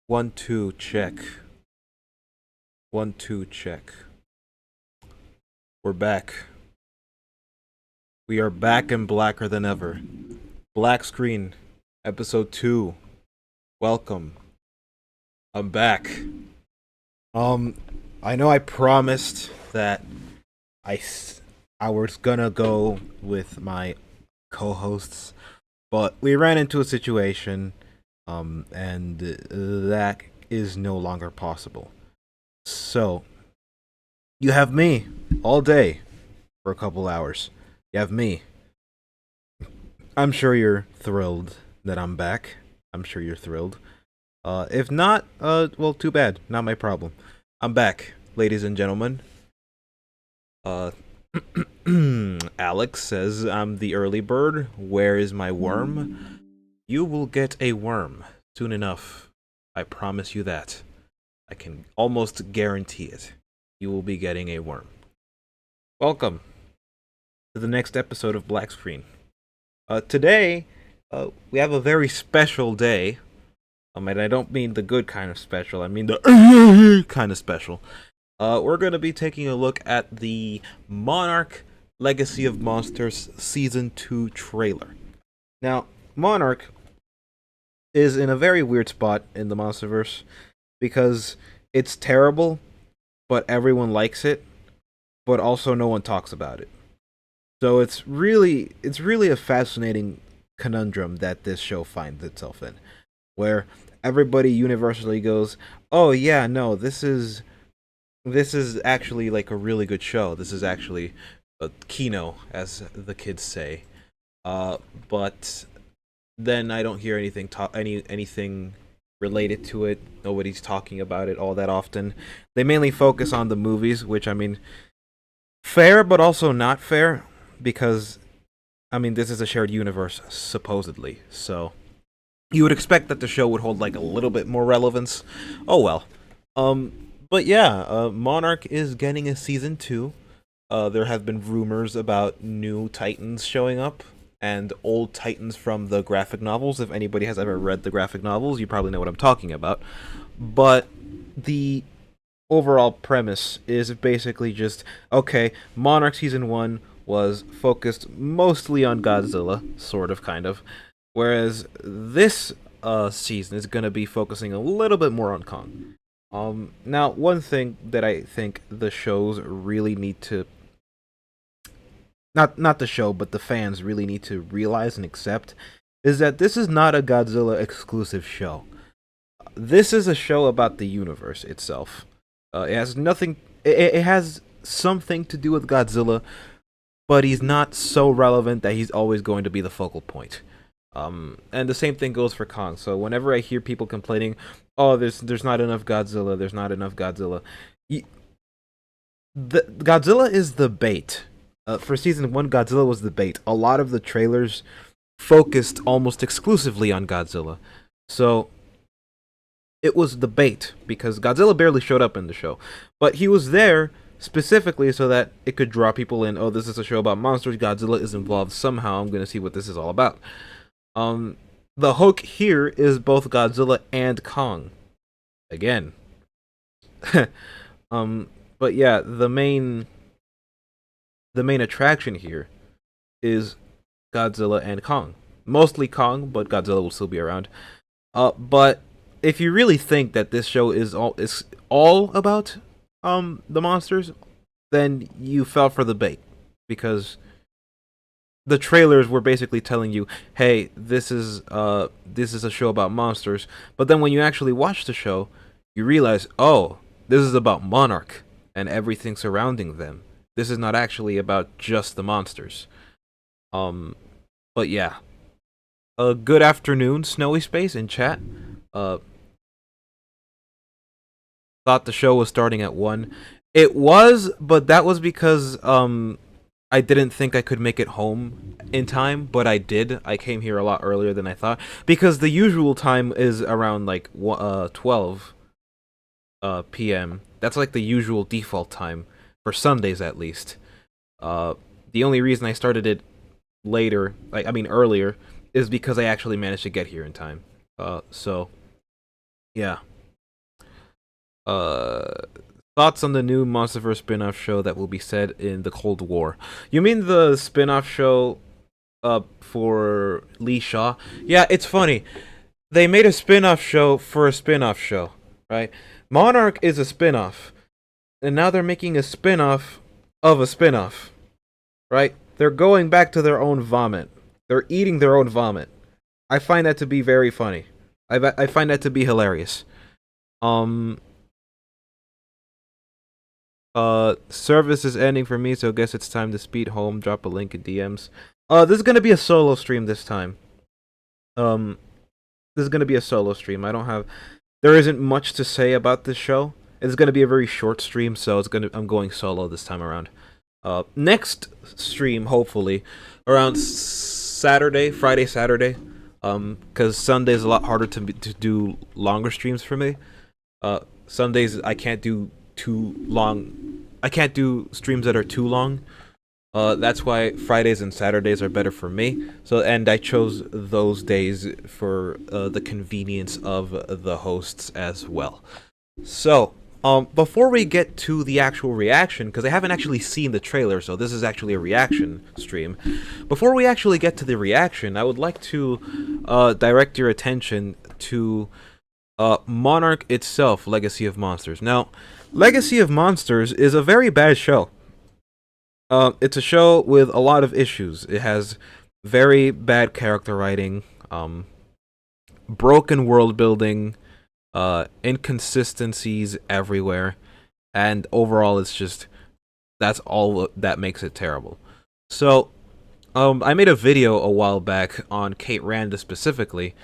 One, two, check. One, two, check. We're back. We are back and blacker than ever. Black Screen, episode 2. Welcome. I'm back. I know I promised that I was gonna go with my co-hosts, but we ran into a situation, and that is no longer possible. So, you have me all day for a couple hours. You have me. I'm sure you're thrilled that I'm back. I'm sure you're thrilled. If not, well, too bad. Not my problem. I'm back, ladies and gentlemen. Alex says I'm the early bird. Where is my worm? You will get a worm soon enough. I promise you that. I can almost guarantee it. You will be getting a worm. Welcome to the next episode of Black Screen. Today, we have a very special day. And I don't mean the good kind of special, I mean the kind of special. We're going to be taking a look at the Monarch Legacy of Monsters Season 2 trailer. Now, Monarch is in a very weird spot in the Monsterverse because it's terrible, but everyone likes it, but also no one talks about it. So it's really a fascinating conundrum that this show finds itself in, where everybody universally goes, "Oh yeah, no, this is actually like a really good show. This is actually a kino, as the kids say." But then I don't hear anything related to it. Nobody's talking about it all that often. They mainly focus on the movies, which, I mean, fair but also not fair, because, I mean, this is a shared universe, supposedly, so you would expect that the show would hold like a little bit more relevance. Oh well. But yeah, Monarch is getting a season 2. There have been rumors about new Titans showing up, and old Titans from the graphic novels. If anybody has ever read the graphic novels, you probably know what I'm talking about. But the overall premise is basically just, okay, Monarch Season 1 was focused mostly on Godzilla, sort of, kind of, whereas this season is going to be focusing a little bit more on Kong. Now, one thing that I think the shows really need to, not the show, but the fans really need to realize and accept, is that this is not a Godzilla exclusive show. This is a show about the universe itself. It has nothing. It has something to do with Godzilla, but he's not so relevant that he's always going to be the focal point. And the same thing goes for Kong. So whenever I hear people complaining, "Oh, there's not enough Godzilla. There's not enough Godzilla," the Godzilla is the bait. For season 1, Godzilla was the bait. A lot of the trailers focused almost exclusively on Godzilla, so it was the bait because Godzilla barely showed up in the show, but he was there specifically so that it could draw people in. Oh, this is a show about monsters. Godzilla is involved somehow. I'm going to see what this is all about. The hook here is both Godzilla and Kong. Again. But yeah, the main attraction here is Godzilla and Kong. Mostly Kong, but Godzilla will still be around. But if you really think that this show is all about the monsters, then you fell for the bait, because the trailers were basically telling you, "Hey, this is a show about monsters." But then when you actually watch the show, you realize, "Oh, this is about Monarch and everything surrounding them. This is not actually about just the monsters." But yeah. Good afternoon, Snowy Space in chat. Thought the show was starting at 1. It was, but that was because I didn't think I could make it home in time, but I did. I came here a lot earlier than I thought, because the usual time is around like 12 p.m. That's like the usual default time for Sundays, at least. The only reason I started it later, earlier, is because I actually managed to get here in time. So yeah. Uh, thoughts on the new MonsterVerse spin-off show that will be set in the Cold War? You mean the spin-off show for Lee Shaw? Yeah, it's funny. They made a spin-off show for a spin-off show, right? Monarch is a spin-off, and now they're making a spin-off of a spin-off, right? They're going back to their own vomit. They're eating their own vomit. I find that to be very funny. I find that to be hilarious. Um, service is ending for me, so I guess it's time to speed home. Drop a link in DMs. This is gonna be a solo stream this time. Um, this is gonna be a solo stream. There isn't much to say about this show. It's gonna be a very short stream, so I'm going solo this time around. Next stream, hopefully, around Friday, Saturday. Because Sunday's a lot harder to do longer streams for me. Sundays I can't do too long. I can't do streams that are too long. That's why Fridays and Saturdays are better for me. And I chose those days for the convenience of the hosts as well. So, before we get to the actual reaction, because I haven't actually seen the trailer, so this is actually a reaction stream. Before we actually get to the reaction, I would like to direct your attention to Monarch itself, Legacy of Monsters. Now, Legacy of Monsters is a very bad show. It's a show with a lot of issues. It has very bad character writing, broken world building, inconsistencies everywhere, and overall that's all that makes it terrible. So I made a video a while back on Kate Randa specifically,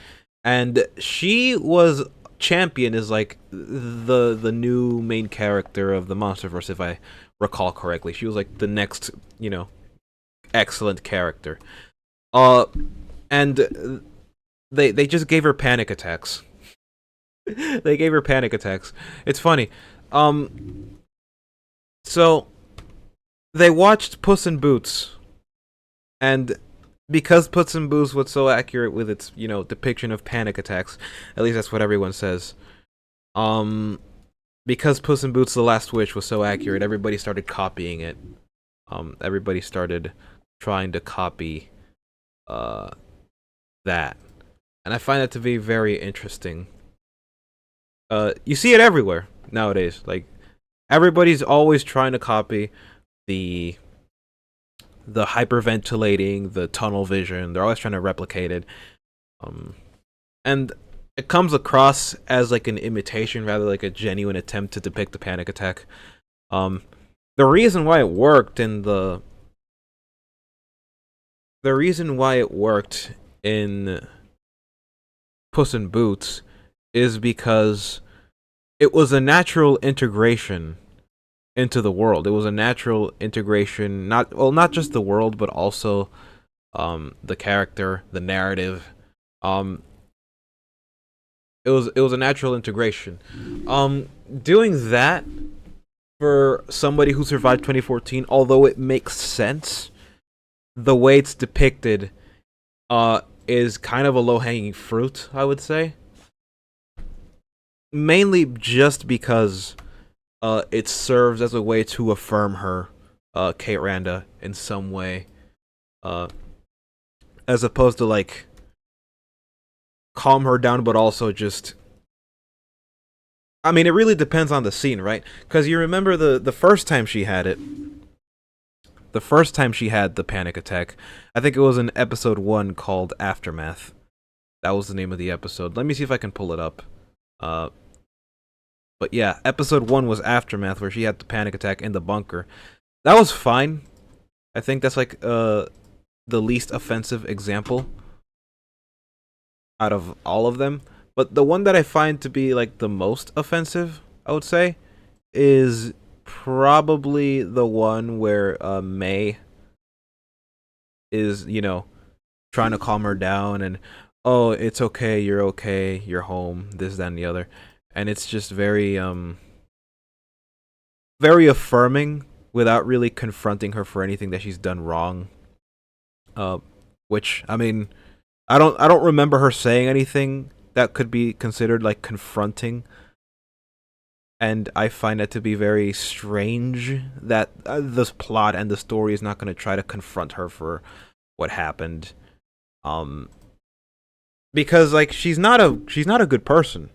and she was champion is like the new main character of the MonsterVerse, if I recall correctly. She was like the next, excellent character. And they just gave her panic attacks. They gave her panic attacks. It's funny. So they watched Puss in Boots, and because Puss in Boots was so accurate with its, depiction of panic attacks, at least that's what everyone says. Because Puss in Boots: The Last Wish was so accurate, everybody started copying it. Everybody started trying to copy that, and I find that to be very interesting. You see it everywhere nowadays. Like, everybody's always trying to copy the hyperventilating, the tunnel vision. They're always trying to replicate it. And it comes across as like an imitation rather like a genuine attempt to depict a panic attack. The reason why it worked in Puss in Boots is because it was a natural integration into the world. It was a natural integration, not just the world, but also the character, the narrative. It was a natural integration. Doing that for somebody who survived 2014, although it makes sense, the way it's depicted is kind of a low-hanging fruit, I would say. Mainly just because it serves as a way to affirm her, Kate Randa, in some way, as opposed to like calm her down, but also just. I mean, it really depends on the scene, right? Because you remember the first time she had it, the first time she had the panic attack, I think it was in episode 1 called Aftermath. That was the name of the episode. Let me see if I can pull it up. But yeah, episode 1 was Aftermath, where she had the panic attack in the bunker. That was fine. I think that's like the least offensive example out of all of them. But the one that I find to be like the most offensive, I would say, is probably the one where May is, trying to calm her down and, oh, it's okay, you're home, this, that, and the other. And it's just very very affirming without really confronting her for anything that she's done wrong. Which, I mean, I don't remember her saying anything that could be considered like confronting. and I find it to be very strange that this plot and the story is not going to try to confront her for what happened. Um, because like she's not a good person.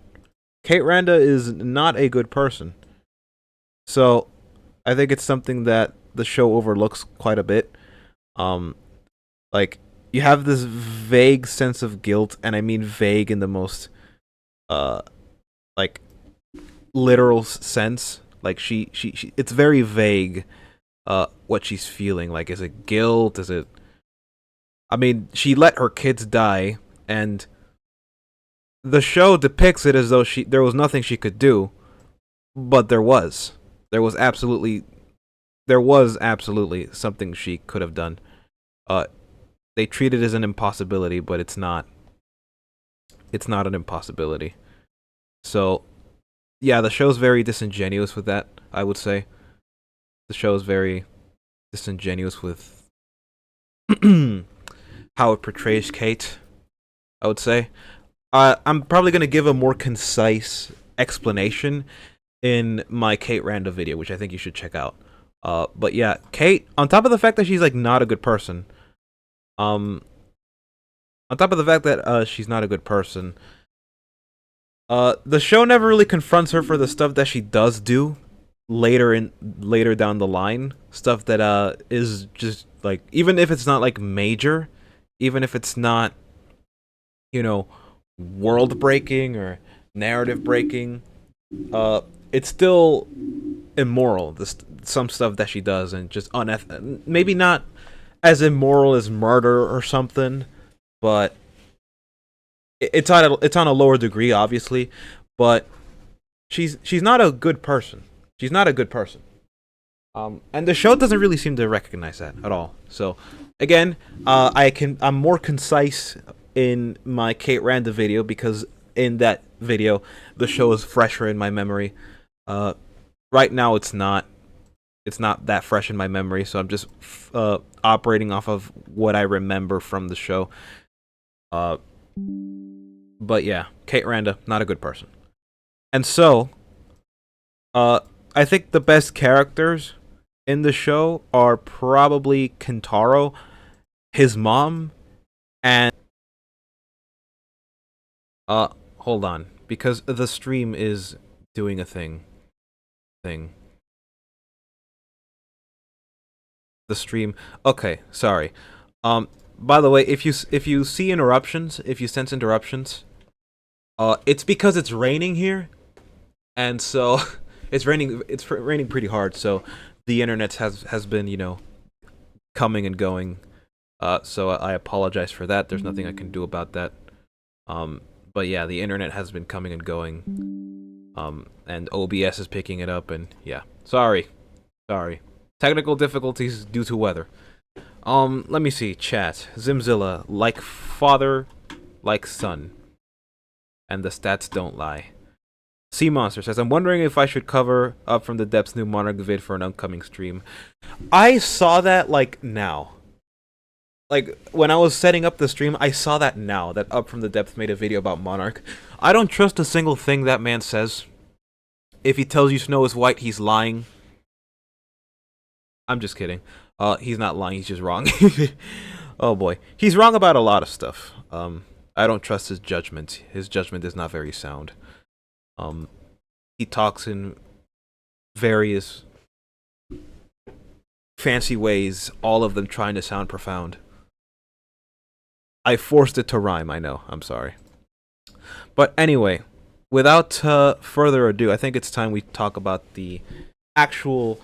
Kate Randa is not a good person. So I think it's something that the show overlooks quite a bit. Um, like you have this vague sense of guilt, and I mean vague in the most uh like literal sense. Like she it's very vague what she's feeling. Like is it guilt? Is it I mean, she let her kids die, and the show depicts it as though there was nothing she could do, but there was. There was absolutely something she could have done. Uh they treat it as an impossibility, but it's not. It's not an impossibility. So, yeah, the show's very disingenuous with that, I would say. The show is very disingenuous with how it portrays Kate, I would say. I'm probably going to give a more concise explanation in my Kate Randa video, which I think you should check out. But yeah, Kate, on top of the fact that she's like not a good person, on top of the fact that she's not a good person, the show never really confronts her for the stuff that she does do later down the line. Stuff that is just like, even if it's not like major, even if it's not, you know, world breaking or narrative breaking, it's still immoral. Some stuff that she does, and just unethical. Maybe not as immoral as murder or something, but it's on a lower degree, obviously. But she's not a good person. She's not a good person. And the show doesn't really seem to recognize that at all. So again, I'm more concise in my Kate Randa video, because in that video the show is fresher in my memory. Right now it's not that fresh in my memory, so I'm just operating off of what I remember from the show. But yeah, Kate Randa, not a good person. And so I think the best characters in the show are probably Kentaro, his mom, and hold on, because the stream is doing a thing. The stream. Okay, sorry. By the way, if you see interruptions, if you sense interruptions, it's because it's raining here, and so it's raining. It's raining pretty hard, so the internet has been coming and going. So I apologize for that. There's nothing I can do about that. But yeah, the internet has been coming and going. And OBS is picking it up, and yeah, sorry. Technical difficulties due to weather. Let me see. Chat. Zimzilla, like father, like son. And the stats don't lie. Sea Monster says, I'm wondering if I should cover Up from the Depths new Monarch vid for an upcoming stream. I saw that, like, now. Like, when I was setting up the stream, I saw that now, that Up from the Depths made a video about Monarch. I don't trust a single thing that man says. If he tells you Snow is white, he's lying. I'm just kidding. He's not lying, he's just wrong. Oh boy. He's wrong about a lot of stuff. I don't trust his judgment. His judgment is not very sound. He talks in various fancy ways, all of them trying to sound profound. I forced it to rhyme, I know. I'm sorry. But anyway, without further ado, I think it's time we talk about the actual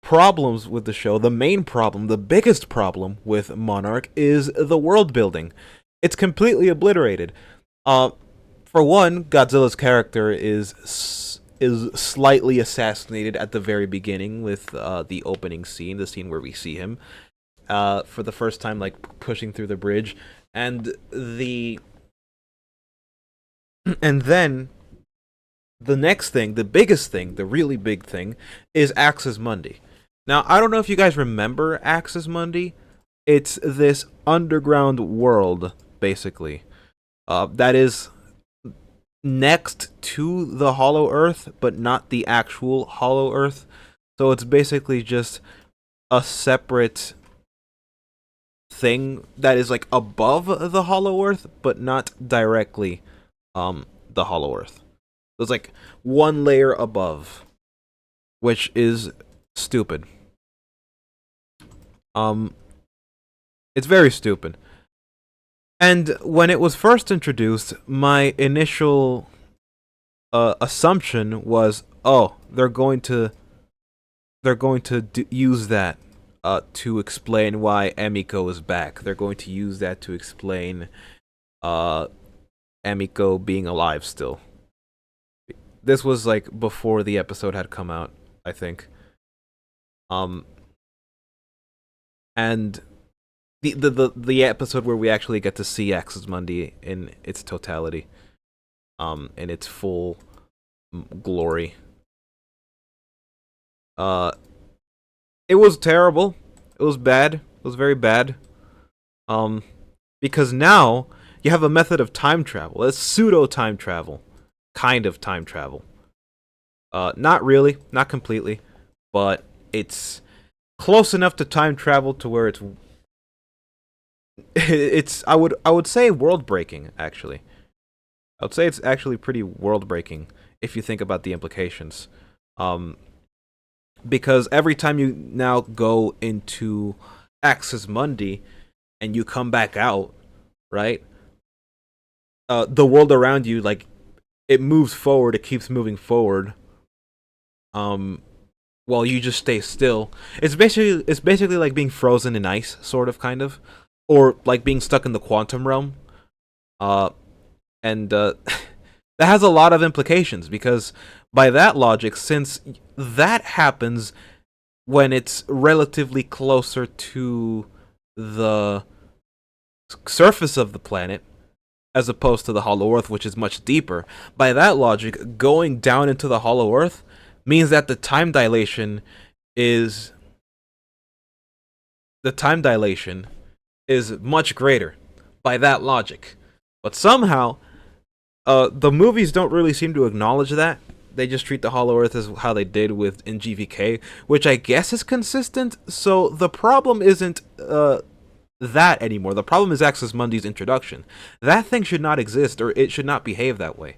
problems with the show. The main problem, the biggest problem with Monarch is the world building. It's completely obliterated. For one, Godzilla's character is slightly assassinated at the very beginning with the opening scene, the scene where we see him for the first time, like pushing through the bridge, and then the next thing, the biggest thing, the really big thing, is Axis Mundi. Now, I don't know if you guys remember Axis Mundi. It's this underground world, basically, that is next to the Hollow Earth, but not the actual Hollow Earth. So it's basically just a separate thing that is like above the Hollow Earth, but not directly the Hollow Earth. It's like one layer above, which is stupid. It's very stupid. And when it was first introduced, my initial assumption was, oh, they're going to use that to explain why Emiko is back. They're going to use that to explain Emiko being alive still. This was like before the episode had come out, I think. And the episode where we actually get to see Axis Mundi in its totality, in its full glory. It was terrible. It was bad. It was very bad. Because now you have a method of time travel. It's pseudo time travel, kind of time travel. Not really, not completely, but it's close enough to time travel to where it's I would say world breaking, actually. I would say it's actually pretty world breaking if you think about the implications. Because every time you now go into Axis Mundi and you come back out, right? The world around you, like, it moves forward, it keeps moving forward. While you just stay still. It's basically like being frozen in ice, sort of, kind of, or like being stuck in the quantum realm. And that has a lot of implications, because by that logic, since that happens when it's relatively closer to the surface of the planet, as opposed to the Hollow Earth, which is much deeper, by that logic, going down into the Hollow Earth means that the time dilation is much greater by that logic. But somehow, the movies don't really seem to acknowledge that. They just treat the Hollow Earth as how they did with in GVK, which I guess is consistent. So the problem isn't that anymore. The problem is Axis Mundi's introduction. That thing should not exist, or it should not behave that way.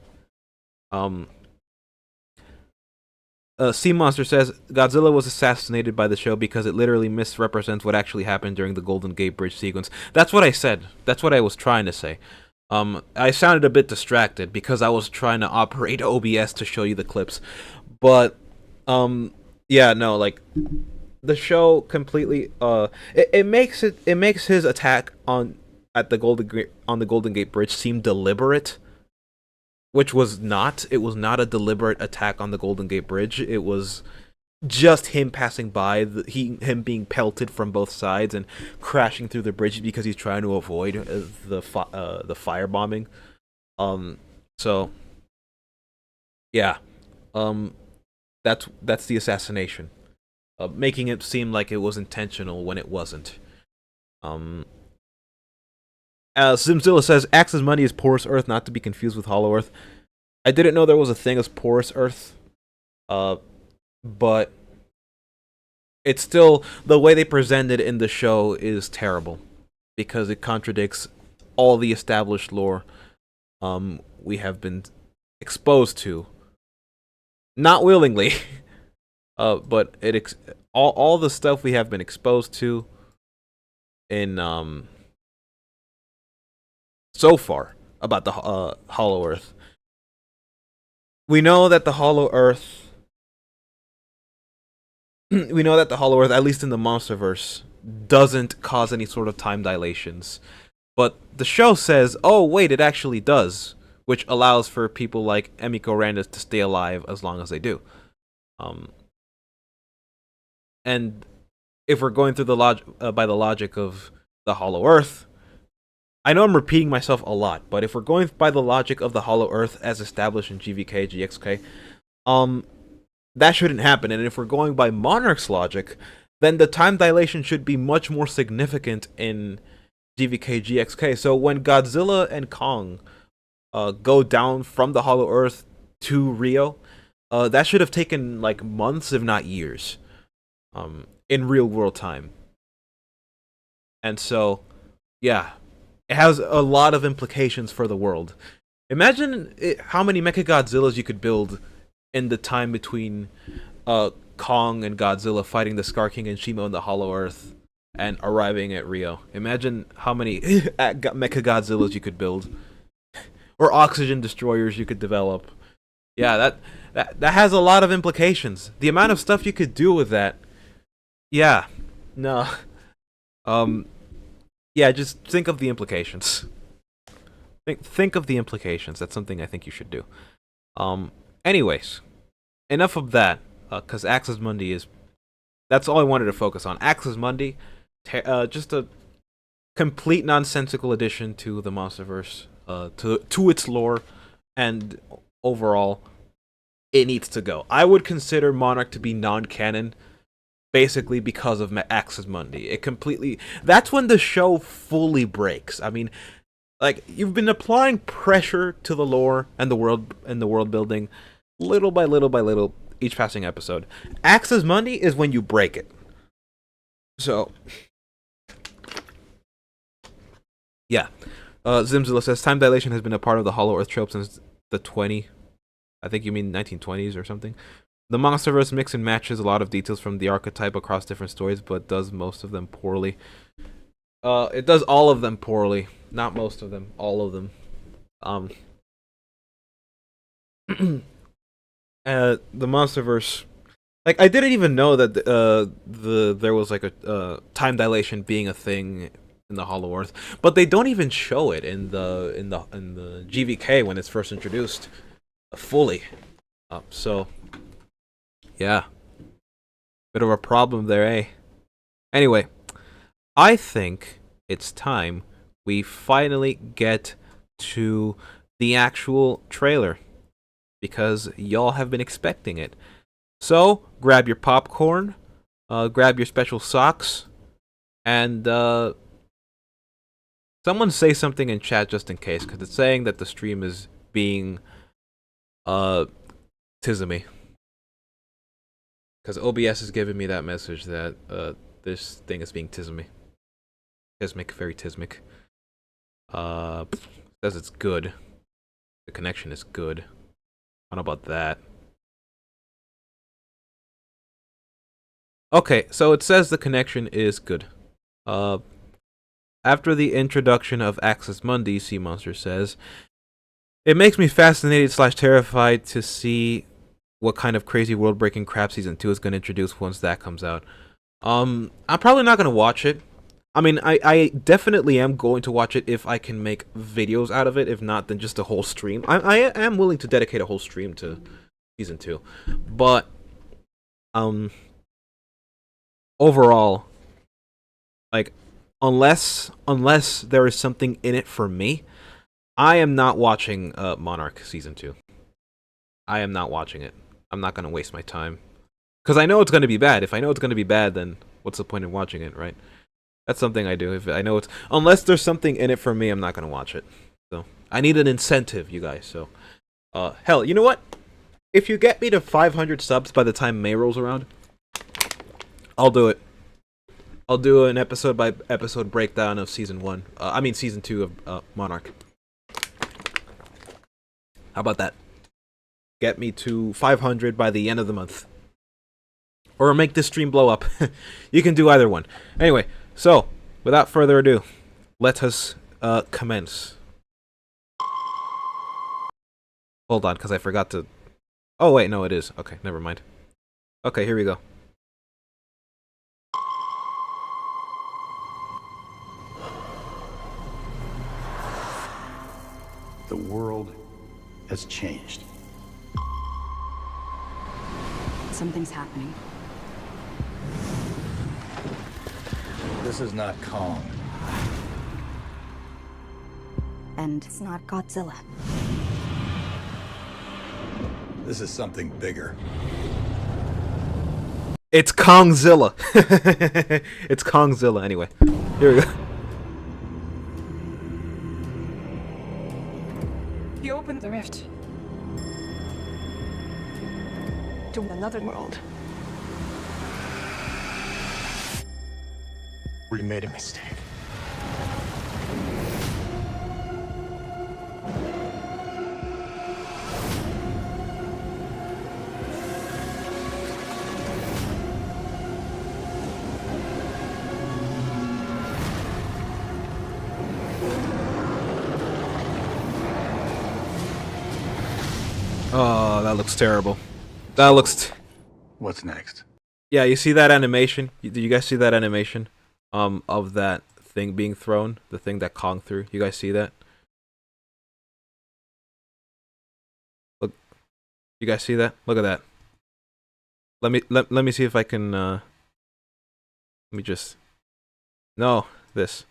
Sea Monster says Godzilla was assassinated by the show because it literally misrepresents what actually happened during the Golden Gate Bridge sequence. That's what I said. That's what I was trying to say. I sounded a bit distracted because I was trying to operate OBS to show you the clips. But yeah, no, like, the show completely it makes his attack on the Golden Gate Bridge seem deliberate. Which was not. It was not a deliberate attack on the Golden Gate Bridge. It was just him passing by, him being pelted from both sides and crashing through the bridge because he's trying to avoid the firebombing. So yeah, that's the assassination, making it seem like it was intentional when it wasn't. Simzilla says, Axis Mundi is porous earth, not to be confused with Hollow Earth. I didn't know there was a thing as porous earth. But it's still, the way they presented in the show is terrible. Because it contradicts all the established lore we have been exposed to. Not willingly. But all the stuff we have been exposed to in so far about the Hollow Earth. We know that the Hollow Earth, at least in the Monsterverse, doesn't cause any sort of time dilations. But the show says, oh wait, it actually does, which allows for people like Emiko Randa to stay alive as long as they do. And if we're going through by the logic of the Hollow Earth, I know I'm repeating myself a lot, but if we're going by the logic of the Hollow Earth as established in GVK, GXK, that shouldn't happen. And if we're going by Monarch's logic, then the time dilation should be much more significant in GVK, GXK. So when Godzilla and Kong go down from the Hollow Earth to Rio. That should have taken like months, if not years, in real world time. And so, yeah, it has a lot of implications for the world. Imagine how many Mechagodzillas you could build in the time between Kong and Godzilla fighting the Scar King and Shimo in the Hollow Earth and arriving at Rio. Imagine how many Mechagodzillas you could build, or oxygen destroyers you could develop. Yeah, that has a lot of implications. The amount of stuff you could do with that. Yeah, no. Yeah, just think of the implications. Think of the implications. That's something I think you should do. Anyways, enough of that, because Axis Mundi is... That's all I wanted to focus on. Axis Mundi, just a complete nonsensical addition to the MonsterVerse, to its lore, and overall, it needs to go. I would consider Monarch to be non-canon, basically because of Axis Mundi. It completely... That's when the show fully breaks. I mean, like, you've been applying pressure to the lore and the world building, little by little by little, each passing episode. Axis Mundi is when you break it. So, yeah. Zimzilla says, time dilation has been a part of the Hollow Earth trope since the I think you mean 1920s or something. The MonsterVerse mix and matches a lot of details from the archetype across different stories, but does most of them poorly. It does all of them poorly. Not most of them, all of them. The MonsterVerse, like, I didn't even know that there was like a time dilation being a thing in the Hollow Earth, but they don't even show it in the GVK when it's first introduced fully. So yeah, bit of a problem there, eh? Anyway, I think it's time we finally get to the actual trailer, because y'all have been expecting it. So, grab your popcorn, grab your special socks, and someone say something in chat just in case, because it's saying that the stream is being tismy. Because OBS is giving me that message that this thing is being tismy. Tismic, very tismic. Says it's good. The connection is good. I don't know about that. Okay, so it says the connection is good. After the introduction of Axis Mundi, Sea Monster says, it makes me fascinated / terrified to see what kind of crazy world-breaking crap Season 2 is going to introduce once that comes out. I'm probably not going to watch it. I mean, I definitely am going to watch it if I can make videos out of it. If not, then just a whole stream. I am willing to dedicate a whole stream to Season 2. But, overall, like, unless there is something in it for me, I am not watching Monarch Season 2. I am not watching it. I'm not going to waste my time. Because I know it's going to be bad. If I know it's going to be bad, then what's the point in watching it, right? That's something I do. If I know it's... Unless there's something in it for me, I'm not going to watch it. So, I need an incentive, you guys. So, hell, you know what? If you get me to 500 subs by the time May rolls around, I'll do it. I'll do an episode by episode breakdown of Season 2 of Monarch. How about that? Get me to 500 by the end of the month. Or make this stream blow up. You can do either one. Anyway, so, without further ado, let us commence. Hold on, because I forgot to... Oh, wait, no, it is. Okay, never mind. Okay, here we go. The world has changed. Something's happening. This is not Kong. And it's not Godzilla. This is something bigger. It's Kongzilla. It's Kongzilla, anyway. Here we go. The opened the rift to another world. We made a mistake. Oh, that looks terrible. That looks... What's next? Yeah, you see that animation? Did you guys see that animation? Of that thing being thrown? The thing that Kong threw? You guys see that? Look. You guys see that? Look at that. Let me see if I can, let me just... No, this.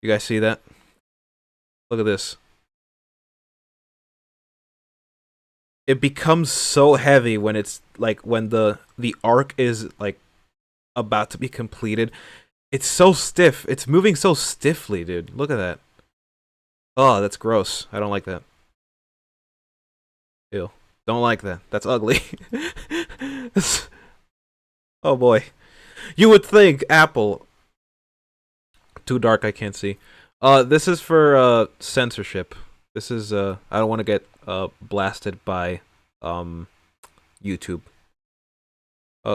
You guys see that? Look at this. It becomes so heavy when it's like when the arc is like about to be completed. It's so stiff. It's moving so stiffly, dude. Look at that. Oh, that's gross. I don't like that. Ew. Don't like that. That's ugly. Oh boy. You would think Apple. Too dark, I can't see. This is for censorship. This is I don't want to get blasted by YouTube.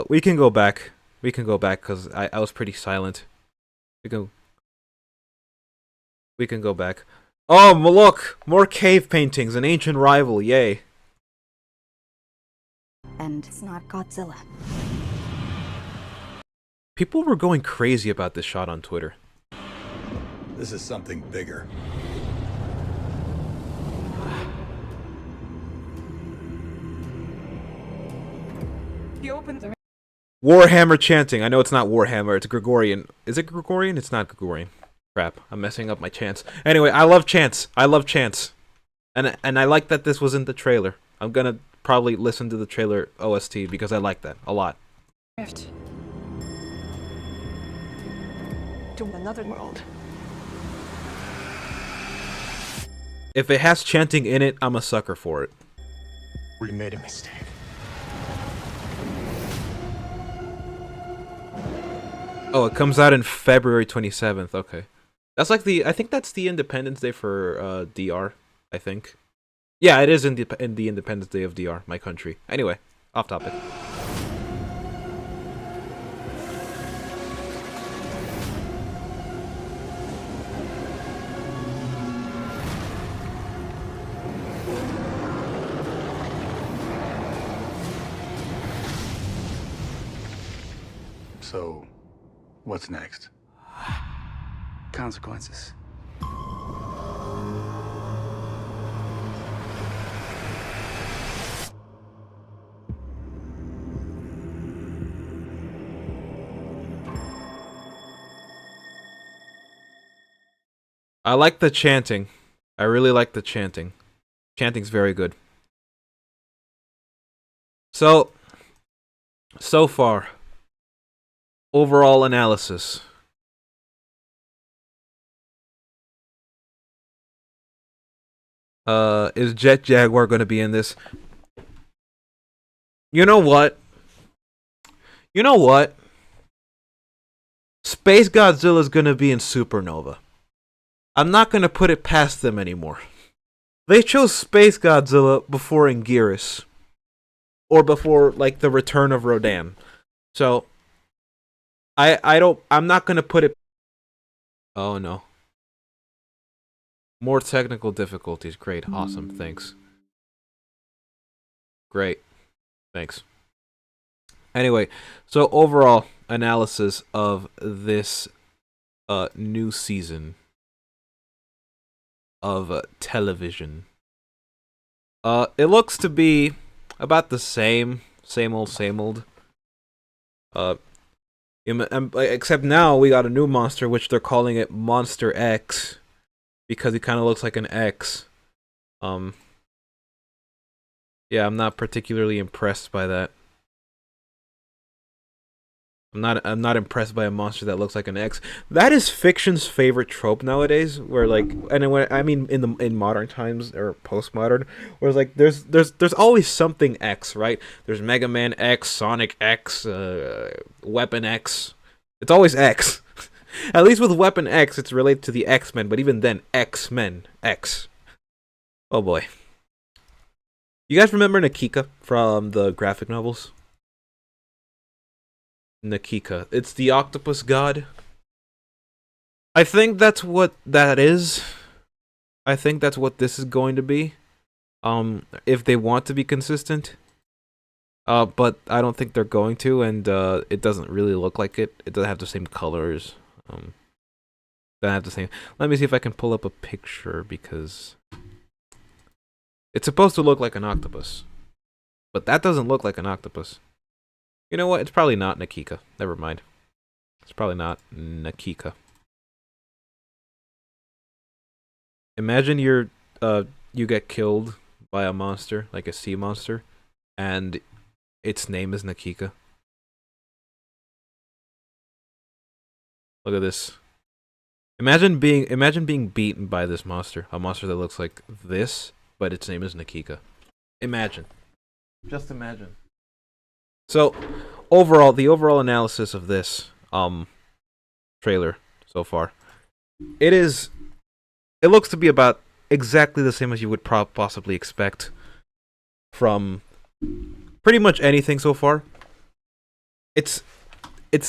We can go back. We can go back because I was pretty silent. We can go back. Oh, look! More cave paintings, an ancient rival, yay. And it's not Godzilla. People were going crazy about this shot on Twitter. This is something bigger. He opened the Warhammer chanting. I know it's not Warhammer, it's Gregorian. Is it Gregorian? It's not Gregorian. Crap, I'm messing up my chants. Anyway, I love chants. I love chants. And I like that this was in the trailer. I'm gonna probably listen to the trailer OST because I like that a lot. rift to another world. If it has chanting in it, I'm a sucker for it. We made a mistake. Oh, it comes out in February 27th. Okay. That's like I think that's the Independence Day for DR, I think. Yeah, it is in the Independence Day of DR, my country. Anyway, off topic. So, what's next? Consequences. I like the chanting. I really like the chanting. Chanting's very good. So far, overall analysis. Is Jet Jaguar going to be in this? You know what? You know what? Space Godzilla's going to be in Supernova. I'm not going to put it past them anymore. They chose Space Godzilla before Anguirus. Or before, like, the return of Rodan. So, I'm not going to put it... Oh, no. More technical difficulties. Great. Awesome. Thanks. Great. Thanks. Anyway, so overall analysis of this new season of television. It looks to be about the same old. Except now we got a new monster, which they're calling it Monster X, because he kind of looks like an X. Yeah, I'm not particularly impressed by that. I'm not impressed by a monster that looks like an X. That is fiction's favorite trope nowadays. Where like, and when I mean in modern times or postmodern, where it's like there's always something X, right? There's Mega Man X, Sonic X, Weapon X. It's always X. At least with Weapon X, it's related to the X-Men. But even then, X-Men X. Oh boy. You guys remember Nakika from the graphic novels? Nakika. It's the octopus god. I think that's what that is. I think that's what this is going to be. If they want to be consistent. But I don't think they're going to, and it doesn't really look like it. It doesn't have the same colors. Doesn't have the same. Let me see if I can pull up a picture because it's supposed to look like an octopus. But that doesn't look like an octopus. You know what? It's probably not Nakika. Never mind. It's probably not Nakika. Imagine you get killed by a monster, like a sea monster, and its name is Nakika. Look at this. Imagine being beaten by this monster, a monster that looks like this, but its name is Nakika. Imagine. Just imagine. So, the overall analysis of this trailer so far, it looks to be about exactly the same as you would possibly expect from pretty much anything so far. It's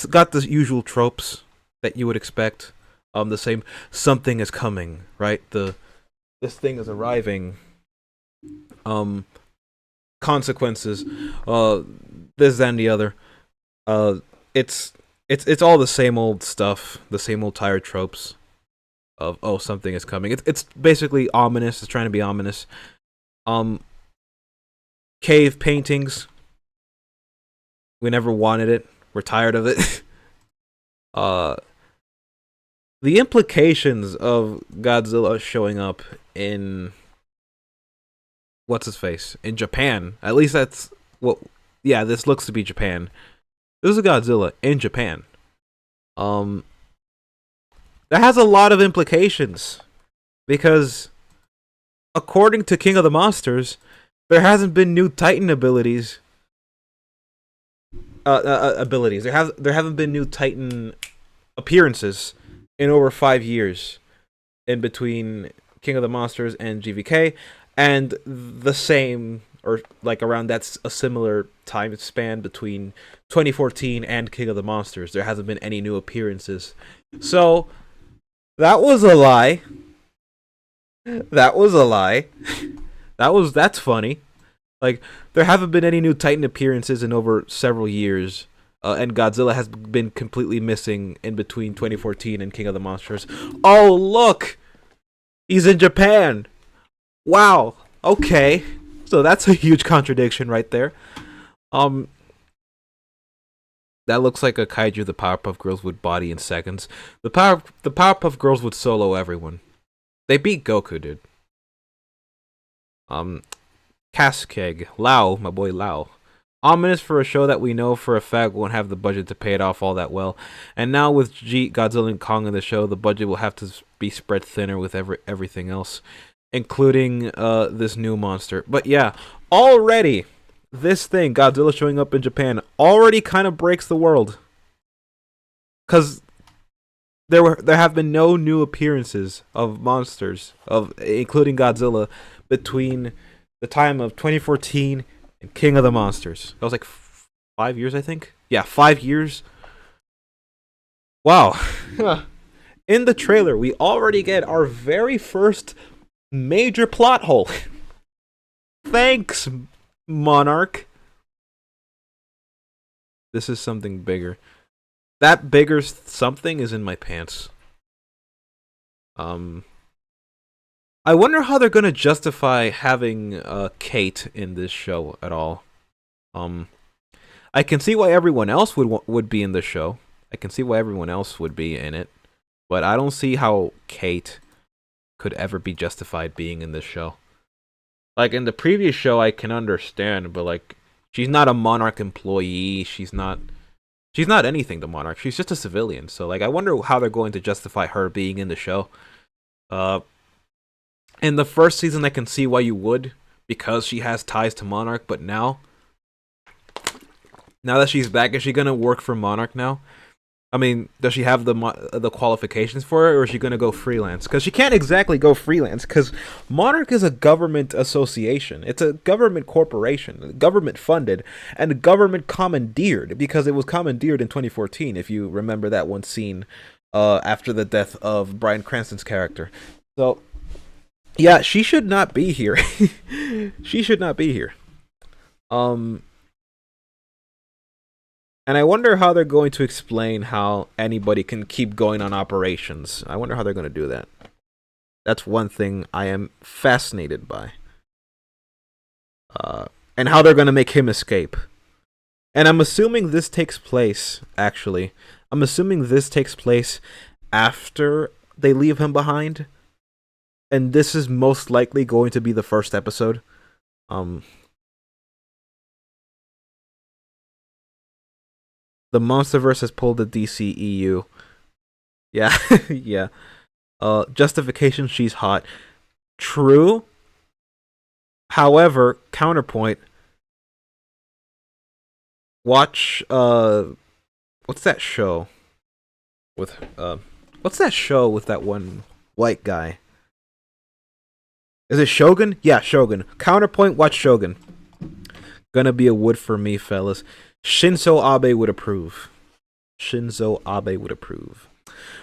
got the usual tropes that you would expect. The same something is coming, right? This thing is arriving. Consequences. This and the other. It's all the same old stuff, the same old tired tropes of something is coming. It's basically ominous. It's trying to be ominous. Cave paintings. We never wanted it. We're tired of it. The implications of Godzilla showing up in what's his face in Japan. At least that's what. Yeah, this looks to be Japan. This is a Godzilla in Japan. That has a lot of implications because, according to King of the Monsters, there hasn't been new Titan abilities. There haven't been new Titan appearances in over 5 years, in between King of the Monsters and GVK, and the same, or like around that's a similar time span between 2014 and King of the Monsters. There hasn't been any new appearances. So that was a lie. That's funny. Like, there haven't been any new Titan appearances in over several years. And Godzilla has been completely missing in between 2014 and King of the Monsters. Oh, look! He's in Japan! Wow. Okay. So that's a huge contradiction right there. That looks like a kaiju the Powerpuff Girls would body in seconds. The Powerpuff Girls would solo everyone. They beat Goku, dude. Cascade. Lau, my boy Lau. Ominous for a show that we know for a fact won't have the budget to pay it off all that well. And now with Godzilla and Kong in the show, the budget will have to be spread thinner with everything else, including this new monster. But yeah, already, this thing, Godzilla showing up in Japan, already kind of breaks the world. Because there have been no new appearances of monsters, including Godzilla, between the time of 2014 and King of the Monsters. That was like 5 years, I think. Yeah, 5 years. Wow. In the trailer, we already get our very first major plot hole. Thanks, Monarch. This is something bigger. That bigger something is in my pants. I wonder how they're gonna justify having Kate in this show at all. I can see why everyone else would be in the show. I can see why everyone else would be in it, but I don't see how Kate could ever be justified being in this show. Like in the previous show, I can understand, but like she's not a Monarch employee. She's not She's not anything to Monarch. She's just a civilian. So like, I wonder how they're going to justify her being in the show. In the first season, I can see why you would, because she has ties to Monarch. But now that she's back, is she gonna work for Monarch now? I mean, does she have the qualifications for it, or is she gonna go freelance? Because she can't exactly go freelance, because Monarch is a government association. It's a government corporation, government funded, and government commandeered, because it was commandeered in 2014, if you remember that one scene after the death of Bryan Cranston's character. So, yeah, she should not be here. She should not be here. And I wonder how they're going to explain how anybody can keep going on operations. I wonder how they're going to do that. That's one thing I am fascinated by. And how they're going to make him escape. And I'm assuming this takes place, actually. I'm assuming this takes place after they leave him behind. And this is most likely going to be the first episode. The MonsterVerse has pulled the DCEU. Yeah, yeah. Justification, she's hot. True. However, counterpoint. Watch what's that show with that one white guy? Is it Shogun? Yeah, Shogun. Counterpoint, watch Shogun. Gonna be a wood for me, fellas. Shinzo Abe would approve. Shinzo Abe would approve.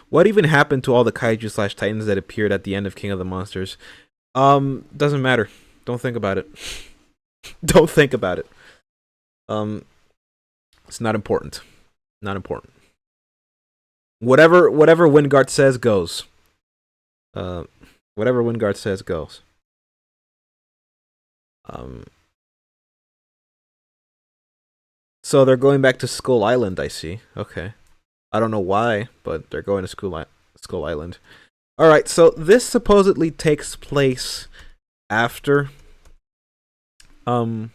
What even happened to all the kaiju / titans that appeared at the end of King of the Monsters? Doesn't matter. Don't think about it. Don't think about it. It's not important. Not important. Whatever Wingard says goes. Whatever Wingard says goes. So they're going back to Skull Island, I see. Okay. I don't know why, but they're going to Skull Island. Alright, so this supposedly takes place after... By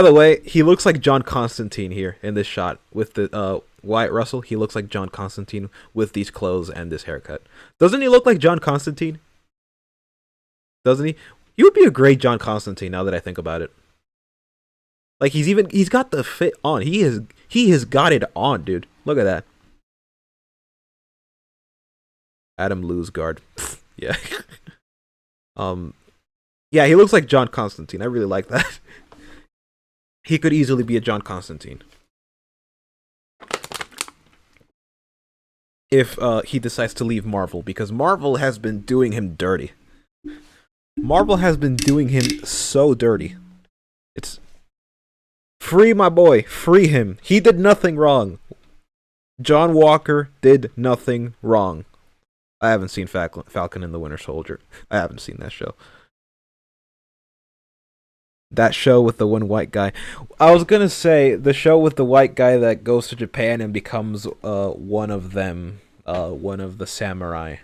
the way, he looks like John Constantine here in this shot. With the Wyatt Russell, he looks like John Constantine with these clothes and this haircut. Doesn't he look like John Constantine? Doesn't he? He would be a great John Constantine now that I think about it. Like he's got the fit on. He has got it on, dude. Look at that. Adam Loosgard. Yeah. Yeah, he looks like John Constantine. I really like that. He could easily be a John Constantine. If he decides to leave Marvel, because Marvel has been doing him dirty. Marvel has been doing him so dirty. It's free my boy, free him. He did nothing wrong. John Walker did nothing wrong. I haven't seen Falcon and the Winter Soldier. I haven't seen that show. That show with the one white guy. I was gonna say the show with the white guy that goes to Japan and becomes one of them, one of the samurai.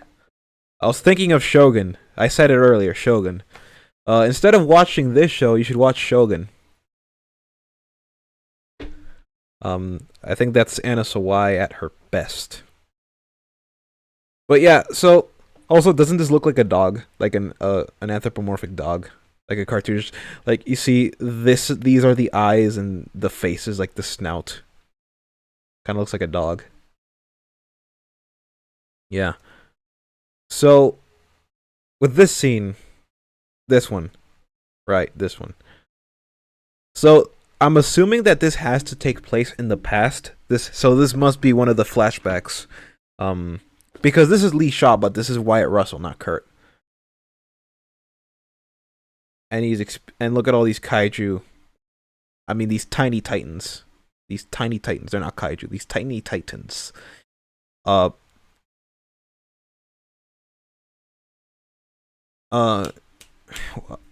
I was thinking of Shogun. I said it earlier, Shogun. Instead of watching this show, you should watch Shogun. I think that's Anna Sawai at her best. But yeah, so also doesn't this look like a dog, like an anthropomorphic dog, like a cartoonish? Like you see this, these are the eyes and the faces, like the snout. Kind of looks like a dog. Yeah. So with this scene, this one, right, this one. So I'm assuming that this has to take place in the past. So this must be one of the flashbacks. Because this is Lee Shaw, but this is Wyatt Russell, not Kurt. And and look at all these kaiju. I mean, these tiny titans. These tiny titans. They're not kaiju. These tiny titans. I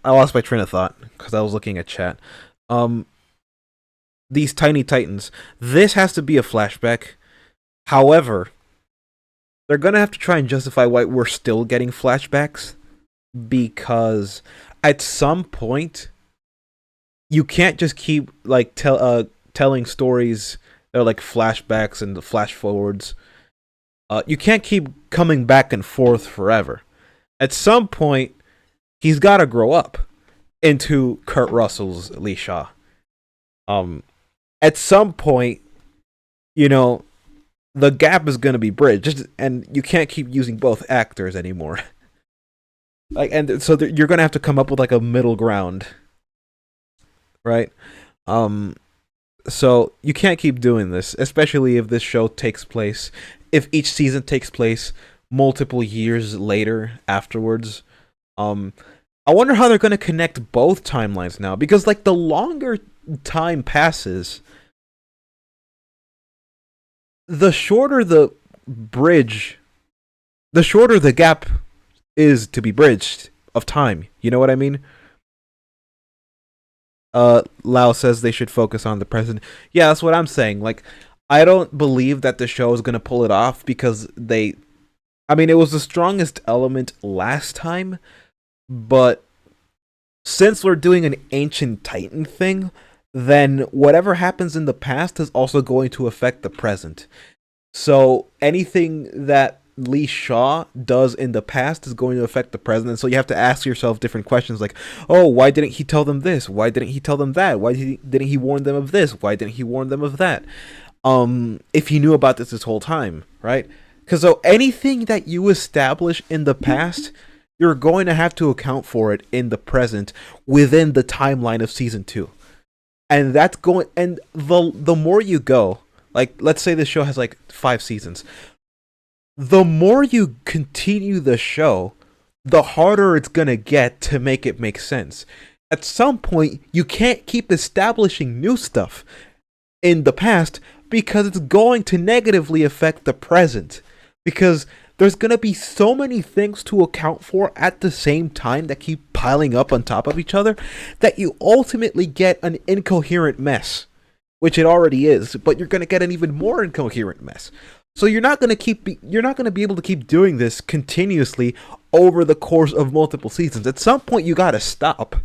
lost my train of thought because I was looking at chat. These tiny titans. This has to be a flashback. However, they're gonna have to try and justify why we're still getting flashbacks, because at some point you can't just keep like telling stories that are like flashbacks and flash forwards. You can't keep coming back and forth forever. At some point, he's got to grow up into Kurt Russell's Lee Shaw. At some point, you know, the gap is going to be bridged, and you can't keep using both actors anymore. Like, and so you're going to have to come up with like a middle ground, right? So you can't keep doing this, especially if this show takes place, if each season takes place multiple years later afterwards. I wonder how they're going to connect both timelines now, because like the longer time passes, the shorter the gap is to be bridged of time. You know what I mean? Lau says they should focus on the present. Yeah, that's what I'm saying. Like, I don't believe that the show is going to pull it off because it was the strongest element last time, but since we're doing an Ancient Titan thing, then whatever happens in the past is also going to affect the present. So anything that Lee Shaw does in the past is going to affect the present, and so you have to ask yourself different questions like, oh, why didn't he tell them this? Why didn't he tell them that? Why didn't he warn them of this? Why didn't he warn them of that? If he knew about this whole time, right? Because so anything that you establish in the past, you're going to have to account for it in the present within the timeline of season 2. And that's going, and the more you go, like, let's say the show has like 5 seasons. The more you continue the show, the harder it's gonna get to make it make sense. At some point, you can't keep establishing new stuff in the past because it's going to negatively affect the present. Because there's gonna be so many things to account for at the same time that keep piling up on top of each other that you ultimately get an incoherent mess, which it already is, but you're gonna get an even more incoherent mess. So you're not gonna be able to keep doing this continuously over the course of multiple seasons. At some point, you gotta stop.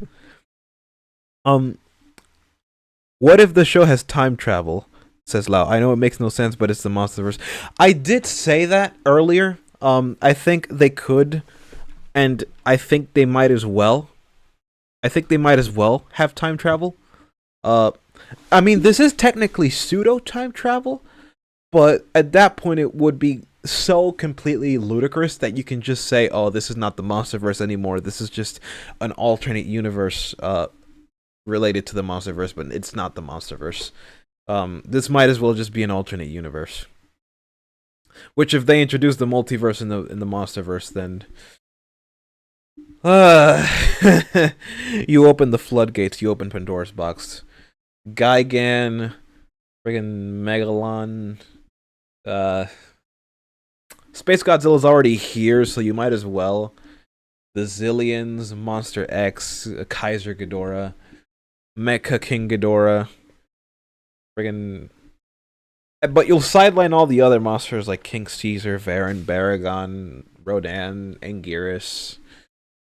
What if the show has time travel? Says Lau. I know it makes no sense, but it's the MonsterVerse. I did say that earlier. I think they could, and I think they might as well. I think they might as well have time travel. I mean, this is technically pseudo time travel, but at that point, it would be so completely ludicrous that you can just say, "Oh, this is not the MonsterVerse anymore. This is just an alternate universe related to the MonsterVerse, but it's not the MonsterVerse." This might as well just be an alternate universe. Which, if they introduce the multiverse in the MonsterVerse, then you open the floodgates. You open Pandora's box. Gigan, friggin' Megalon. Space Godzilla's already here, so you might as well. The Zillions, Monster X, Kaiser Ghidorah, Mecha King Ghidorah. Friggin'. But you'll sideline all the other monsters like King Caesar, Varan, Baragon, Rodan, Anguirus,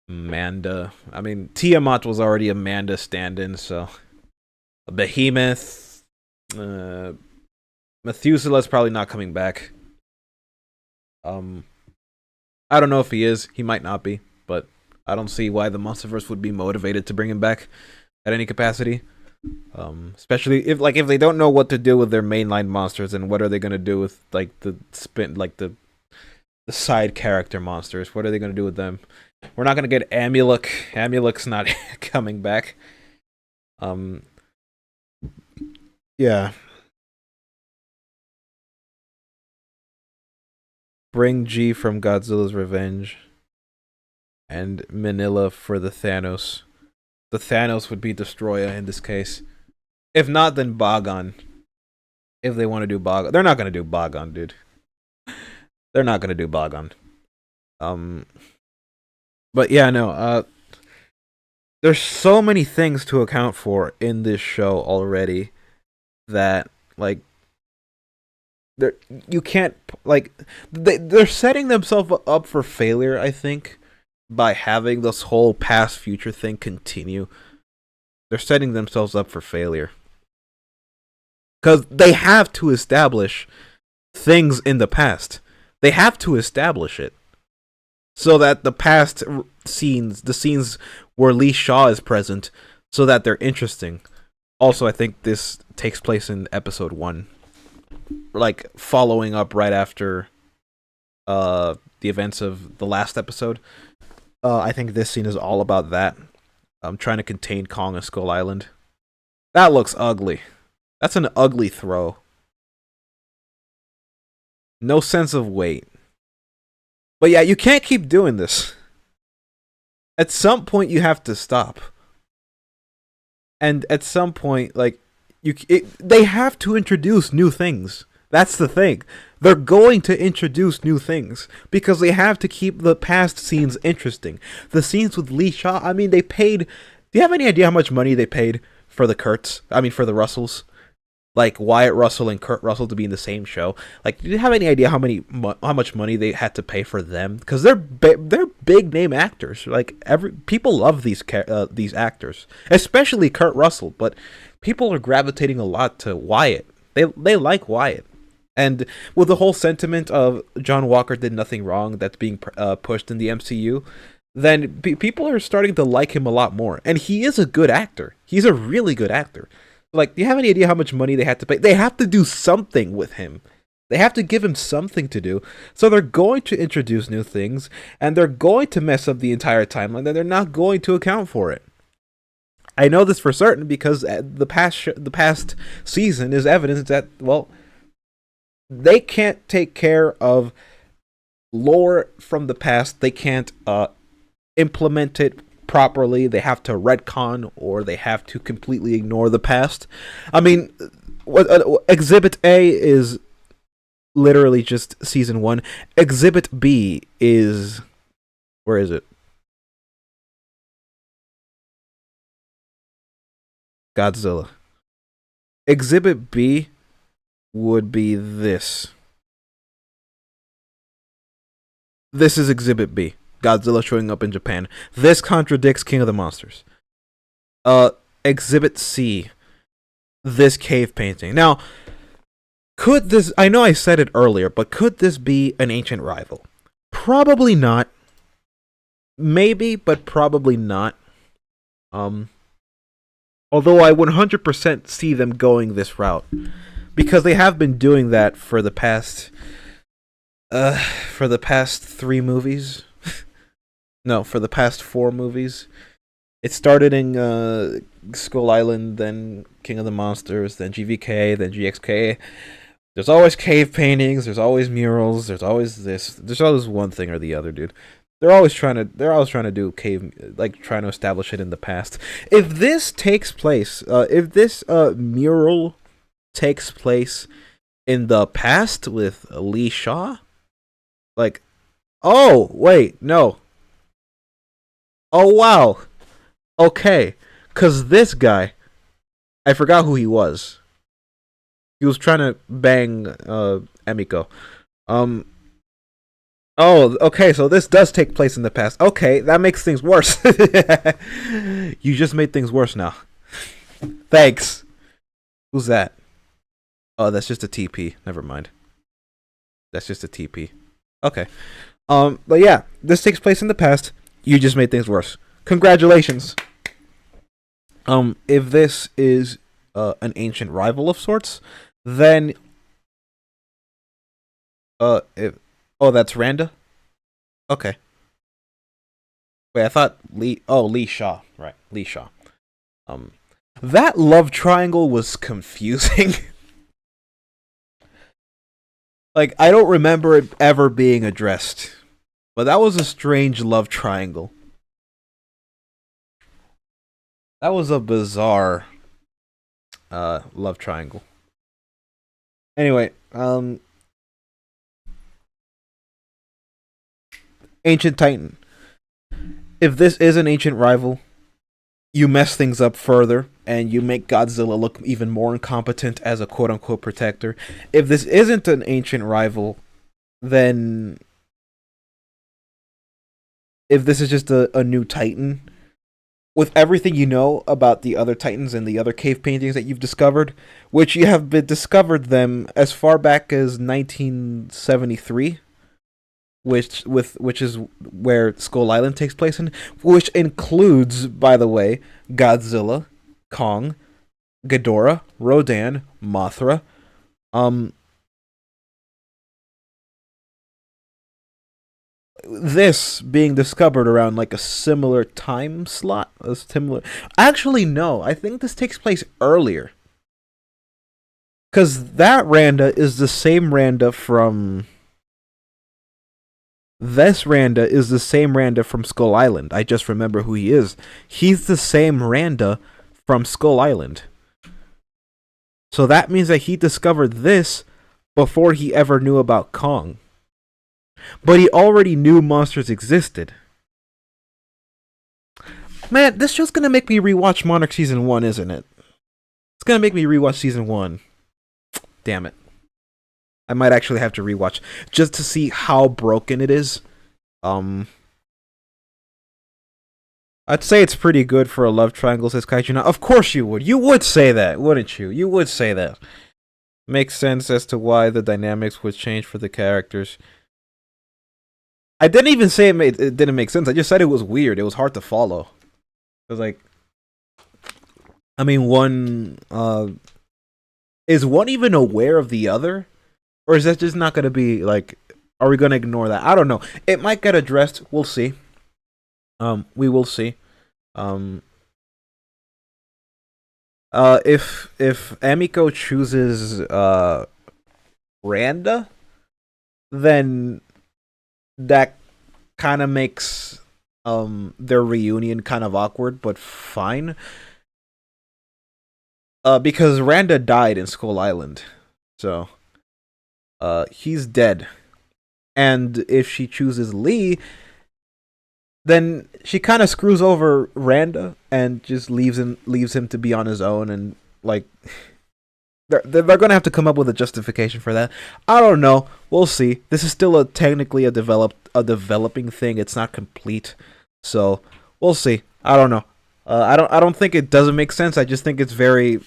Manda. I mean, Tiamat was already a Manda stand-in, so. A Behemoth. Methuselah's probably not coming back. I don't know if he is. He might not be, but I don't see why the MonsterVerse would be motivated to bring him back at any capacity. Especially if they don't know what to do with their mainline monsters, and what are they gonna do with like the side character monsters? What are they gonna do with them? We're not gonna get Amulek. Amulek's not coming back. Yeah. Bring G from Godzilla's Revenge, and Manila for the Thanos. The Thanos would be Destroyer in this case. If not, then Bagon. If they want to do Bagon. They're not going to do Bagon, dude. They're not going to do Bagon. But yeah, no. There's so many things to account for in this show already that, like, you can't, like, they're setting themselves up for failure, I think, by having this whole past future thing continue. They're setting themselves up for failure. Because they have to establish things in the past. They have to establish it. So that the past scenes, the scenes where Lee Shaw is present, so that they're interesting. Also, I think this takes place in episode 1. Like, following up right after the events of the last episode. I think this scene is all about that. I'm trying to contain Kong and Skull Island. That looks ugly. That's an ugly throw. No sense of weight. But yeah, you can't keep doing this. At some point, you have to stop. And at some point, like, they have to introduce new things. That's the thing. They're going to introduce new things because they have to keep the past scenes interesting. The scenes with Lee Shaw, I mean, they paid. Do you have any idea how much money they paid for the Kurtz? I mean, for the Russells? Like Wyatt Russell and Kurt Russell to be in the same show. Like, do you have any idea how much money they had to pay for them? Because they're big name actors. Like people love these actors, especially Kurt Russell. But people are gravitating a lot to Wyatt. They like Wyatt. And with the whole sentiment of John Walker did nothing wrong that's being pushed in the MCU, then people are starting to like him a lot more. And he is a good actor. He's a really good actor. Like, do you have any idea how much money they had to pay? They have to do something with him. They have to give him something to do. So they're going to introduce new things, and they're going to mess up the entire timeline, and they're not going to account for it. I know this for certain because the past season is evidence that, well, they can't take care of lore from the past. They can't implement it properly. They have to retcon, or they have to completely ignore the past. I mean, Exhibit A is literally just season 1. Exhibit B is, where is it? Godzilla. Exhibit B would be this. This is Exhibit B. Godzilla showing up in Japan. This contradicts King of the Monsters. Exhibit C. This cave painting. Now, could this... I know I said it earlier, but could this be an ancient rival? Probably not. Maybe, but probably not. Although I 100% see them going this route. Because they have been doing that for the past... for the past 3 movies. No, for the past 4 movies. It started in Skull Island, then King of the Monsters, then GVK, then GXK. There's always cave paintings, there's always murals, there's always this. There's always one thing or the other, dude. They're always trying to do cave, like trying to establish it in the past. If this takes place, if this mural takes place in the past with Lee Shaw, like, oh wait, no. Oh, wow. Okay. Because this guy, I forgot who he was. He was trying to bang Emiko. Oh, okay, so this does take place in the past. Okay, that makes things worse. You just made things worse now. Thanks. Who's that? Oh, that's just a TP. Never mind. That's just a TP. Okay. But yeah, this takes place in the past. You just made things worse. Congratulations. If this is an ancient rival of sorts, then that's Randa? Okay. Wait, I thought Lee Shaw. Right, Lee Shaw. That love triangle was confusing. Like, I don't remember it ever being addressed. But that was a strange love triangle. That was a bizarre love triangle. Anyway, Ancient Titan. If this is an ancient rival, you mess things up further, and you make Godzilla look even more incompetent as a quote-unquote protector. If this isn't an ancient rival, then... if this is just a new Titan, with everything you know about the other Titans and the other cave paintings that you've discovered, which you have discovered them as far back as 1973, which is where Skull Island takes place in, which includes, by the way, Godzilla, Kong, Ghidorah, Rodan, Mothra. This being discovered around like a similar time slot, a similar. Actually, no. I think this takes place earlier, because that Randa is the same Randa from. This Randa is the same Randa from Skull Island. I just remember who he is. He's the same Randa from Skull Island. So that means that he discovered this before he ever knew about Kong. But he already knew monsters existed. Man, this show's gonna make me rewatch Monarch Season 1, isn't it? It's gonna make me rewatch Season 1. Damn it. I might actually have to rewatch just to see how broken it is. I'd say it's pretty good for a love triangle, says Kaiju. Now, of course you would. You would say that, wouldn't you? You would say that. Makes sense as to why the dynamics would change for the characters. I didn't even say it didn't make sense. I just said it was weird. It was hard to follow. It was like, I mean, is one even aware of the other? Or is that just not going to be, like, are we going to ignore that? I don't know. It might get addressed. We'll see. We will see. If Emiko chooses, Randa, then that kind of makes, their reunion kind of awkward, but fine. Because Randa died in Skull Island. So... he's dead. And if she chooses Lee, then she kind of screws over Randa and just leaves him to be on his own, and like they're going to have to come up with a justification for that. I don't know. We'll see. This is still technically a developing thing. It's not complete. So, we'll see. I don't know. I don't think it doesn't make sense. I just think it's very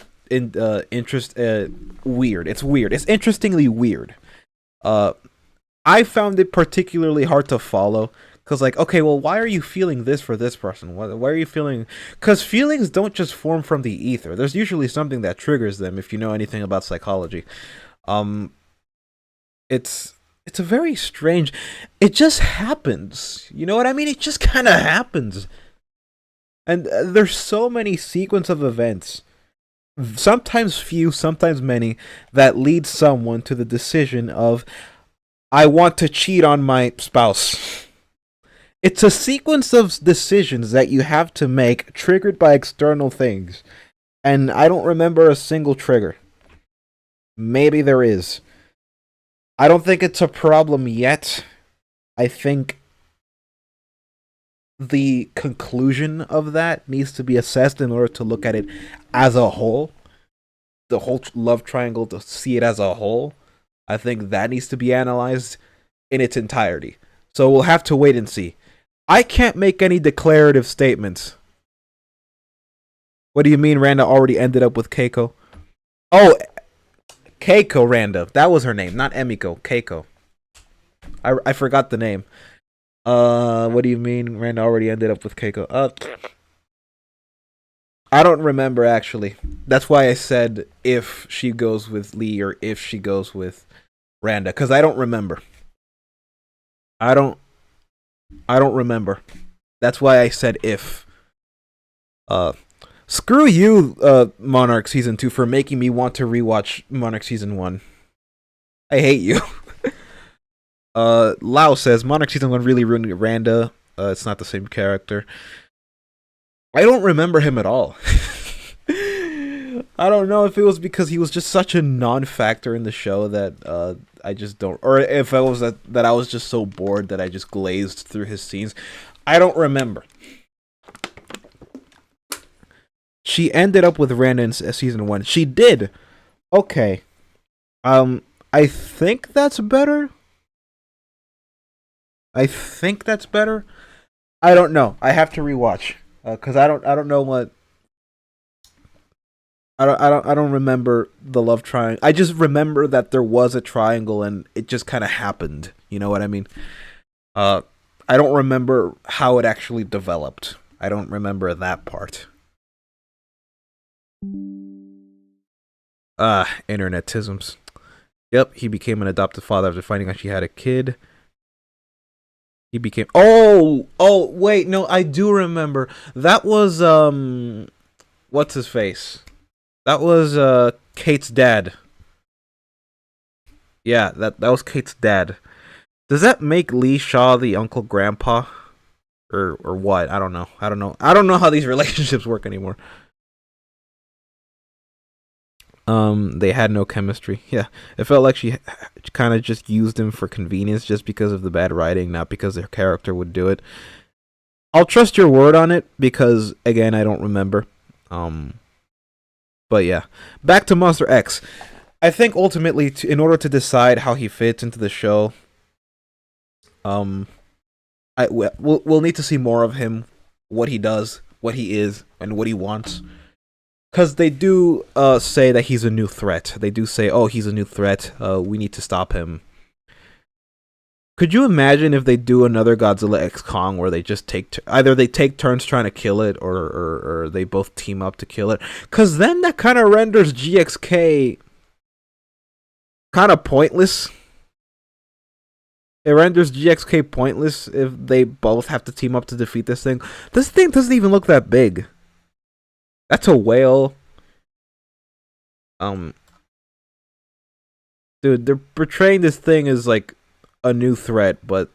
weird. It's weird. It's interestingly weird. I found it particularly hard to follow, because like, okay, well, why are you feeling this for this person? Why are you feeling? Because feelings don't just form from the ether. There's usually something that triggers them. If you know anything about psychology, it's a very strange. It just happens. You know what I mean? It just kind of happens. And there's so many sequence of events, sometimes few, sometimes many, that lead someone to the decision of, I want to cheat on my spouse. It's a sequence of decisions that you have to make, triggered by external things. And I don't remember a single trigger. Maybe there is. I don't think it's a problem yet. I think the conclusion of that needs to be assessed in order to look at it as a whole. The whole love triangle, to see it as a whole. I think that needs to be analyzed in its entirety. So we'll have to wait and see. I can't make any declarative statements. What do you mean Randa already ended up with Keiko? Oh, Keiko Randa. That was her name, not Emiko. Keiko. I forgot the name. What do you mean Randa already ended up with Keiko? I don't remember, actually. That's why I said if she goes with Lee or if she goes with Randa, because I don't remember. I don't remember. That's why I said if. Screw you, Monarch Season 2, for making me want to rewatch Monarch Season 1. I hate you. Lau says, Monarch Season 1 really ruined Randa. It's not the same character. I don't remember him at all. I don't know if it was because he was just such a non-factor in the show that I just don't, or if it was that I was just so bored that I just glazed through his scenes. I don't remember. She ended up with Randa in Season 1. She did. Okay. I think that's better. I don't know. I have to rewatch. Because I don't know what. I don't remember the love triangle. I just remember that there was a triangle and it just kind of happened. You know what I mean? Uh, I don't remember how it actually developed. I don't remember that part. Internetisms. Yep, he became an adoptive father after finding out she had a kid. He became. Oh, wait, no, I do remember. That was what's his face? That was Kate's dad. Yeah, that was Kate's dad. Does that make Lee Shaw the uncle grandpa? Or what? I don't know. I don't know how these relationships work anymore. They had no chemistry. Yeah, it felt like she kind of just used him for convenience, just because of the bad writing, not because their character would do it. I'll trust your word on it because, again, I don't remember. But yeah, back to Monster X. I think ultimately, in order to decide how he fits into the show, we'll need to see more of him, what he does, what he is, and what he wants. Because they do say that he's a new threat. They do say, oh, he's a new threat. We need to stop him. Could you imagine if they do another Godzilla X Kong where they just either they take turns trying to kill it or they both team up to kill it? Because then that kind of renders GXK kind of pointless. It renders GXK pointless if they both have to team up to defeat this thing. This thing doesn't even look that big. That's a whale. Dude, they're portraying this thing as like a new threat, but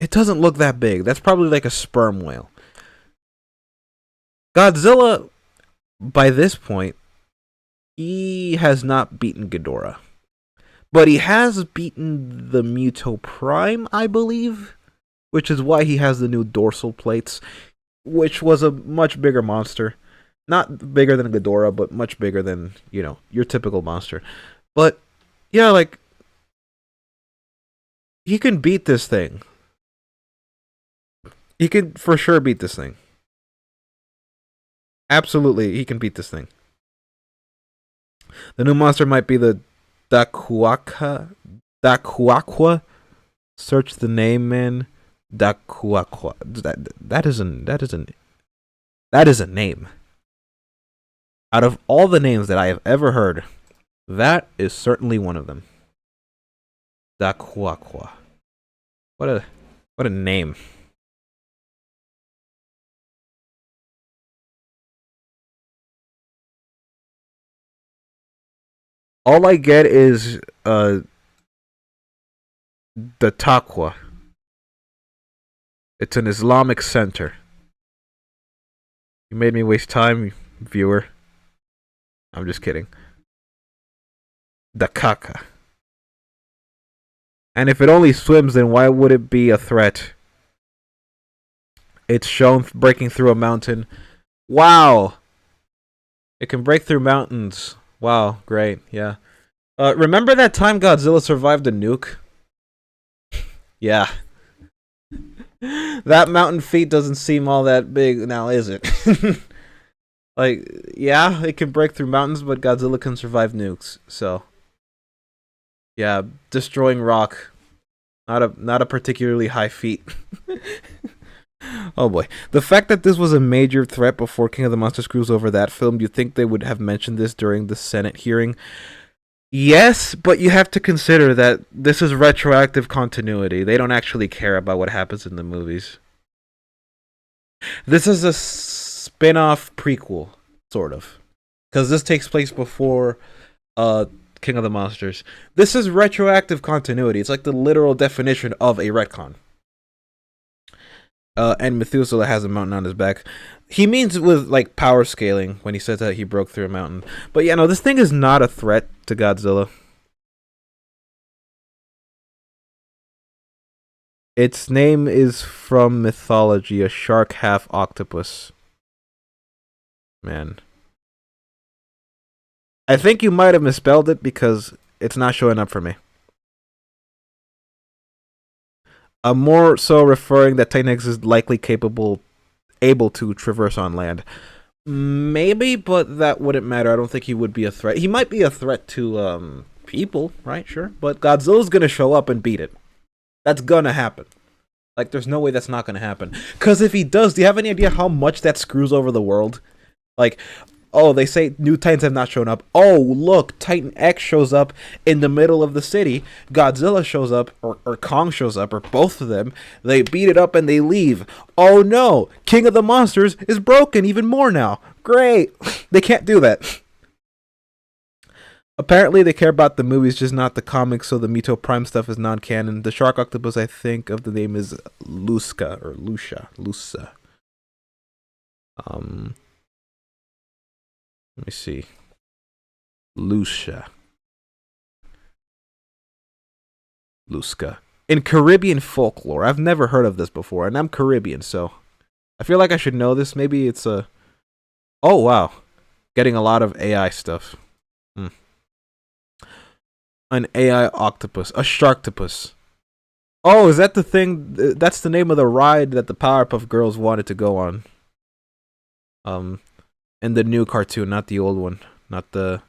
it doesn't look that big. That's probably like a sperm whale. Godzilla, by this point, he has not beaten Ghidorah. But he has beaten the Muto Prime, I believe, which is why he has the new dorsal plates, which was a much bigger monster. Not bigger than Ghidorah, but much bigger than, your typical monster. But, yeah, like, he can beat this thing. He can for sure beat this thing. Absolutely, he can beat this thing. The new monster might be the Dakuakwa. Search the name, man. Dakuakwa. That is a name. Out of all the names that I have ever heard, that is certainly one of them. Dakuakwa. What a name. All I get is the Taqwa. It's an Islamic center. You made me waste time, viewer. I'm just kidding. Dakaka. And if it only swims, then why would it be a threat? It's shown breaking through a mountain. Wow! It can break through mountains. Wow, great, yeah. Remember that time Godzilla survived a nuke? Yeah. That mountain feat doesn't seem all that big now, is it? Like, yeah, it can break through mountains, but Godzilla can survive nukes, so. Yeah, destroying rock. Not a particularly high feat. Oh boy. The fact that this was a major threat before King of the Monsters screws over that film, you'd think they would have mentioned this during the Senate hearing. Yes, but you have to consider that this is retroactive continuity. They don't actually care about what happens in the movies. This is a spin-off prequel, sort of. Because this takes place before King of the Monsters. This is retroactive continuity. It's like the literal definition of a retcon. And Methuselah has a mountain on his back. He means with like power scaling when he says that he broke through a mountain. But yeah, no, this thing is not a threat to Godzilla. Its name is from mythology, a shark half octopus. Man. I think you might have misspelled it because it's not showing up for me. I'm more so referring that Titanex is likely capable able to traverse on land. Maybe, but that wouldn't matter. I don't think he would be a threat. He might be a threat to people, right? Sure, but Godzilla's gonna show up and beat it. That's gonna happen. Like, there's no way that's not gonna happen. Because if he does, do you have any idea how much that screws over the world? Like, oh, they say new Titans have not shown up. Oh, look, Titan X shows up in the middle of the city. Godzilla shows up, or Kong shows up, or both of them. They beat it up and they leave. Oh no, King of the Monsters is broken even more now. Great. They can't do that. Apparently they care about the movies, just not the comics, so the Mito Prime stuff is non-canon. The shark octopus, I think, of the name is Luska, or Lusa. Let me see. Luska. In Caribbean folklore, I've never heard of this before, and I'm Caribbean, so I feel like I should know this. Maybe it's a... Oh, wow. Getting a lot of AI stuff. An AI octopus. A sharktopus. Oh, is that the thing? That's the name of the ride that the Powerpuff Girls wanted to go on. In the new cartoon, not the old one. Not the...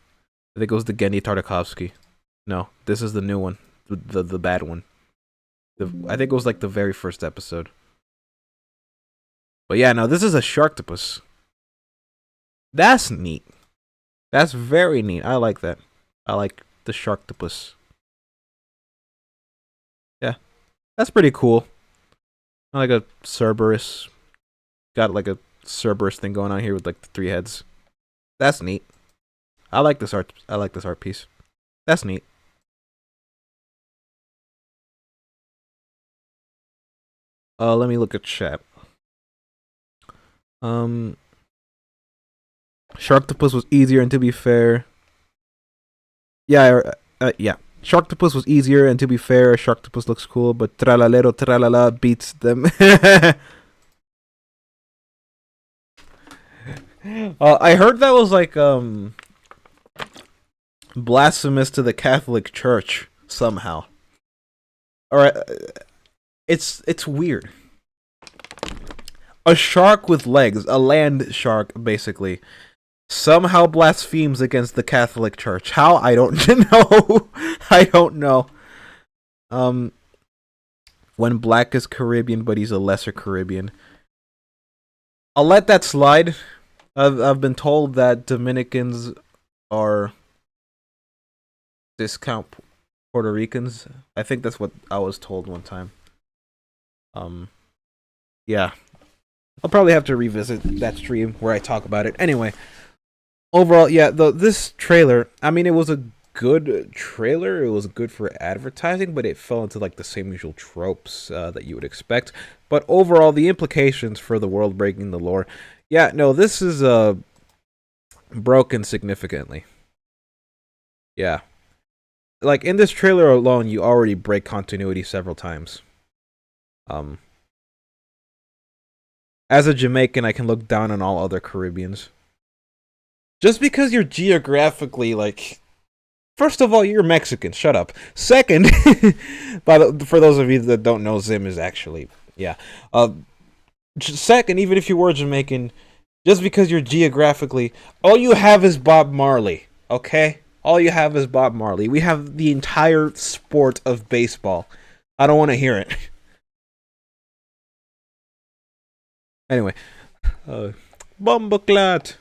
I think it was the Genndy Tartakovsky. No, this is the new one. The bad one. I think it was like the very first episode. But yeah, no, this is a sharktopus. That's neat. That's very neat. I like that. I like the sharktopus. Yeah, that's pretty cool. Like a Cerberus. Got like a Cerberus thing going on here with like the 3 heads. That's neat. I like this art. I like this art piece. That's neat. Let me look at chat. Sharktopus was easier, and to be fair, yeah. Sharktopus was easier, and to be fair, Sharktopus looks cool, but Tralalero Tralala beats them. I heard that was like blasphemous to the Catholic Church somehow. Alright, it's weird. A shark with legs, a land shark, basically, somehow blasphemes against the Catholic Church. How? I don't know. I don't know. When Black is Caribbean, but he's a lesser Caribbean. I'll let that slide. I've been told that Dominicans are discount Puerto Ricans. I think that's what I was told one time. Yeah. I'll probably have to revisit that stream where I talk about it. Anyway, overall, yeah, this trailer, I mean, it was a good trailer. It was good for advertising, but it fell into like the same usual tropes that you would expect. But overall, the implications for the world breaking the lore, yeah, no, this is broken significantly. Yeah. Like, in this trailer alone, you already break continuity several times. As a Jamaican, I can look down on all other Caribbeans. Just because you're geographically, like... First of all, you're Mexican. Shut up. Second, for those of you that don't know, Zim is actually... Yeah. Second, even if you were Jamaican, just because you're geographically... All you have is Bob Marley, okay? All you have is Bob Marley. We have the entire sport of baseball. I don't want to hear it. Anyway, Bumbleclat.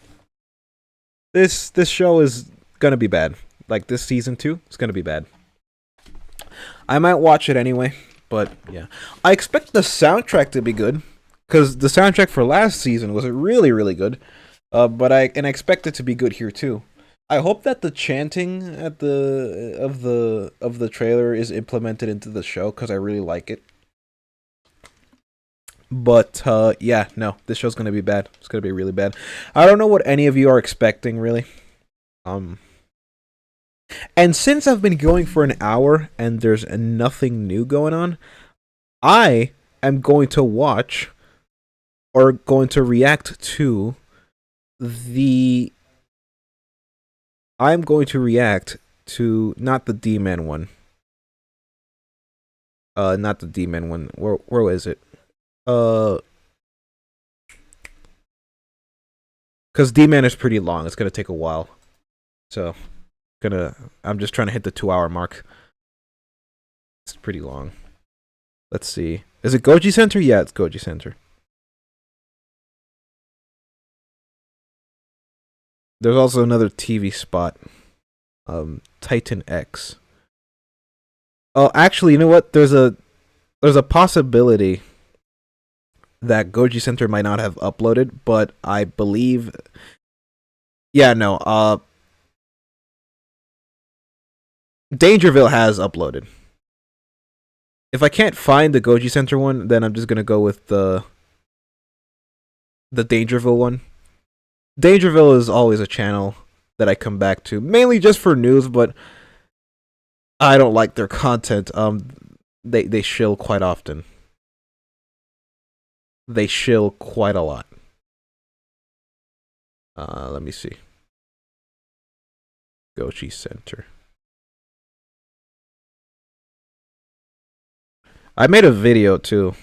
This show is gonna be bad. Like, this season 2 is gonna be bad. I might watch it anyway, but yeah, I expect the soundtrack to be good because the soundtrack for last season was really, really good. But I expect it to be good here too. I hope that the chanting at of the trailer is implemented into the show because I really like it. But, yeah, no, this show's gonna be bad. It's gonna be really bad. I don't know what any of you are expecting, really. And since I've been going for an hour and there's nothing new going on, I am going to watch or going to react to I'm going to react to, not the D-Man one. Not the D-Man one. Where is it? Because D-Man is pretty long. It's gonna take a while. So, I'm just trying to hit the 2-hour mark. It's pretty long. Let's see. Is it Goji Center? Yeah, it's Goji Center. There's also another TV spot. Titan X. Oh, actually, you know what? There's a possibility that Goji Center might not have uploaded, but I believe... Yeah, no. Dangerville has uploaded. If I can't find the Goji Center one, then I'm just gonna go with the Dangerville one. Dangerville is always a channel that I come back to, mainly just for news, but I don't like their content. They shill quite often. They shill quite a lot. Let me see. Goji Center. I made a video too.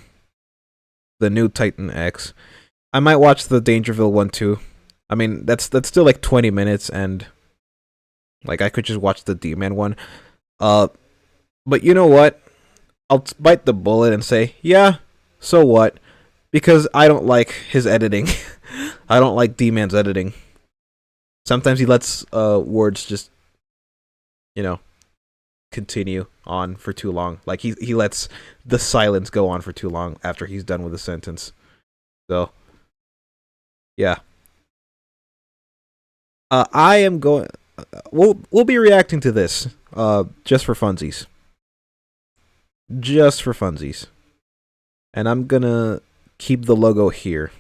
The new Titan X. I might watch the Dangerville one too. I mean, that's still like 20 minutes, and like I could just watch the D-Man one. But you know what? I'll bite the bullet and say, yeah, so what? Because I don't like his editing. I don't like D-Man's editing. Sometimes he lets words just, continue on for too long. Like he lets the silence go on for too long after he's done with a sentence. So, yeah. I am going. We'll be reacting to this. Just for funsies. Just for funsies. And I'm gonna keep the logo here.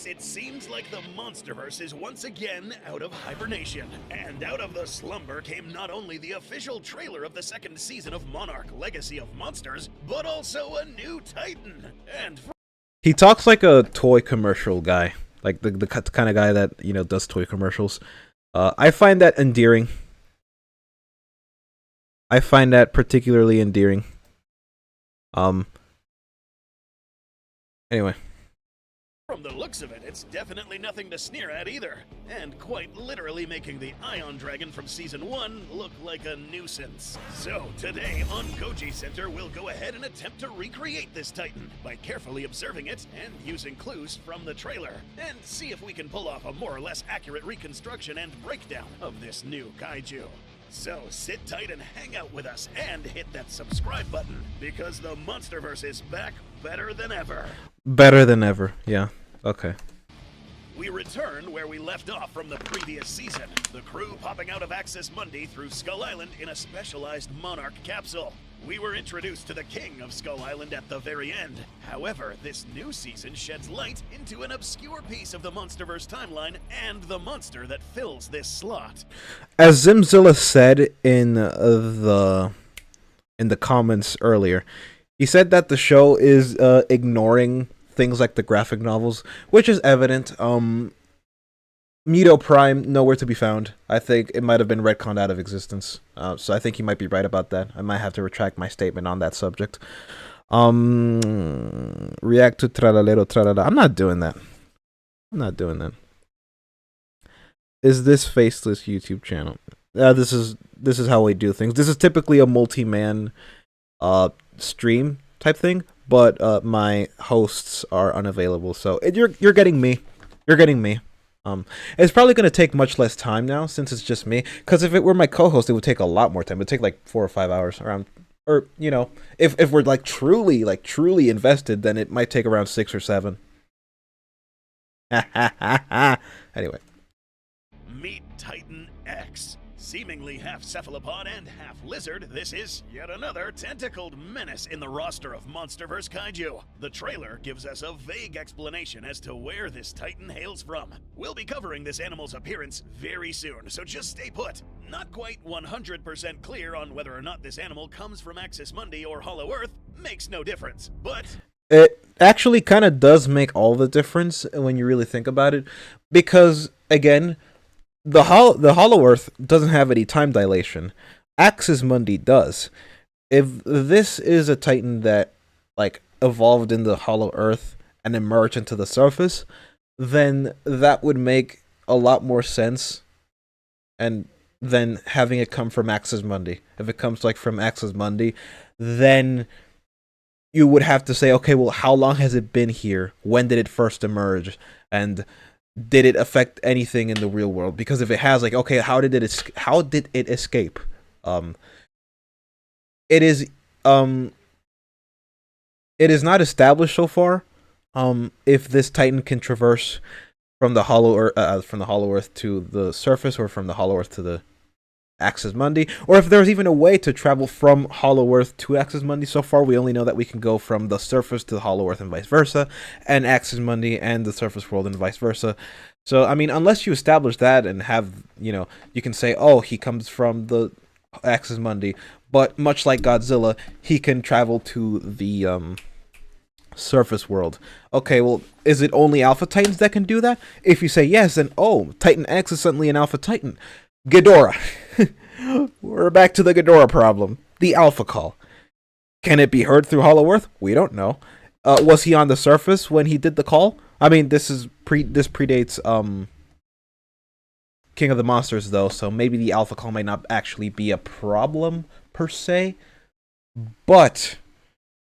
It seems like the Monsterverse is once again out of hibernation. And out of the slumber came not only the official trailer of the second season of Monarch Legacy of Monsters, but also a new Titan. And he talks like a toy commercial guy. Like the kind of guy that, does toy commercials. I find that endearing. I find that particularly endearing. Anyway. From the looks of it, it's definitely nothing to sneer at either, and quite literally making the Ion Dragon from Season 1 look like a nuisance. So today on Goji Center, we'll go ahead and attempt to recreate this Titan by carefully observing it and using clues from the trailer, and see if we can pull off a more or less accurate reconstruction and breakdown of this new kaiju. So sit tight and hang out with us and hit that subscribe button, because the Monsterverse is back better than ever. Better than ever, yeah. Okay. We return where we left off from the previous season, the crew popping out of Axis Mundi through Skull Island in a specialized Monarch capsule. We were introduced to the king of Skull Island at the very end. However, this new season sheds light into an obscure piece of the Monsterverse timeline and the monster that fills this slot. As Zimzilla said in the comments earlier, he said that the show is ignoring things like the graphic novels, which is evident. Muto Prime, nowhere to be found. I think it might have been retconned out of existence. So I think he might be right about that. I might have to retract my statement on that subject. React to Tralalero Tralala. I'm not doing that. Is this faceless YouTube channel? This is how we do things. This is typically a multi-man stream type thing, but my hosts are unavailable, so you're getting me. You're getting me. It's probably going to take much less time now since it's just me, because if it were my co-host, it would take a lot more time. It would take like 4 or 5 hours around, or if we're like truly invested, then it might take around 6 or 7. Anyway. Meet Titan X. Seemingly half cephalopod and half lizard, this is yet another tentacled menace in the roster of Monsterverse kaiju. The trailer gives us a vague explanation as to where this Titan hails from. We'll be covering this animal's appearance very soon, so just stay put. Not quite 100% clear on whether or not this animal comes from Axis Mundi or Hollow Earth, makes no difference, but actually kind of does make all the difference when you really think about it, because again, the Hollow Earth doesn't have any time dilation. Axis Mundi does. If this is a Titan that like evolved in the Hollow Earth and emerged into the surface, then that would make a lot more sense, and then having it come from Axis Mundi. If it comes like from Axis Mundi, then you would have to say, okay, well, how long has it been here? When did it first emerge? And did it affect anything in the real world? Because if it has, like, okay, how did it escape? It is not established so far if this Titan can traverse from the Hollow Earth to the surface, or from the Hollow Earth to the Axis Mundi, or if there's even a way to travel from Hollow Earth to Axis Mundi. So far, we only know that we can go from the surface to the Hollow Earth and vice versa, and Axis Mundi and the surface world and vice versa. So, I mean, unless you establish that and have, you can say, oh, he comes from the Axis Mundi, but much like Godzilla, he can travel to the surface world. Okay, well, is it only Alpha Titans that can do that? If you say yes, then, oh, Titan X is suddenly an Alpha Titan. Ghidorah. We're back to the Ghidorah problem. The Alpha Call. Can it be heard through Hollow Earth? We don't know. Was he on the surface when he did the call? I mean, this predates King of the Monsters, though, so maybe the Alpha Call might not actually be a problem per se, but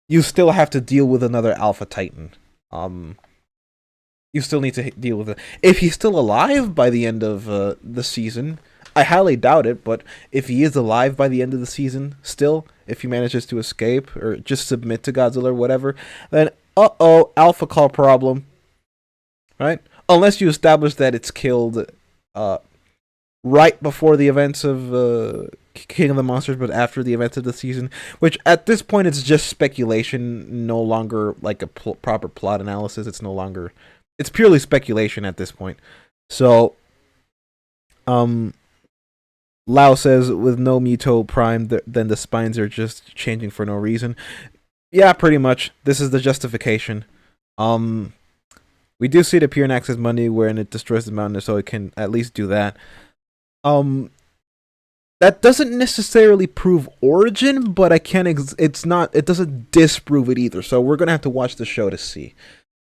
you still have to deal with another Alpha Titan. You still need to deal with it. If he's still alive by the end of the season, I highly doubt it, but if he is alive by the end of the season, still, if he manages to escape or just submit to Godzilla or whatever, then Alpha Call problem, right? Unless you establish that it's killed right before the events of King of the Monsters, but after the events of the season, which at this point it's just speculation, no longer like a proper plot analysis. It's purely speculation at this point. So, Lau says, with no Muto Prime, then the spines are just changing for no reason. Yeah, pretty much. This is the justification. We do see it appear in Axis Mundi, wherein it destroys the mountain, so it can at least do that. That doesn't necessarily prove origin, but it doesn't disprove it either. So we're gonna have to watch the show to see.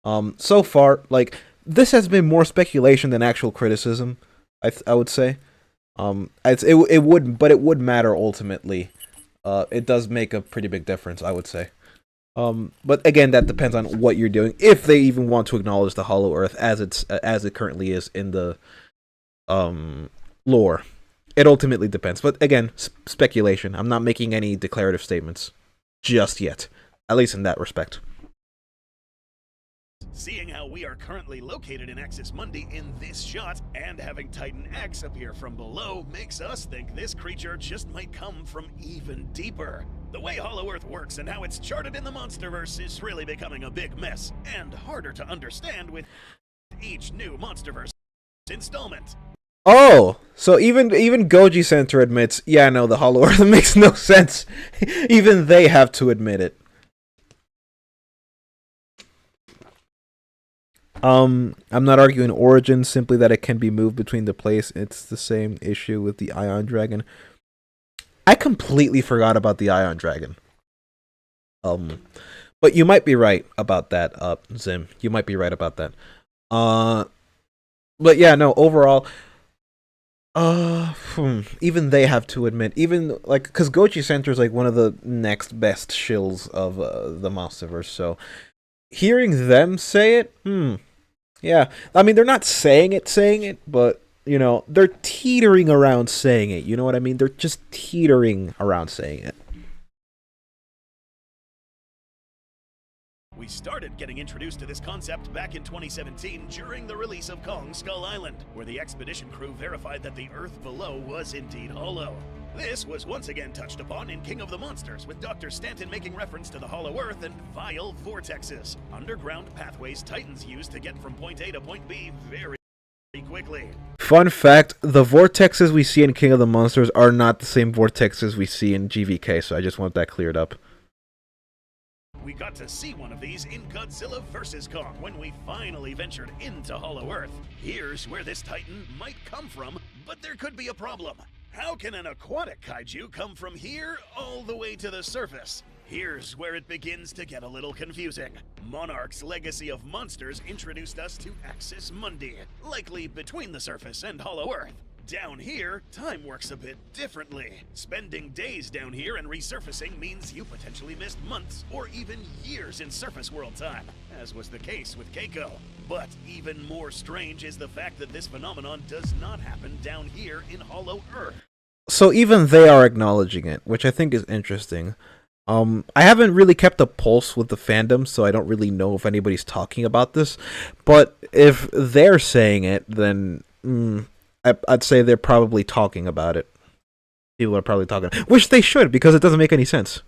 So far, like, this has been more speculation than actual criticism, I would say. It would matter ultimately. It does make a pretty big difference, I would say. But again, that depends on what you're doing. If they even want to acknowledge the Hollow Earth as it currently is in the lore, it ultimately depends. But again, speculation. I'm not making any declarative statements just yet, at least in that respect. Seeing how we are currently located in Axis Mundi in this shot, and having Titan X appear from below, makes us think this creature just might come from even deeper. The way Hollow Earth works and how it's charted in the Monsterverse is really becoming a big mess, and harder to understand with each new Monsterverse installment. Oh, so even Goji Center admits, yeah, no, the Hollow Earth makes no sense. Even they have to admit it. I'm not arguing origin, simply that it can be moved between the place. It's the same issue with the Ion Dragon. I completely forgot about the Ion Dragon. But you might be right about that, Zim. You might be right about that. But yeah, no, overall, even they have to admit, even like, because Gochi Center is like one of the next best shills of the Monsterverse, so hearing them say it, yeah, I mean, they're not saying it, but you know, they're teetering around saying it. You know what I mean? They're just teetering around saying it. We started getting introduced to this concept back in 2017 during the release of Kong Skull Island, where the expedition crew verified that the Earth below was indeed hollow. This was once again touched upon in King of the Monsters, with Dr. Stanton making reference to the hollow Earth and vile vortexes, underground pathways Titans use to get from point A to point B very quickly. Fun fact, the vortexes we see in King of the Monsters are not the same vortexes we see in GVK, so I just want that cleared up. We got to see one of these in Godzilla vs. Kong when we finally ventured into Hollow Earth. Here's where this Titan might come from, but there could be a problem. How can an aquatic kaiju come from here all the way to the surface? Here's where it begins to get a little confusing. Monarch's Legacy of Monsters introduced us to Axis Mundi, likely between the surface and Hollow Earth. Down here, time works a bit differently. Spending days down here and resurfacing means you potentially missed months or even years in surface world time, as was the case with Keiko. But even more strange is the fact that this phenomenon does not happen down here in Hollow Earth. So even they are acknowledging it, which I think is interesting. I haven't really kept a pulse with the fandom, so I don't really know if anybody's talking about this. But if they're saying it, then I'd say they're probably talking about it. People are probably talking, which they should, because it doesn't make any sense.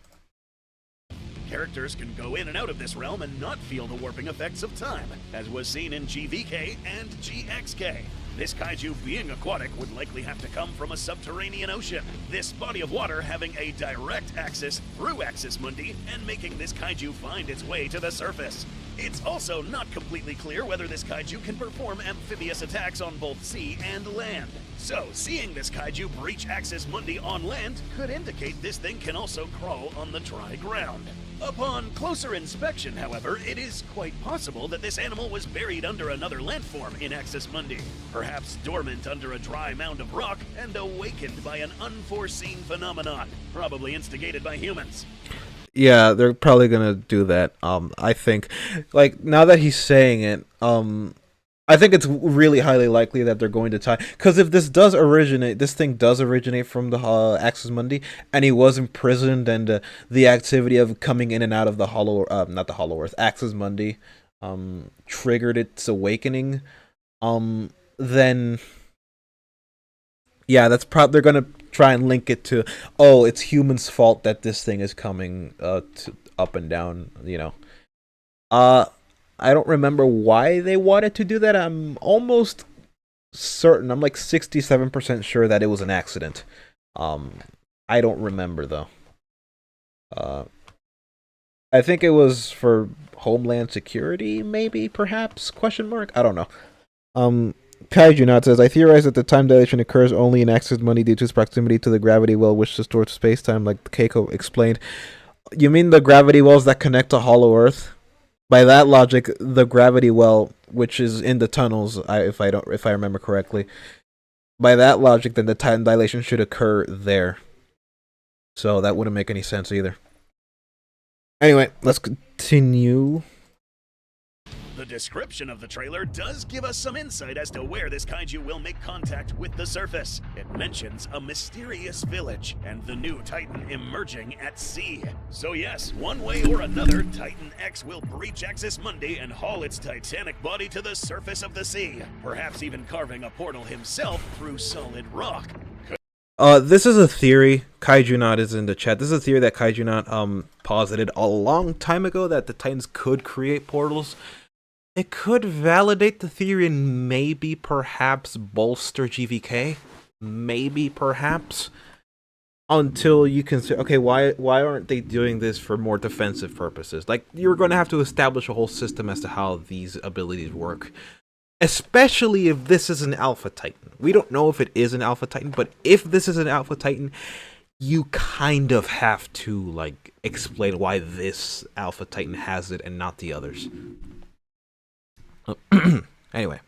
Characters can go in and out of this realm and not feel the warping effects of time, as was seen in GVK and GXK. This kaiju being aquatic would likely have to come from a subterranean ocean, this body of water having a direct access through Axis Mundi and making this kaiju find its way to the surface. It's also not completely clear whether this kaiju can perform amphibious attacks on both sea and land. So, seeing this kaiju breach Axis Mundi on land could indicate this thing can also crawl on the dry ground. Upon closer inspection, however, it is quite possible that this animal was buried under another landform in Axis Mundi, perhaps dormant under a dry mound of rock and awakened by an unforeseen phenomenon, probably instigated by humans. Yeah, they're probably gonna do that. I think, like, now that he's saying it, I think it's really highly likely that they're going to tie. Because if this thing does originate from the Axis Mundi, and he was imprisoned, and the activity of coming in and out of the not the Hollow Earth, Axis Mundi, triggered its awakening, then, yeah, they're gonna try and link it to, oh, it's humans' fault that this thing is coming up and down, you know. I don't remember why they wanted to do that. I'm almost certain. I'm like 67% sure that it was an accident. I don't remember though. I think it was for Homeland Security, maybe, perhaps? Question mark? I don't know. Kaiju Not says, I theorize that the time dilation occurs only in Axis Mundi due to its proximity to the gravity well which distorts space-time, like Keiko explained. You mean the gravity wells that connect to Hollow Earth? By that logic, the gravity well, which is in the tunnels, if I remember correctly, by that logic, then the time dilation should occur there. So that wouldn't make any sense either. Anyway, let's continue. The description of the trailer does give us some insight as to where this kaiju will make contact with the surface. It mentions a mysterious village and the new Titan emerging at sea. So yes, one way or another, Titan X will breach Axis Mundi and haul its titanic body to the surface of the sea, perhaps even carving a portal himself through solid rock. This is a theory. Kaiju Not is in the chat. This is a theory that Kaiju Not posited a long time ago, that the Titans could create portals. It could validate the theory and maybe, perhaps, bolster GVK. Maybe, perhaps. Until you can say, okay, why aren't they doing this for more defensive purposes? Like, you're going to have to establish a whole system as to how these abilities work. Especially if this is an Alpha Titan. We don't know if it is an Alpha Titan, but if this is an Alpha Titan, you kind of have to, like, explain why this Alpha Titan has it and not the others. Anyway.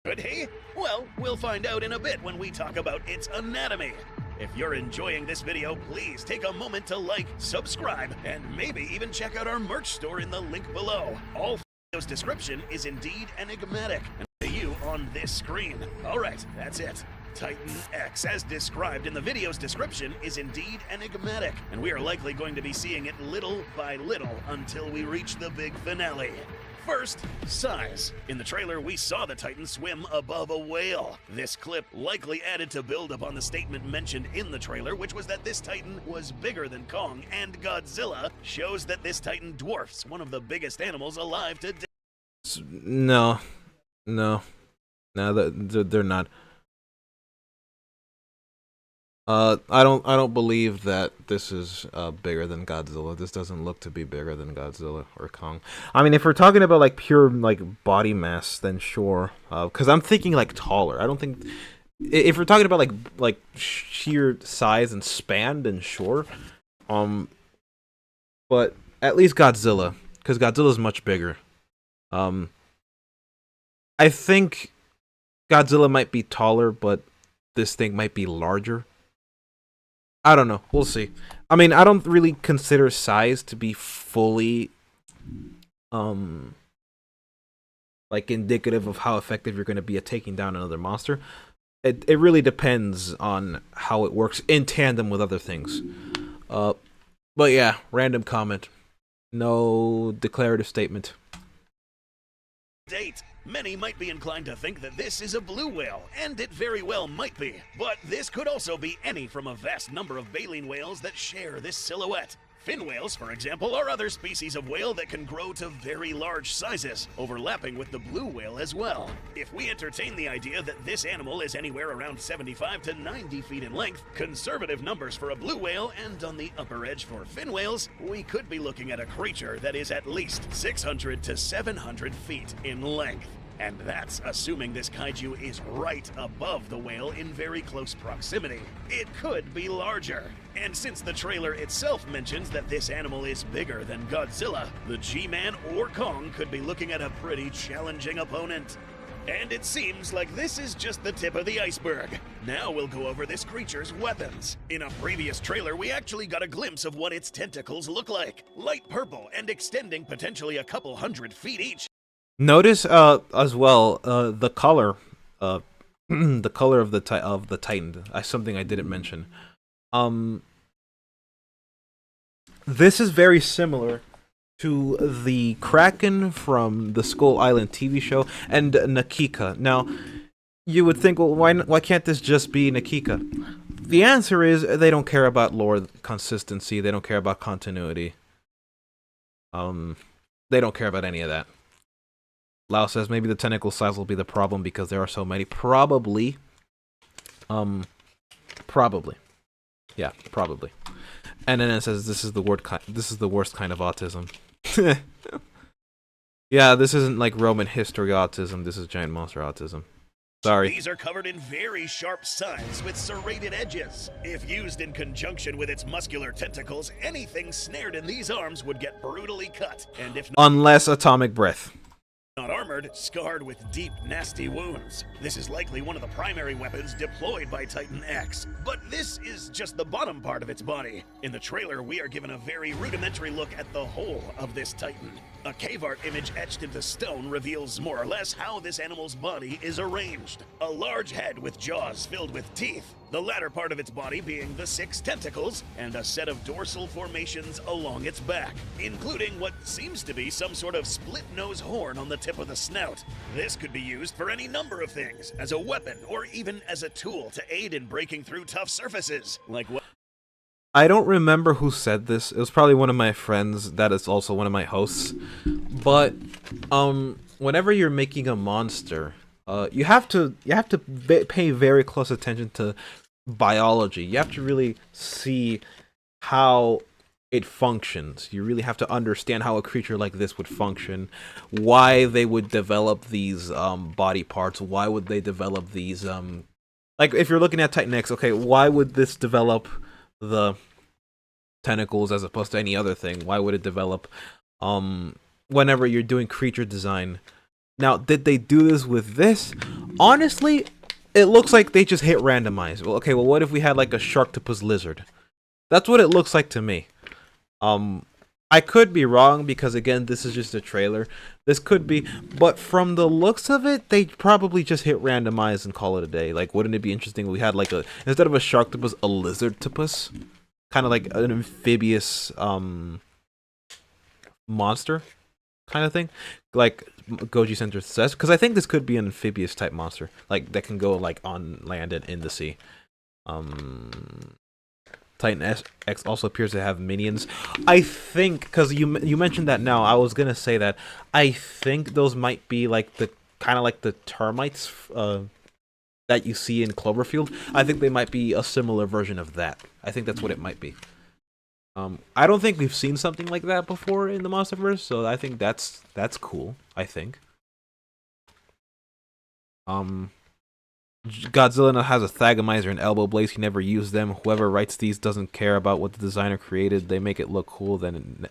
Could he? Well, we'll find out in a bit when we talk about its anatomy. If you're enjoying this video, please take a moment to like, subscribe, and maybe even check out our merch store in the link below. All video's description is indeed enigmatic, and to you on this screen. Alright, that's it. Titan X, as described in the video's description, is indeed enigmatic, and we are likely going to be seeing it little by little until we reach the big finale. First, size. In the trailer, we saw the Titan swim above a whale. This clip, likely added to build upon the statement mentioned in the trailer, which was that this Titan was bigger than Kong and Godzilla, shows that this Titan dwarfs one of the biggest animals alive today. No, they're not. I don't believe that this is bigger than Godzilla. This doesn't look to be bigger than Godzilla or Kong. I mean, if we're talking about like pure like body mass, then sure. Because I'm thinking like taller. I don't think if we're talking about like sheer size and span, then sure. But at least Godzilla, because Godzilla's much bigger. I think Godzilla might be taller, but this thing might be larger. I don't know. We'll see. I mean, I don't really consider size to be fully like indicative of how effective you're going to be at taking down another monster. It really depends on how it works in tandem with other things. But yeah, random comment. No declarative statement. Date. Many might be inclined to think that this is a blue whale, and it very well might be. But this could also be any from a vast number of baleen whales that share this silhouette. Fin whales, for example, are other species of whale that can grow to very large sizes, overlapping with the blue whale as well. If we entertain the idea that this animal is anywhere around 75 to 90 feet in length, conservative numbers for a blue whale, and on the upper edge for fin whales, we could be looking at a creature that is at least 600 to 700 feet in length. And that's assuming this kaiju is right above the whale in very close proximity. It could be larger. And since the trailer itself mentions that this animal is bigger than Godzilla, the G-Man or Kong could be looking at a pretty challenging opponent. And it seems like this is just the tip of the iceberg. Now we'll go over this creature's weapons. In a previous trailer, we actually got a glimpse of what its tentacles look like. Light purple and extending potentially a couple 100 feet each. Notice as well the color the color of the Titan. Something I didn't mention. This is very similar to the Kraken from the Skull Island TV show and Nakika. Now, you would think, well, why can't this just be Nakika? The answer is they don't care about lore consistency. They don't care about continuity. They don't care about any of that. Lau says maybe the tentacle size will be the problem because there are so many. Probably. Probably. Yeah, probably. And then it says this is the worst kind of autism. Yeah, this isn't like Roman history autism. This is giant monster autism. Sorry. These are covered in very sharp sides with serrated edges. If used in conjunction with its muscular tentacles, anything snared in these arms would get brutally cut. And if Unless atomic breath. not armored, scarred with deep, nasty wounds. This is likely one of the primary weapons deployed by Titan X. But this is just the bottom part of its body. In the trailer, we are given a very rudimentary look at the whole of this Titan. A cave art image etched into stone reveals more or less how this animal's body is arranged. A large head with jaws filled with teeth, the latter part of its body being the 6 tentacles, and a set of dorsal formations along its back, including what seems to be some sort of split nose horn on the tip of the snout. This could be used for any number of things, as a weapon or even as a tool to aid in breaking through tough surfaces, like what. I don't remember who said this. It was probably one of my friends that is also one of my hosts. But whenever you're making a monster, you have to pay very close attention to biology. You have to really see how it functions. You really have to understand how a creature like this would function, why they would develop these body parts, why would they develop these like if you're looking at Titan X, okay, why would this develop the tentacles as opposed to any other thing? Why would it develop whenever you're doing creature design? Now, did they do this with this? Honestly, it looks like they just hit randomize. Well, okay, well, what if we had like a Sharktopus lizard? That's what it looks like to me. I could be wrong because again, this is just a trailer. This could be, but from the looks of it, they probably just hit randomize and call it a day. Like, wouldn't it be interesting if we had like instead of a Sharktopus, a lizardtopus? Kind of like an amphibious monster kind of thing, like Goji Center says, because I think this could be an amphibious type monster, like that can go like on land and in the sea. Titan X also appears to have minions. I think because you mentioned that now, I was gonna say that I think those might be like the kind of like the termites that you see in Cloverfield. I think they might be a similar version of that. I think that's what it might be. I don't think we've seen something like that before in the MonsterVerse, so I think that's cool. I think. Godzilla has a Thagomizer and elbow blades. He never used them. Whoever writes these doesn't care about what the designer created. They make it look cool, then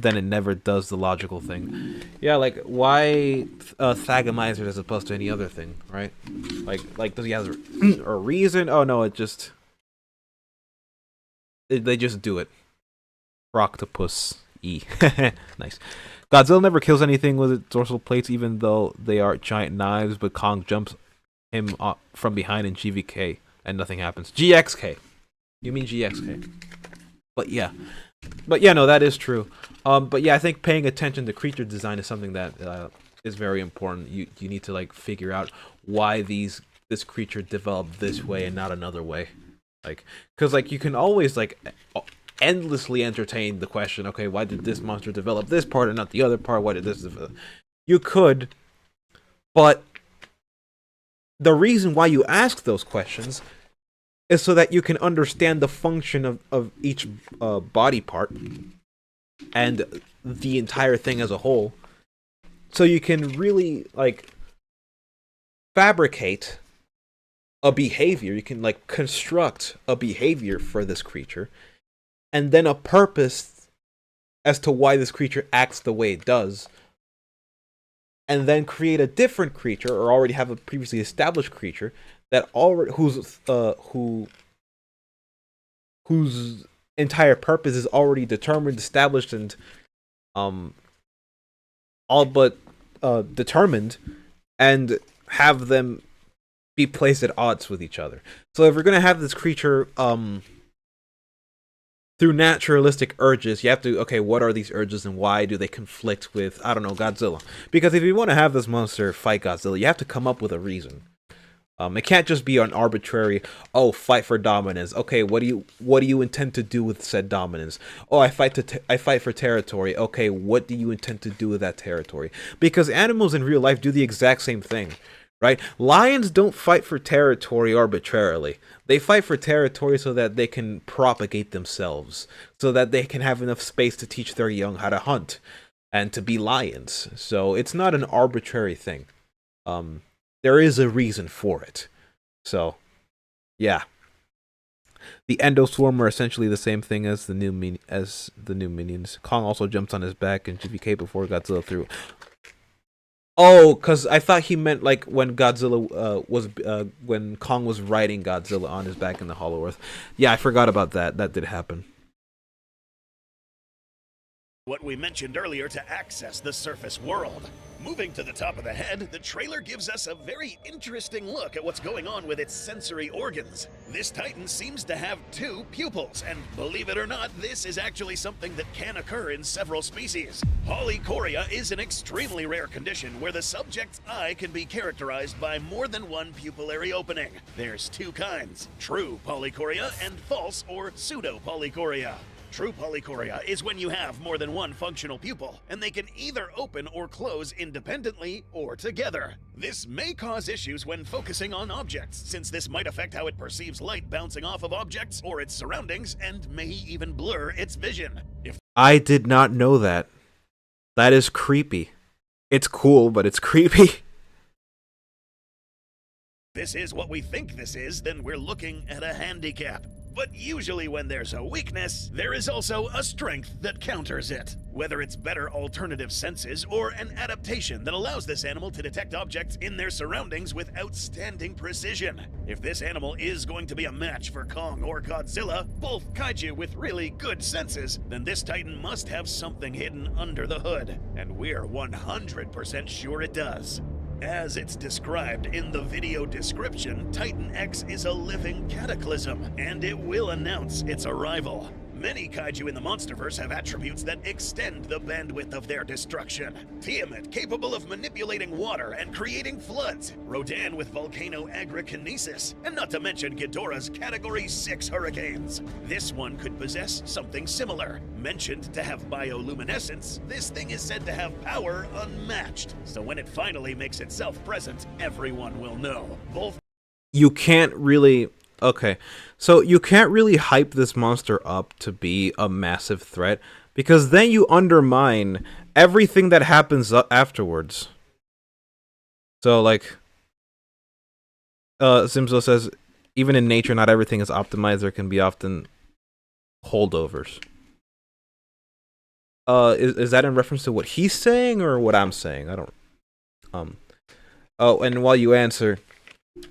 it never does the logical thing. Yeah, like why Thagomizer as opposed to any other thing, right? Like does he have a reason? Oh no, they just do it. Rocktopus E. Nice. Godzilla never kills anything with its dorsal plates, even though they are giant knives, but Kong jumps him from behind in GVK and nothing happens. GXK. You mean GXK. But yeah, no, that is true. But yeah, I think paying attention to creature design is something that is very important. You need to like figure out why this creature developed this way and not another way. Like, because like you can always like endlessly entertain the question, okay, why did this monster develop this part and not the other part? Why did this develop? You could, but the reason why you ask those questions is so that you can understand the function of each body part and the entire thing as a whole, so you can really like fabricate a behavior. You can like construct a behavior for this creature, and then a purpose as to why this creature acts the way it does, and then create a different creature, or already have a previously established creature that already whose entire purpose is already determined, established, and all but determined, and have them be placed at odds with each other. So if we're gonna have this creature through naturalistic urges, you have to, okay, what are these urges and why do they conflict with, I don't know, Godzilla? Because if you want to have this monster fight Godzilla, you have to come up with a reason. It can't just be an arbitrary, oh, fight for dominance. Okay, what do you intend to do with said dominance? Oh, I fight for territory. Okay, what do you intend to do with that territory? Because animals in real life do the exact same thing, right? Lions don't fight for territory arbitrarily. They fight for territory so that they can propagate themselves, so that they can have enough space to teach their young how to hunt and to be lions. So it's not an arbitrary thing. There is a reason for it. So, yeah. The Endoswarm are essentially the same thing as the new minions. Kong also jumps on his back in GVK before Godzilla threw. Oh, because I thought he meant like when Godzilla when Kong was riding Godzilla on his back in the Hollow Earth. Yeah, I forgot about that. That did happen. What we mentioned earlier to access the surface world. Moving to the top of the head, the trailer gives us a very interesting look at what's going on with its sensory organs. This Titan seems to have 2 pupils, and believe it or not, this is actually something that can occur in several species. Polychoria is an extremely rare condition where the subject's eye can be characterized by more than 1 pupillary opening. There's 2 kinds, true polychoria and false or pseudo-polychoria. True polychoria is when you have more than 1 functional pupil, and they can either open or close independently or together. This may cause issues when focusing on objects, since this might affect how it perceives light bouncing off of objects or its surroundings, and may even blur its vision. I did not know that. That is creepy. It's cool, but it's creepy. This is what we think this is, then we're looking at a handicap. But usually when there's a weakness, there is also a strength that counters it. Whether it's better alternative senses or an adaptation that allows this animal to detect objects in their surroundings with outstanding precision. If this animal is going to be a match for Kong or Godzilla, both kaiju with really good senses, then this Titan must have something hidden under the hood. And we're 100% sure it does. As it's described in the video description, Titan X is a living cataclysm, and it will announce its arrival. Many kaiju in the Monsterverse have attributes that extend the bandwidth of their destruction. Tiamat, capable of manipulating water and creating floods. Rodan with volcano agrokinesis. And not to mention Ghidorah's Category 6 hurricanes. This one could possess something similar. Mentioned to have bioluminescence, this thing is said to have power unmatched. So when it finally makes itself present, everyone will know. You can't really... Okay, so you can't really hype this monster up to be a massive threat, because then you undermine everything that happens afterwards. So, like, Simzo says, even in nature, not everything is optimized. There can be often holdovers. Is that in reference to what he's saying or what I'm saying? I don't... Oh, and while you answer...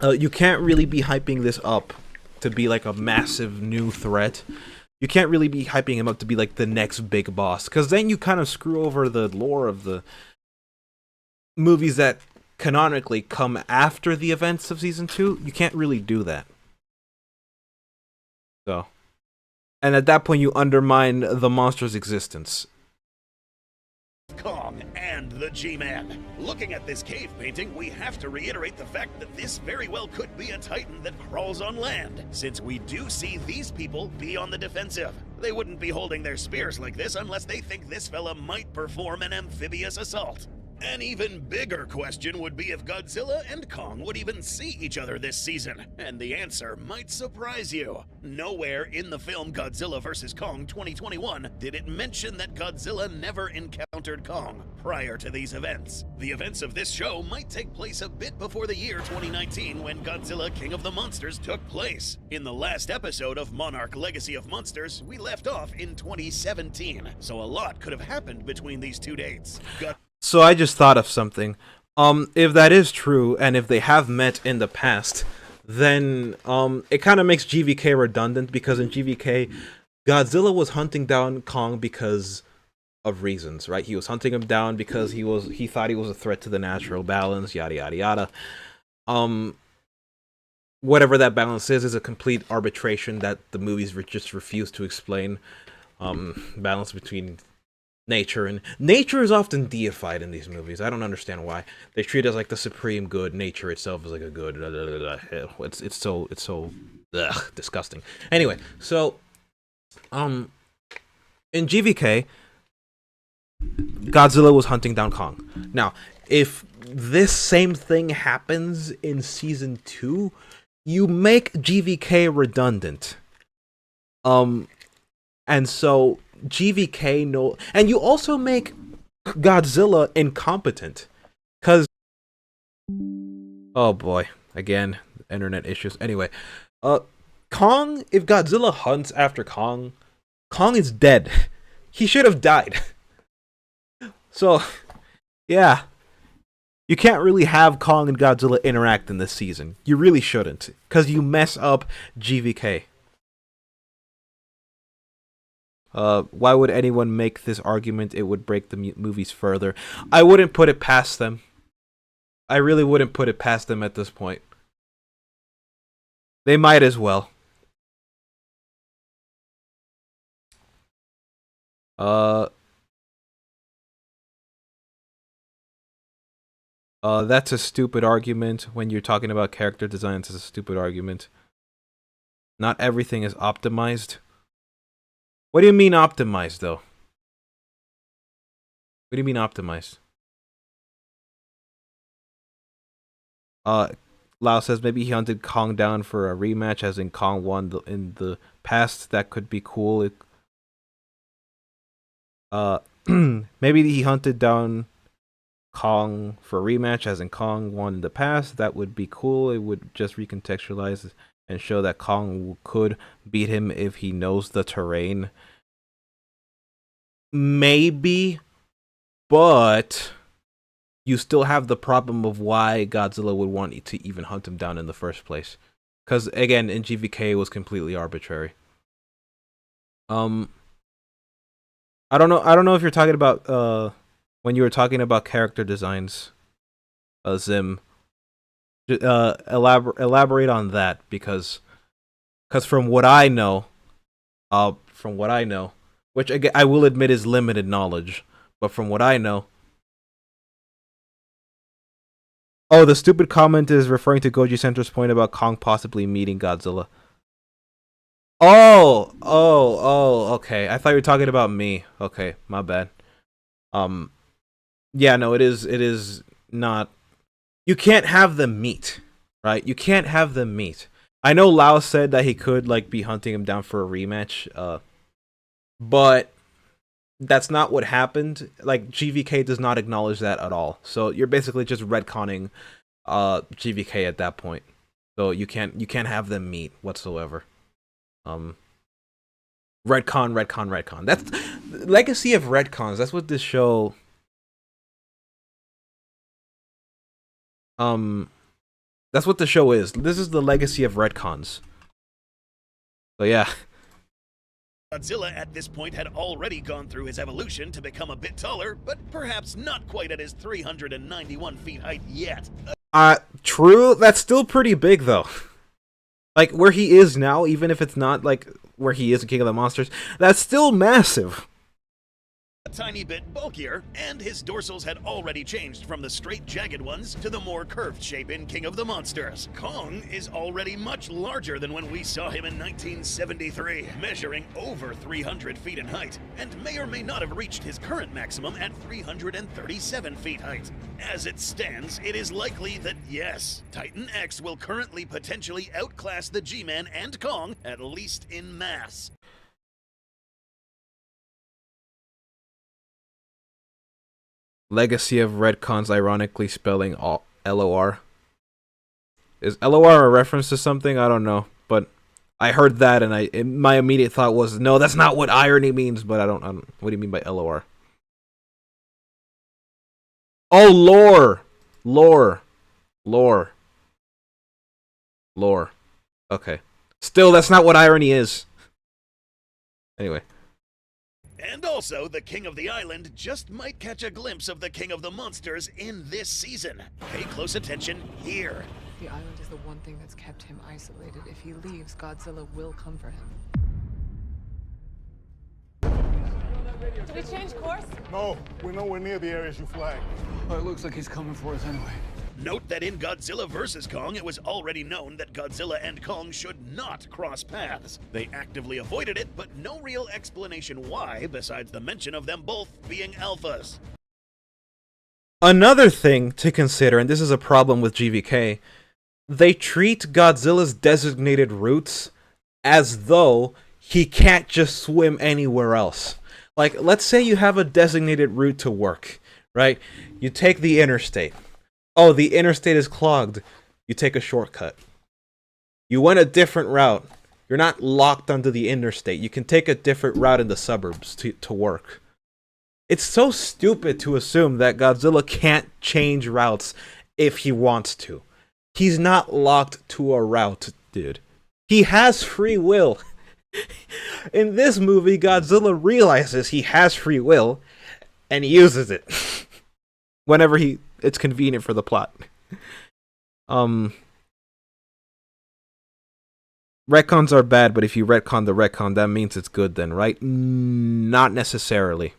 you can't really be hyping this up to be like a massive new threat. You can't really be hyping him up to be like the next big boss, because then you kind of screw over the lore of the movies that canonically come after the events of season 2. You can't really do that. So, and at that point you undermine the monster's existence. Kong and the G-Man. Looking at this cave painting, we have to reiterate the fact that this very well could be a titan that crawls on land, since we do see these people be on the defensive. They wouldn't be holding their spears like this unless they think this fella might perform an amphibious assault. An even bigger question would be if Godzilla and Kong would even see each other this season, and the answer might surprise you. Nowhere in the film Godzilla vs. Kong 2021 did it mention that Godzilla never encountered Kong prior to these events. The events of this show might take place a bit before the year 2019 when Godzilla King of the Monsters took place. In the last episode of Monarch Legacy of Monsters, we left off in 2017, so a lot could have happened between these two dates. So I just thought of something. If that is true, and if they have met in the past, then it kind of makes GVK redundant, because in GVK, Godzilla was hunting down Kong because of reasons, right? He was hunting him down because he thought he was a threat to the natural balance, yada yada yada. Whatever that balance is a complete arbitration that the movies just refuse to explain. Balance between nature, and nature is often deified in these movies. I don't understand why. They treat it as like the supreme good. Nature itself is like a good. It's so disgusting. Anyway, so in GVK, Godzilla was hunting down Kong. Now, if this same thing happens in season 2, you make GVK redundant. And so GVK and you also make Godzilla incompetent, because oh boy, again, internet issues. Anyway, Kong, if Godzilla hunts after Kong is dead. He should have died. So yeah, you can't really have Kong and Godzilla interact in this season. You really shouldn't, because you mess up GVK. Why would anyone make this argument? It would break the movies further. I wouldn't put it past them. I really wouldn't put it past them at this point. They might as well. That's a stupid argument. When you're talking about character designs, it's a stupid argument. Not everything is optimized. What do you mean optimized, though? What do you mean optimized? Lau says maybe he hunted Kong down for a rematch, as in Kong won in the past. That could be cool. Maybe he hunted down Kong for a rematch, as in Kong won in the past. That would be cool. It would just recontextualize and show that Kong could beat him if he knows the terrain. Maybe, but you still have the problem of why Godzilla would want to even hunt him down in the first place. Because again, in GVK it was completely arbitrary. I don't know if you're talking about when you were talking about character designs, Zim. Elaborate on that, because from what I know, from what I know, which again, I will admit is limited knowledge, but from what I know. Oh, the stupid comment is referring to Goji Center's point about Kong possibly meeting Godzilla. Oh, okay. I thought you were talking about me. Okay, my bad. Yeah, no, it is not. You can't have them meet, right? You can't have them meet. I know Lao said that he could like be hunting him down for a rematch, but that's not what happened. Like GVK does not acknowledge that at all. So you're basically just retconning GVK at that point. So you can't have them meet whatsoever. Retcon. That's legacy of retcons. That's what this show. That's what the show is. This is the legacy of retcons. So yeah. Godzilla at this point had already gone through his evolution to become a bit taller, but perhaps not quite at his 391 feet height yet. True. That's still pretty big though. Like where he is now, even if it's not like where he is in King of the Monsters, that's still massive. A tiny bit bulkier, and his dorsals had already changed from the straight jagged ones to the more curved shape in King of the Monsters. Kong is already much larger than when we saw him in 1973, measuring over 300 feet in height, and may or may not have reached his current maximum at 337 feet height. As it stands, it is likely that yes, Titan X will currently potentially outclass the G-Man and Kong, at least in mass. Legacy of retcons, ironically spelling LOR. Is LOR a reference to something? I don't know, but I heard that, and my immediate thought was, no, that's not what irony means. But I don't. What do you mean by LOR? Oh, lore. Okay. Still, that's not what irony is. Anyway. And also, the King of the Island just might catch a glimpse of the King of the Monsters in this season. Pay close attention here. The island is the one thing that's kept him isolated. If he leaves, Godzilla will come for him. Did we change course? No, we're nowhere near the areas you flagged. Well, it looks like he's coming for us anyway. Note that in Godzilla vs. Kong, it was already known that Godzilla and Kong should not cross paths. They actively avoided it, but no real explanation why, besides the mention of them both being alphas. Another thing to consider, and this is a problem with GVK, they treat Godzilla's designated routes as though he can't just swim anywhere else. Like, let's say you have a designated route to work, right? You take the interstate. Oh, the interstate is clogged. You take a shortcut. You went a different route. You're not locked onto the interstate. You can take a different route in the suburbs to work. It's so stupid to assume that Godzilla can't change routes if he wants to. He's not locked to a route, dude. He has free will. In this movie, Godzilla realizes he has free will and uses it whenever it's convenient for the plot. Retcons are bad, but if you retcon the retcon, that means it's good then, right? Not necessarily.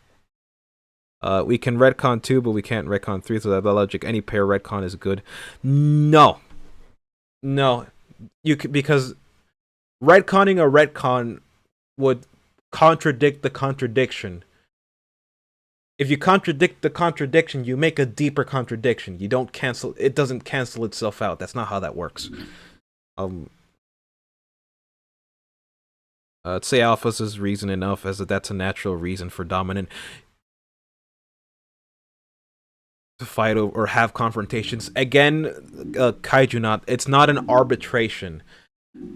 We can retcon 2, but we can't retcon 3, so that by logic, any pair retcon is good. No. Because retconning a retcon would contradict the contradiction. If you contradict the contradiction, you make a deeper contradiction. You don't cancel. It doesn't cancel itself out. That's not how that works. Let's say alphas is reason enough, as that's a natural reason for dominant to fight or have confrontations. Again, kaiju not. It's not an arbitration.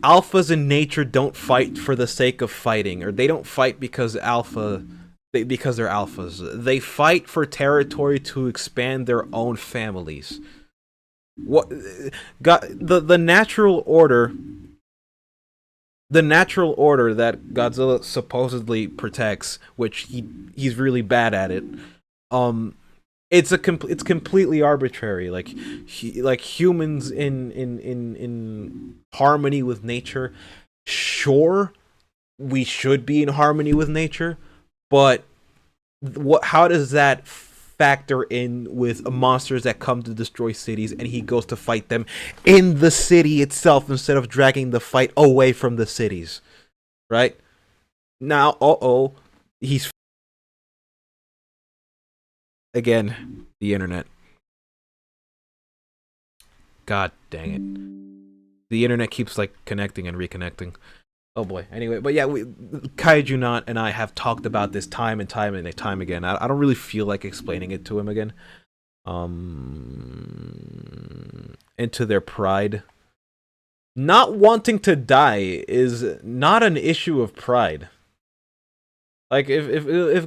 Alphas in nature don't fight for the sake of fighting, or they don't fight because they're alphas. They fight for territory to expand their own families. What the natural order that Godzilla supposedly protects, which he's really bad at it. It's completely arbitrary. Like humans in harmony with nature, sure, we should be in harmony with nature, but how does that factor in with monsters that come to destroy cities, and he goes to fight them in the city itself instead of dragging the fight away from the cities, right? Now, he's again the internet. God dang it. The internet keeps like connecting and reconnecting. Oh boy. Anyway, but yeah, Kaiju Not and I have talked about this time and time again. I don't really feel like explaining it to him again. Into their pride. Not wanting to die is not an issue of pride. Like if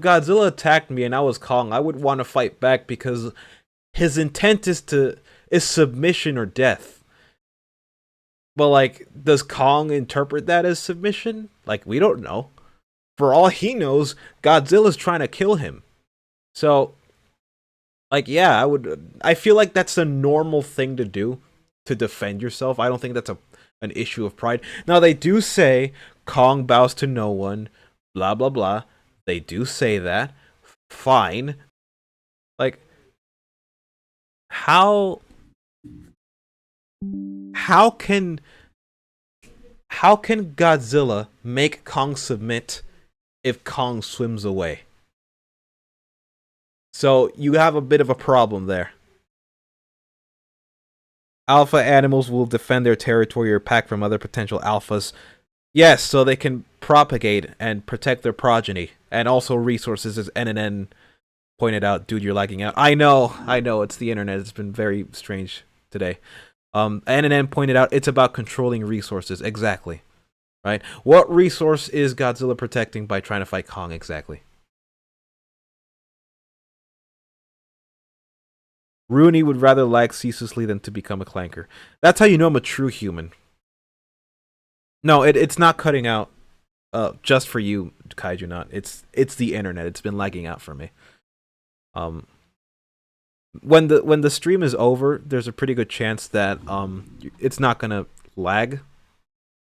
Godzilla attacked me and I was Kong, I would want to fight back because his intent is submission or death. But like, does Kong interpret that as submission? Like, we don't know. For all he knows, Godzilla's trying to kill him. So, like, yeah, I feel like that's a normal thing to do to defend yourself. I don't think that's an issue of pride. Now, they do say Kong bows to no one, blah, blah, blah. They do say that. Fine. Like, how can Godzilla make Kong submit if Kong swims away? So you have a bit of a problem there. Alpha animals will defend their territory or pack from other potential alphas. Yes, so they can propagate and protect their progeny, and also resources, as NNN pointed out. Dude, you're lagging out. I know, it's the internet. It's been very strange today. NNN pointed out it's about controlling resources. Exactly. Right? What resource is Godzilla protecting by trying to fight Kong exactly? Rooney would rather lag ceaselessly than to become a clanker. That's how you know I'm a true human. No, it's not cutting out just for you, Kaiju Not. It's the internet. It's been lagging out for me. When the stream is over, there's a pretty good chance that it's not gonna lag,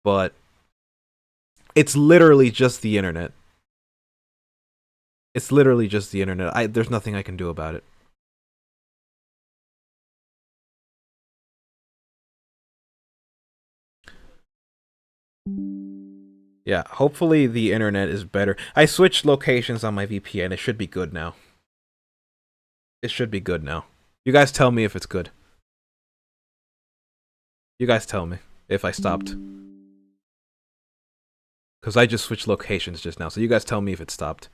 but it's literally just the internet. It's literally just the internet. There's nothing I can do about it. Yeah, hopefully the internet is better. I switched locations on my VPN. It should be good now. It should be good now. You guys tell me if it's good. You guys tell me if I stopped. Because I just switched locations just now, so you guys tell me if it stopped.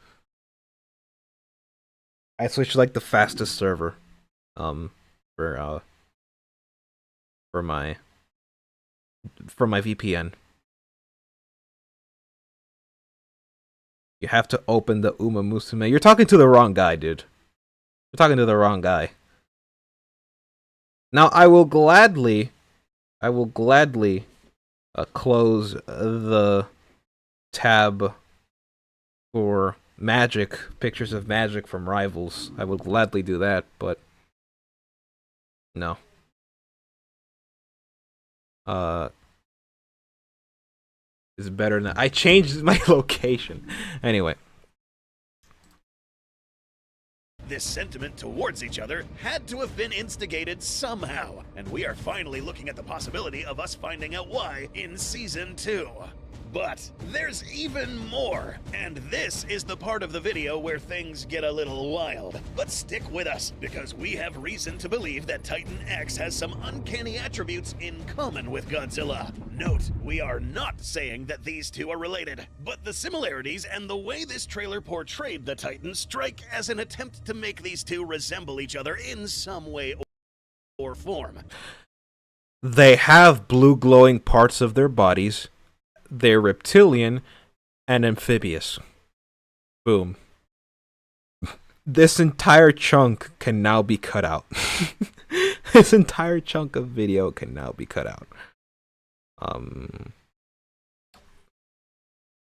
I switched like the fastest server. For my VPN. You have to open the Uma Musume. You're talking to the wrong guy, dude. You're talking to the wrong guy. Now, I will gladly close the tab for magic, pictures of magic from Rivals. I will gladly do that, but no. Is better than I changed my location. Anyway. This sentiment towards each other had to have been instigated somehow, and we are finally looking at the possibility of us finding out why in Season 2. But there's even more, and this is the part of the video where things get a little wild. But stick with us, because we have reason to believe that Titan X has some uncanny attributes in common with Godzilla. Note, we are not saying that these two are related, but the similarities and the way this trailer portrayed the Titan strike as an attempt to make these two resemble each other in some way or form. They have blue glowing parts of their bodies. They're reptilian and amphibious. Boom. This entire chunk can now be cut out. This entire chunk of video can now be cut out.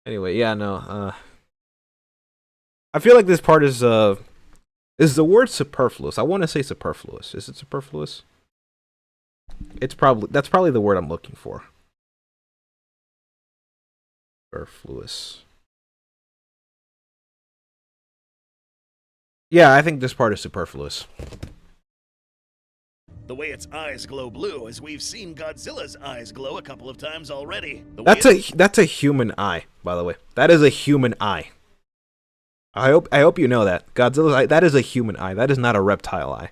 Anyway, yeah, no. I feel like this part is the word superfluous. I want to say superfluous. Is it superfluous? That's probably the word I'm looking for. Superfluous. Yeah, I think this part is superfluous. The way its eyes glow blue, as we've seen Godzilla's eyes glow a couple of times already. That's a human eye, by the way. That is a human eye. I hope you know that. Godzilla's eye, that is a human eye. That is not a reptile eye.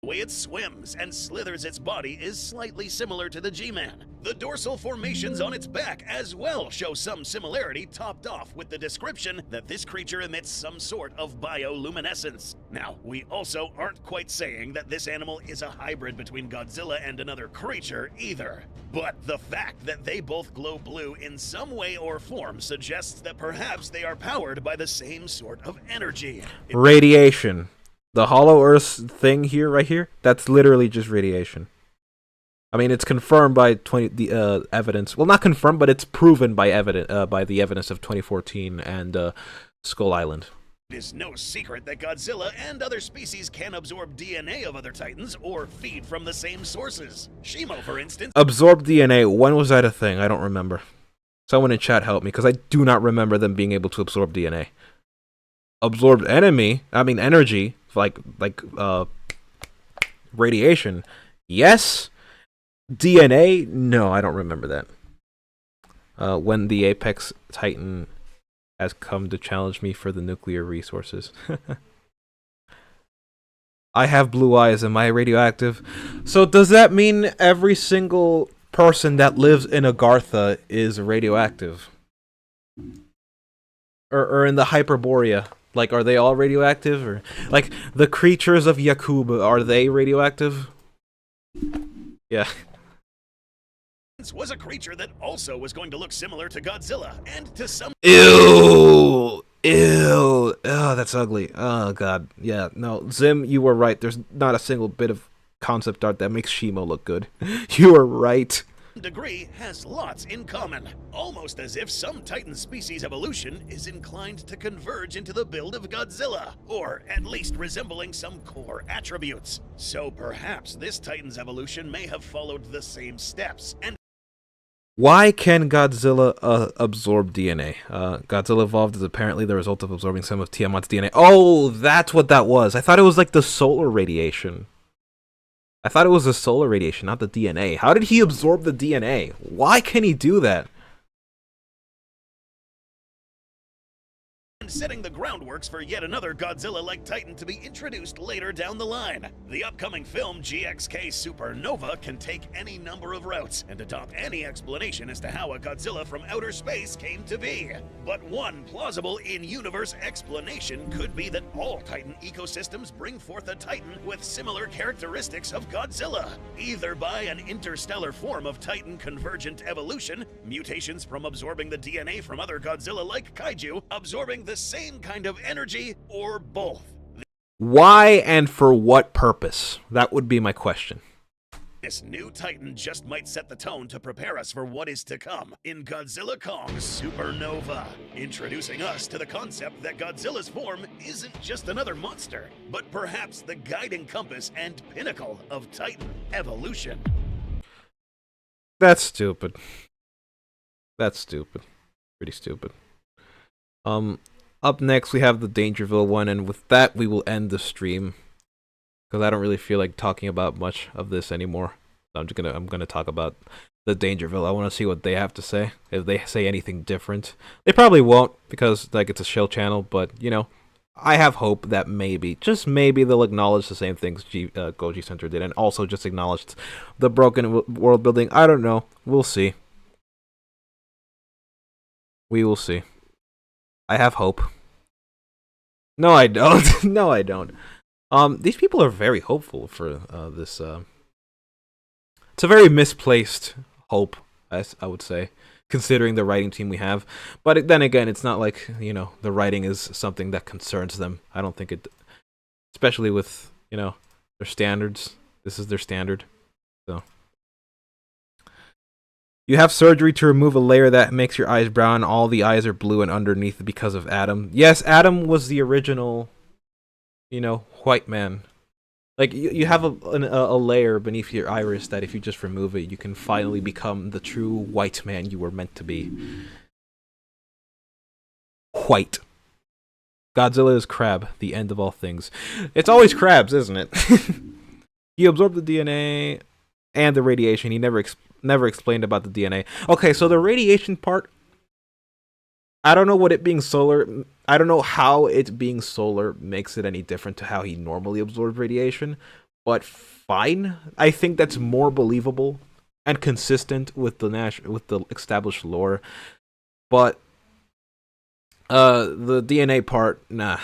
The way it swims and slithers its body is slightly similar to the G-Man. The dorsal formations on its back as well show some similarity, topped off with the description that this creature emits some sort of bioluminescence. Now, we also aren't quite saying that this animal is a hybrid between Godzilla and another creature either. But the fact that they both glow blue in some way or form suggests that perhaps they are powered by the same sort of energy. Radiation. The Hollow Earth thing here, right here, that's literally just radiation. I mean, it's confirmed by evidence. Well, not confirmed, but it's proven by the evidence of 2014 and Skull Island. It is no secret that Godzilla and other species can absorb DNA of other titans or feed from the same sources. Shimo, for instance... Absorb DNA, when was that a thing? I don't remember. Someone in chat help me, because I do not remember them being able to absorb DNA. Absorbed energy, like radiation, yes. DNA, no, I don't remember that. When the Apex Titan has come to challenge me for the nuclear resources. I have blue eyes, am I radioactive? So does that mean every single person that lives in Agartha is radioactive? Or in the Hyperborea? Like, are they all radioactive? Or like the creatures of Yakub, are they radioactive? Yeah. Was a creature that also was going to look similar to Godzilla and to some... Ew! Oh, that's ugly. Oh god. Yeah, no, Zim, you were right. There's not a single bit of concept art that makes Shimo look good. You were right. Degree has lots in common, almost as if some Titan species evolution is inclined to converge into the build of Godzilla, or at least resembling some core attributes. So perhaps this Titan's evolution may have followed the same steps, and why can Godzilla absorb DNA? Godzilla evolved as apparently the result of absorbing some of Tiamat's DNA. Oh, that's what that was. I thought it was like the solar radiation. I thought it was the solar radiation, not the DNA. How did he absorb the DNA? Why can he do that? setting the groundworks for yet another Godzilla-like Titan to be introduced later down the line. The upcoming film GXK Supernova can take any number of routes and adopt any explanation as to how a Godzilla from outer space came to be. But one plausible in-universe explanation could be that all Titan ecosystems bring forth a Titan with similar characteristics of Godzilla, either by an interstellar form of Titan convergent evolution, mutations from absorbing the DNA from other Godzilla-like kaiju, absorbing the same kind of energy, or both. Why and for what purpose? That would be my question. This new Titan just might set the tone to prepare us for what is to come in Godzilla Kong Supernova, introducing us to the concept that Godzilla's form isn't just another monster, but perhaps the guiding compass and pinnacle of Titan evolution. That's stupid. That's stupid. Pretty stupid. Up next we have the Dangerville one, and with that we will end the stream. Because I don't really feel like talking about much of this anymore. I'm gonna talk about the Dangerville. I want to see what they have to say. If they say anything different, they probably won't because like it's a shill channel. But you know, I have hope that maybe, just maybe, they'll acknowledge the same things Goji Center did, and also just acknowledged the broken world building. I don't know. We'll see. We will see. I have hope. No, I don't. No, I don't. These people are very hopeful for this. It's a very misplaced hope, I would say, considering the writing team we have. But then again, it's not like, you know, the writing is something that concerns them. I don't think it, especially with, you know, their standards. This is their standard. So. You have surgery to remove a layer that makes your eyes brown. All the eyes are blue and underneath because of Adam. Yes, Adam was the original, you know, white man. Like, you have a layer beneath your iris that if you just remove it, you can finally become the true white man you were meant to be. quite. Godzilla is Crab, the end of all things. It's always crabs, isn't it? He absorbed the DNA and the radiation. He never explained about the DNA. Okay, so the radiation part, I don't know what it being solar, I don't know how it being solar makes it any different to how he normally absorbs radiation, but fine. I think that's more believable and consistent with the established lore. But the DNA part, nah.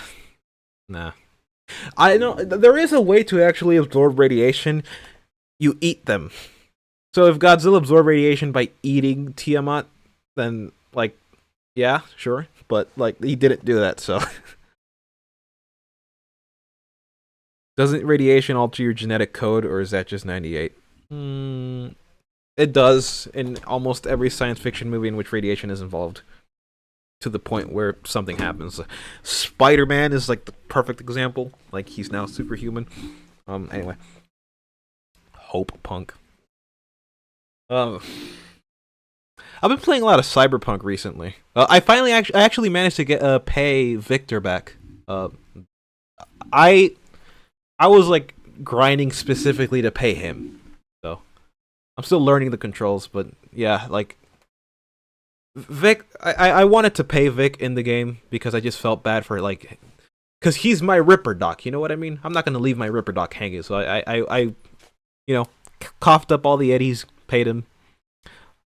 I know there is a way to actually absorb radiation. You eat them. So if Godzilla absorbed radiation by eating Tiamat, then like, yeah, sure. But like, he didn't do that. So doesn't radiation alter your genetic code, or is that just 98? It does in almost every science fiction movie in which radiation is involved, to the point where something happens. Spider-Man is like the perfect example. Like, he's now superhuman. Anyway, Hope Punk. I've been playing a lot of Cyberpunk recently. I finally actually managed to get pay Victor back. I was like grinding specifically to pay him. So I'm still learning the controls, but yeah, like Vic, I wanted to pay Vic in the game because I just felt bad for, like, because he's my Ripper Doc. You know what I mean? I'm not gonna leave my Ripper Doc hanging. So I coughed up all the eddies, paid him.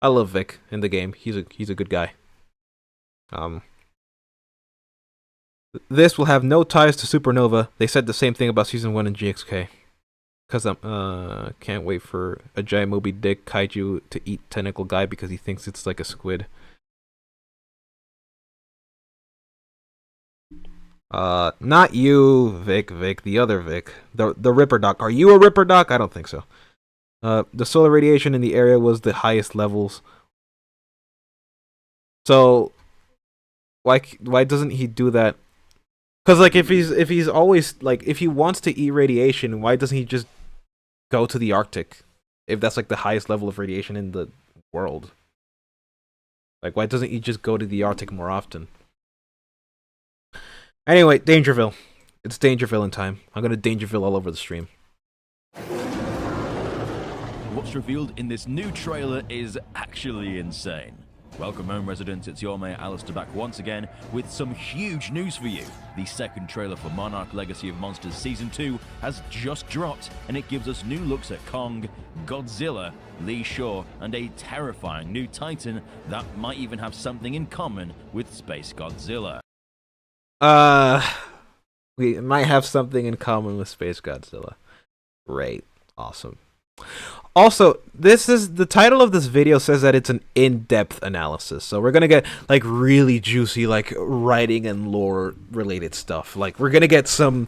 I love Vic in the game. He's a good guy. This will have no ties to Supernova. They said the same thing about Season 1 in GXK. Because I'm can't wait for a giant Moby Dick kaiju to eat Tentacle Guy because he thinks it's like a squid. Not you, Vic, the other Vic. The Ripper Doc. Are you a Ripper Doc? I don't think so. The solar radiation in the area was the highest levels. So why doesn't he do that? Because like if he's always like, if he wants to eat radiation, why doesn't he just go to the Arctic? If that's like the highest level of radiation in the world, like why doesn't he just go to the Arctic more often? Anyway, Dangerville. It's Dangerville in time. I'm gonna Dangerville all over the stream. What's revealed in this new trailer is actually insane. Welcome home, residents. It's your mate Alistair back once again with some huge news for you. The second trailer for Monarch Legacy of Monsters Season 2 has just dropped, and it gives us new looks at Kong, Godzilla, Lee Shaw, and a terrifying new Titan that might even have something in common with Space Godzilla. We might have something in common with Space Godzilla. Great. Awesome. Also, this is the title of this video says that it's an in-depth analysis. So we're gonna get like really juicy, like writing and lore related stuff. Like we're gonna get some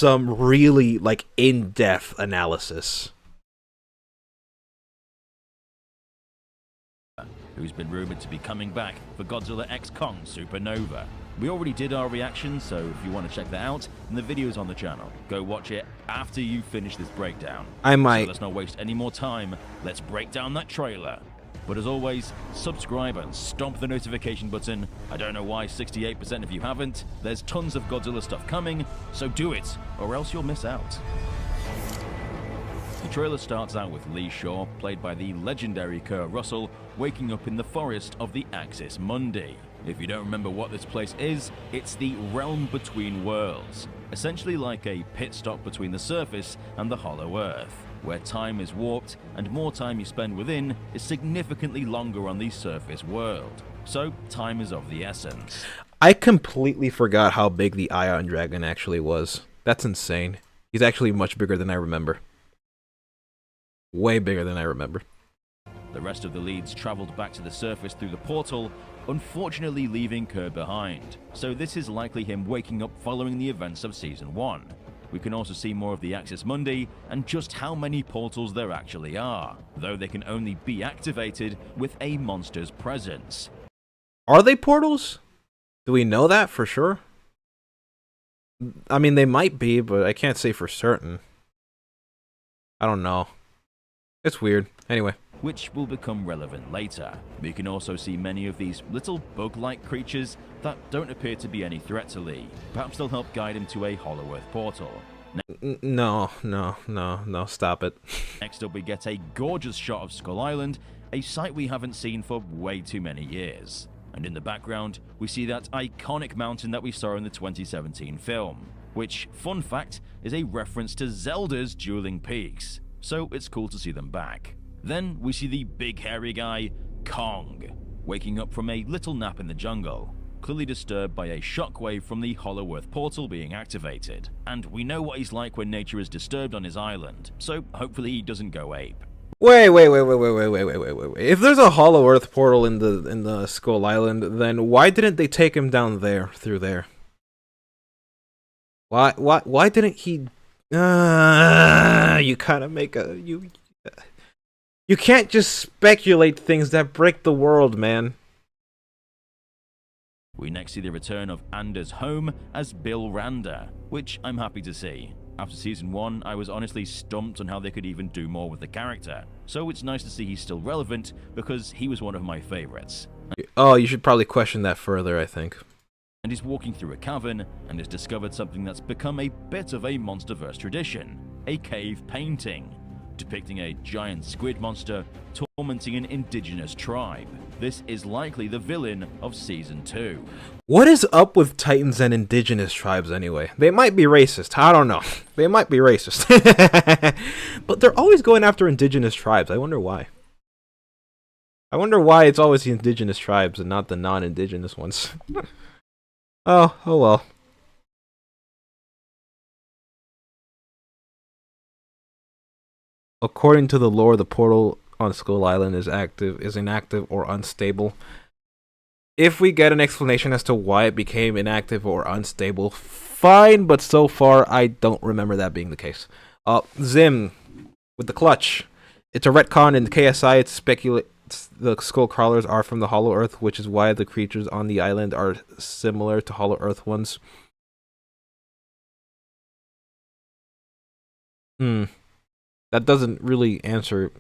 really like in-depth analysis. Who's been rumored to be coming back for Godzilla x Kong Supernova. We already did our reaction, so if you want to check that out, then the video's on the channel. Go watch it after you finish this breakdown. I might. So let's not waste any more time. Let's break down that trailer. But as always, subscribe and stomp the notification button. I don't know why 68% of you haven't. There's tons of Godzilla stuff coming, so do it, or else you'll miss out. The trailer starts out with Lee Shaw, played by the legendary Kurt Russell, waking up in the forest of the Axis Mundi. If you don't remember what this place is, it's the realm between worlds, essentially like a pit stop between the surface and the hollow earth, where time is warped and more time you spend within is significantly longer on the surface world. So time is of the essence. I completely forgot how big the Ion Dragon actually was. That's insane. He's actually much bigger than I remember. Way bigger than I remember. The rest of the leads traveled back to the surface through the portal, unfortunately leaving Kerr behind. So this is likely him waking up following the events of Season 1. We can also see more of the Axis Mundi and just how many portals there actually are, though they can only be activated with a monster's presence. Are they portals? Do we know that for sure? I mean, they might be, but I can't say for certain. I don't know. It's weird. Anyway. which will become relevant later. We can also see many of these little bug-like creatures that don't appear to be any threat to Lee. Perhaps they'll help guide him to a Hollow Earth portal. No, stop it. Next up, we get a gorgeous shot of Skull Island, a site we haven't seen for way too many years. And in the background, we see that iconic mountain that we saw in the 2017 film, which, fun fact, is a reference to Zelda's Dueling Peaks, so it's cool to see them back. Then we see the big hairy guy, Kong, waking up from a little nap in the jungle, clearly disturbed by a shockwave from the Hollow Earth portal being activated. And we know what he's like when nature is disturbed on his island, so hopefully he doesn't go ape. Wait. If there's a Hollow Earth portal in the Skull Island, then why didn't they take him down there, through there? Why didn't he... you kind of make a... You can't just speculate things that break the world, man. We next see the return of Anders home as Bill Randa, which I'm happy to see. After Season 1, I was honestly stumped on how they could even do more with the character, so it's nice to see he's still relevant, because he was one of my favorites. Oh, you should probably question that further, I think. And he's walking through a cavern, and has discovered something that's become a bit of a MonsterVerse tradition, a cave painting, depicting a giant squid monster tormenting an indigenous tribe. This is likely the villain of Season 2. What is up with Titans and indigenous tribes anyway? They might be racist, I don't know. They might be racist. But they're always going after indigenous tribes, I wonder why. I wonder why it's always the indigenous tribes and not the non-indigenous ones. Oh well. According to the lore, the portal on Skull Island is inactive or unstable. If we get an explanation as to why it became inactive or unstable, fine, but so far I don't remember that being the case. Zim, with the clutch. It's a retcon in KSI, it speculates the skull crawlers are from the Hollow Earth, which is why the creatures on the island are similar to Hollow Earth ones. That doesn't really answer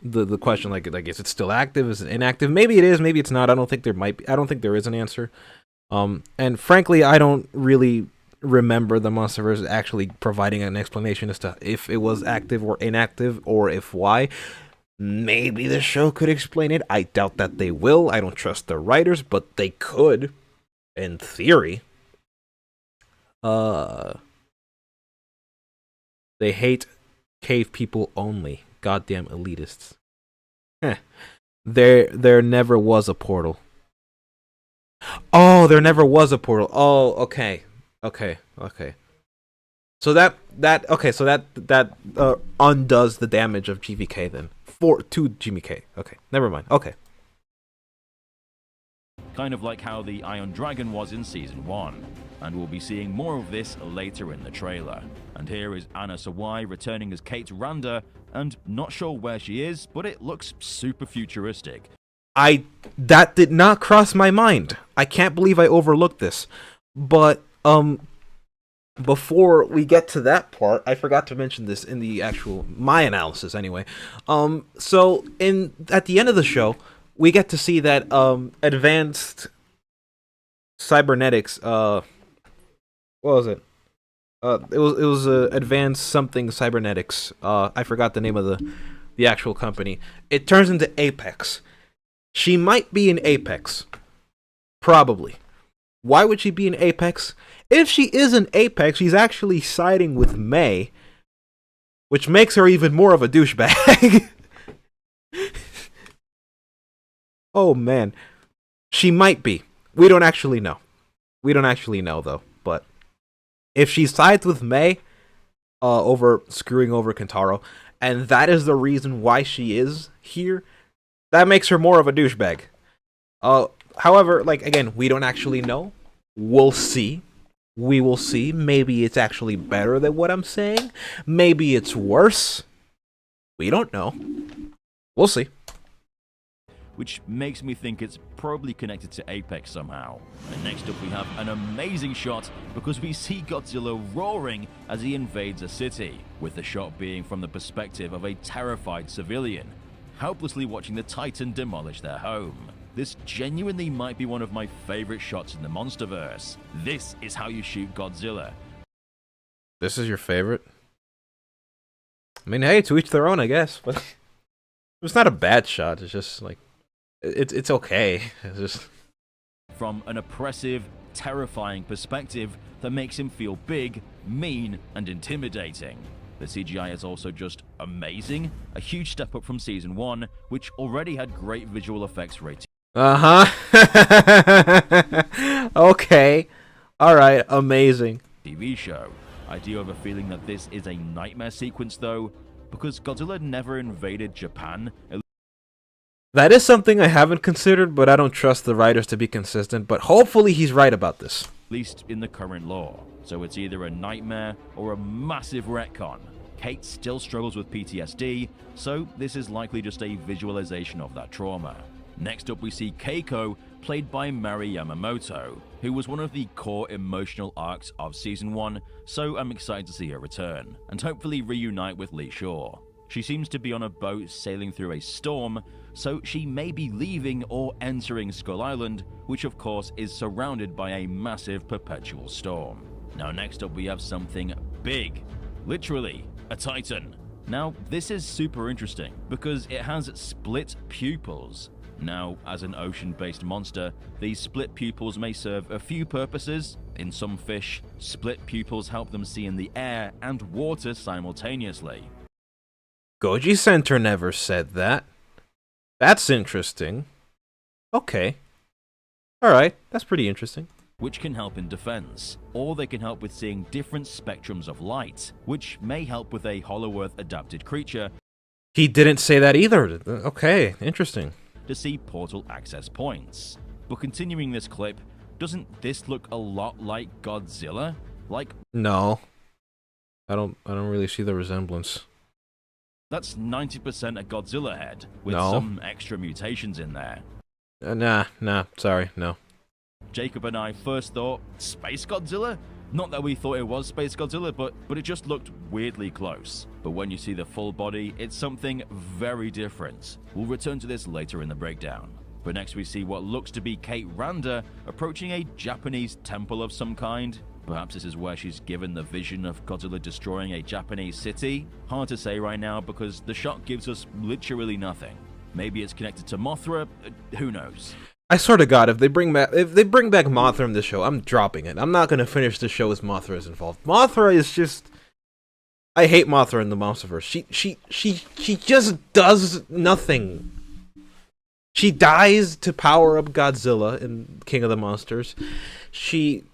the question. Like is it still active? Is it inactive? Maybe it is. Maybe it's not. I don't think there is an answer. And frankly, I don't really remember the MonsterVerse actually providing an explanation as to if it was active or inactive, or if why. Maybe the show could explain it. I doubt that they will. I don't trust the writers, but they could, in theory. They hate cave people only. Goddamn elitists. There never was a portal. Oh, there never was a portal. Oh, okay. So that undoes the damage of GVK then. To GVK. Okay, never mind. Okay. Kind of like how the Iron Dragon was in Season 1. And we'll be seeing more of this later in the trailer. And here is Anna Sawai returning as Kate Randa, and not sure where she is, but it looks super futuristic. That did not cross my mind. I can't believe I overlooked this. But before we get to that part, I forgot to mention this in the actual my analysis anyway. So at the end of the show, we get to see that advanced cybernetics. What was it? It was advanced something cybernetics. I forgot the name of the actual company. It turns into Apex. She might be in Apex. Probably. Why would she be in Apex? If she is in Apex, she's actually siding with May, which makes her even more of a douchebag. Oh man. She might be. We don't actually know. We don't actually know though, but if she sides with May over screwing over Kentaro, and that is the reason why she is here, that makes her more of a douchebag. However, like again, we don't actually know. We'll see. We will see. Maybe it's actually better than what I'm saying. Maybe it's worse. We don't know. We'll see. Which makes me think it's probably connected to Apex somehow. And next up we have an amazing shot because we see Godzilla roaring as he invades a city, with the shot being from the perspective of a terrified civilian, helplessly watching the Titan demolish their home. This genuinely might be one of my favorite shots in the Monsterverse. This is how you shoot Godzilla. This is your favorite? I mean, hey, to each their own, I guess. But it's not a bad shot. It's just like it's okay. It's just from an oppressive, terrifying perspective that makes him feel big, mean, and intimidating. The CGI is also just amazing, a huge step up from Season 1, which already had great visual effects rating. Okay. Alright, amazing. TV show. I do have a feeling that this is a nightmare sequence though, because Godzilla never invaded Japan. That is something I haven't considered, but I don't trust the writers to be consistent, but hopefully he's right about this. At least in the current lore. So it's either a nightmare or a massive retcon. Kate still struggles with PTSD, so this is likely just a visualization of that trauma. Next up we see Keiko, played by Mari Yamamoto, who was one of the core emotional arcs of Season 1, so I'm excited to see her return, and hopefully reunite with Lee Shaw. She seems to be on a boat sailing through a storm, so she may be leaving or entering Skull Island, which of course is surrounded by a massive perpetual storm. Now next up we have something big. Literally, a Titan. Now this is super interesting, because it has split pupils. Now, as an ocean-based monster, these split pupils may serve a few purposes. In some fish, split pupils help them see in the air and water simultaneously. Goji Center never said that. That's interesting. Okay. Alright, that's pretty interesting. Which can help in defense, or they can help with seeing different spectrums of light, which may help with a Hollow-Earth adapted creature. He didn't say that either. Okay, interesting. To see portal access points. But continuing this clip, doesn't this look a lot like Godzilla? Like, no. I don't really see the resemblance. That's 90% a Godzilla head, with No. some extra mutations in there. Nah, sorry, no. Jacob and I first thought, Space Godzilla? Not that we thought it was Space Godzilla, but it just looked weirdly close. But when you see the full body, it's something very different. We'll return to this later in the breakdown. But next we see what looks to be Kate Randa approaching a Japanese temple of some kind. Perhaps this is where she's given the vision of Godzilla destroying a Japanese city? Hard to say right now because the shot gives us literally nothing. Maybe it's connected to Mothra, who knows? I swear to God, if they bring back Mothra in this show, I'm dropping it. I'm not gonna finish the show as Mothra is involved. Mothra is just, I hate Mothra in the Monsterverse. She just does nothing. She dies to power up Godzilla in King of the Monsters. She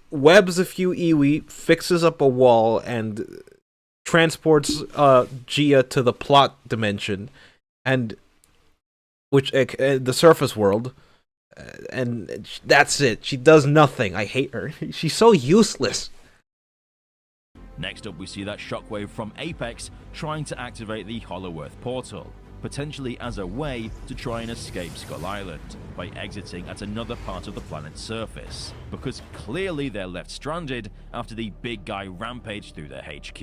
webs a few iwi, fixes up a wall, and transports Gia to the plot dimension, and the surface world. And that's it. She does nothing. I hate her. She's so useless. Next up, we see that shockwave from Apex trying to activate the Hollow-Earth portal, potentially as a way to try and escape Skull Island by exiting at another part of the planet's surface, because clearly they're left stranded after the big guy rampaged through their HQ.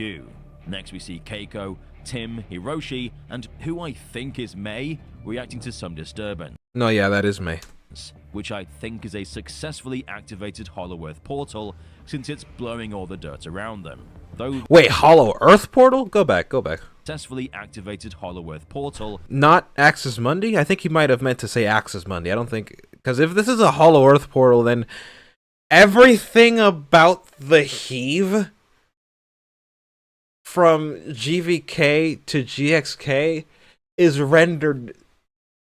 Next, we see Keiko, Tim, Hiroshi, and who I think is Mei, reacting to some disturbance. No, yeah, that is Mei. Which I think is a successfully activated Hollow-Earth portal, since it's blowing all the dirt around them. Wait, Hollow-Earth portal? Go back. Successfully activated Hollow-Earth portal. Not Axis Mundi? I think he might have meant to say Axis Mundi. I don't think... Because if this is a Hollow-Earth portal, then everything about the heave from GVK to GXK is rendered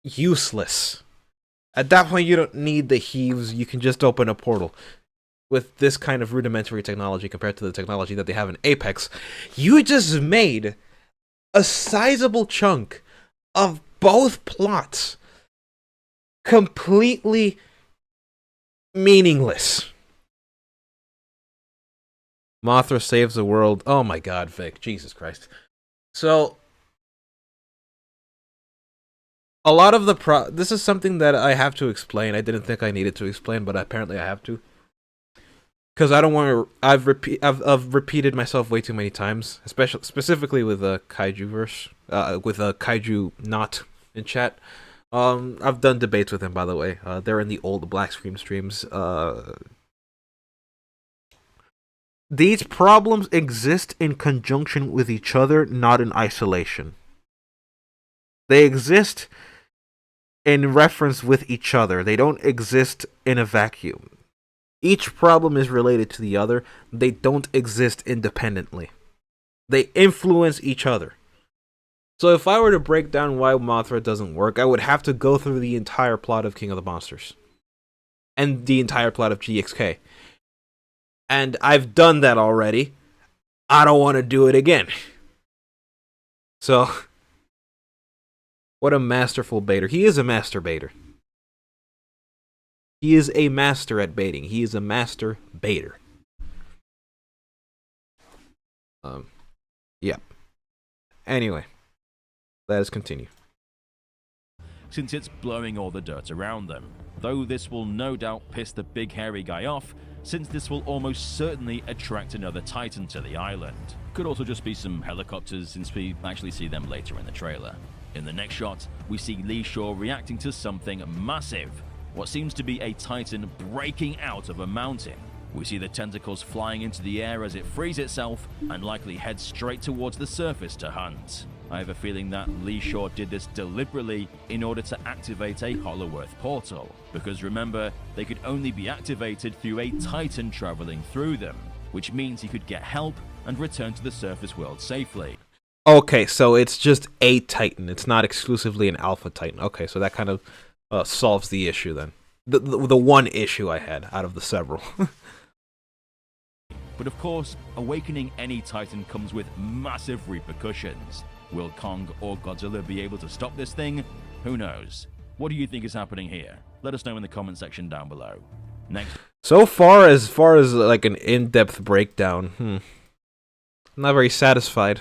useless. At that point, you don't need the heaves. You can just open a portal. With this kind of rudimentary technology compared to the technology that they have in Apex, you just made a sizable chunk of both plots completely meaningless. Mothra saves the world. Oh my God, Vic. Jesus Christ. So... a lot of this is something that I have to explain. I didn't think I needed to explain, but apparently I have to. Because I don't want to... I've repeated myself way too many times, specifically with the Kaiju verse. With a Kaiju not in chat. I've done debates with him, by the way. They're in the old Blackscreen streams. These problems exist in conjunction with each other, not in isolation. They exist in reference with each other. They don't exist in a vacuum. Each problem is related to the other. They don't exist independently. They influence each other. So if I were to break down why Mothra doesn't work, I would have to go through the entire plot of King of the Monsters. And the entire plot of GXK. And I've done that already. I don't want to do it again. So, what a masterful baiter. He is a master baiter. He is a master at baiting. He is a master baiter. Yeah. Anyway, let us continue. Since it's blowing all the dirt around them, though this will no doubt piss the big hairy guy off, since this will almost certainly attract another Titan to the island. Could also just be some helicopters, since we actually see them later in the trailer. In the next shot, we see Lee Shaw reacting to something massive, what seems to be a Titan breaking out of a mountain. We see the tentacles flying into the air as it frees itself and likely heads straight towards the surface to hunt. I have a feeling that Lee Shaw did this deliberately in order to activate a Hollow Earth portal, because remember, they could only be activated through a Titan traveling through them, which means he could get help and return to the surface world safely. Okay, so it's just a Titan. It's not exclusively an Alpha Titan. Okay, so that kind of solves the issue then. The one issue I had out of the several. But of course, awakening any Titan comes with massive repercussions. Will Kong or Godzilla be able to stop this thing? Who knows? What do you think is happening here? Let us know in the comment section down below. Next. So far as like an in-depth breakdown, I'm not very satisfied.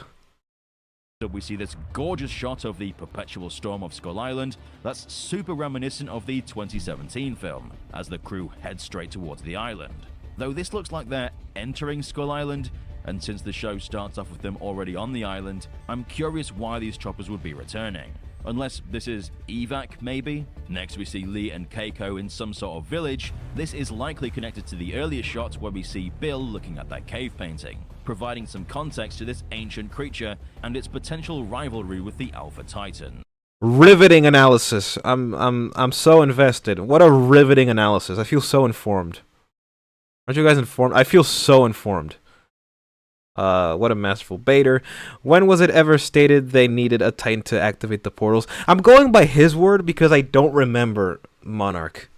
We see this gorgeous shot of the perpetual storm of Skull Island that's super reminiscent of the 2017 film, as the crew head straight towards the island. Though this looks like they're entering Skull Island, and since the show starts off with them already on the island, I'm curious why these choppers would be returning. Unless this is evac, maybe? Next we see Lee and Keiko in some sort of village. This is likely connected to the earlier shot where we see Bill looking at that cave painting, providing some context to this ancient creature and its potential rivalry with the Alpha Titan. Riveting analysis. I'm so invested. What a riveting analysis. I feel so informed. Aren't you guys informed? I feel so informed. What a masterful baiter. When was it ever stated they needed a Titan to activate the portals? I'm going by his word because I don't remember Monarch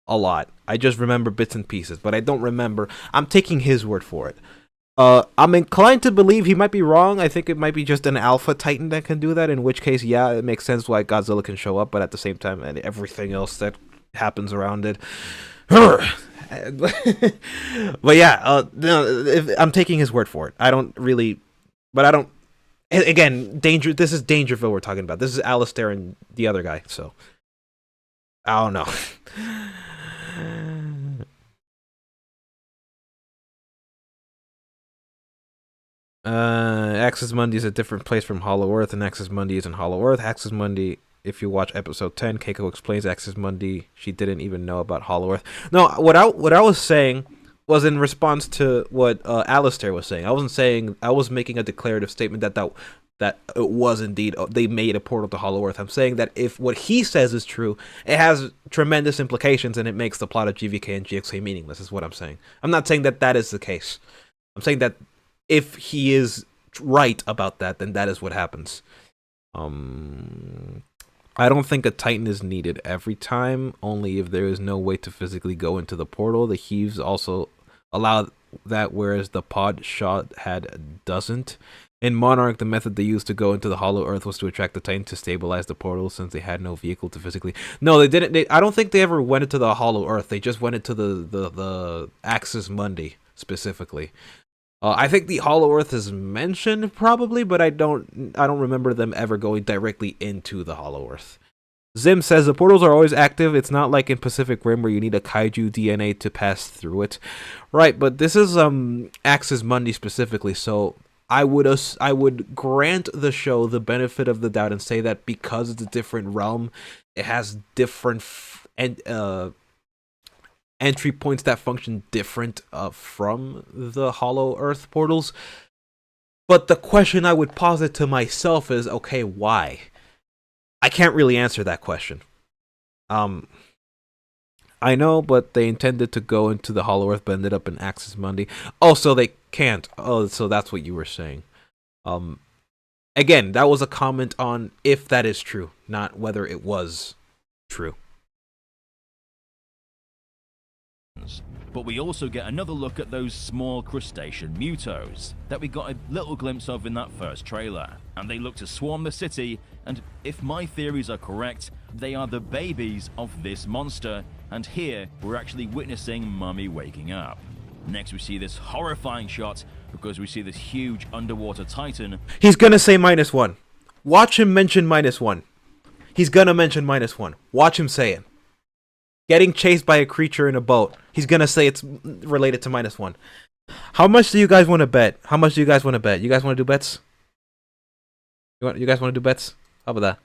a lot. I just remember bits and pieces, but I don't remember. I'm taking his word for it. I'm inclined to believe he might be wrong. I think it might be just an Alpha Titan that can do that, in which case, yeah, it makes sense why Godzilla can show up, but at the same time, and everything else that happens around it. But yeah, no, I'm taking his word for it. I don't really, but I don't. Again, danger. This is Dangerville we're talking about. This is Alistair and the other guy. So I don't know. Axis Mundi is a different place from Hollow Earth, and Axis Mundi is in Hollow Earth. Axis Mundi. If you watch episode 10, Keiko explains Axis Mundi. She didn't even know about Hollow Earth. No, what I was saying was in response to what Alistair was saying. I wasn't saying, I was making a declarative statement that it was indeed, they made a portal to Hollow Earth. I'm saying that if what he says is true, it has tremendous implications and it makes the plot of GVK and GXA meaningless, is what I'm saying. I'm not saying that that is the case. I'm saying that if he is right about that, then that is what happens. I don't think a Titan is needed every time, only if there is no way to physically go into the portal. The heaves also allow that, whereas the pod shot doesn't. In Monarch, the method they used to go into the Hollow Earth was to attract the Titan to stabilize the portal, since they had no vehicle to physically... No, they didn't. I don't think they ever went into the Hollow Earth. They just went into the Axis Mundi, specifically. I think the Hollow Earth is mentioned probably, but I don't remember them ever going directly into the Hollow Earth. Zim says the portals are always active. It's not like in Pacific Rim where you need a kaiju DNA to pass through it. Right, but this is Axis Mundi specifically, so I would grant the show the benefit of the doubt and say that because it's a different realm, it has different entry points that function different from the Hollow Earth portals. But the question I would posit to myself is, okay, why? I can't really answer that question. I know, but they intended to go into the Hollow Earth, but ended up in Axis Mundi. Oh, so they can't. Oh, so that's what you were saying. Again, that was a comment on if that is true, not whether it was true. But we also get another look at those small crustacean mutos that we got a little glimpse of in that first trailer. And they look to swarm the city, and if my theories are correct, they are the babies of this monster, and here we're actually witnessing Mummy waking up. Next we see this horrifying shot because we see this huge underwater titan. He's gonna say -1. Watch him mention -1. He's gonna mention -1. Watch him say it. Getting chased by a creature in a boat. He's gonna say it's related to -1. How much do you guys want to bet? How much do you guys want to bet? You guys want to do bets? You guys want to do bets? How about that?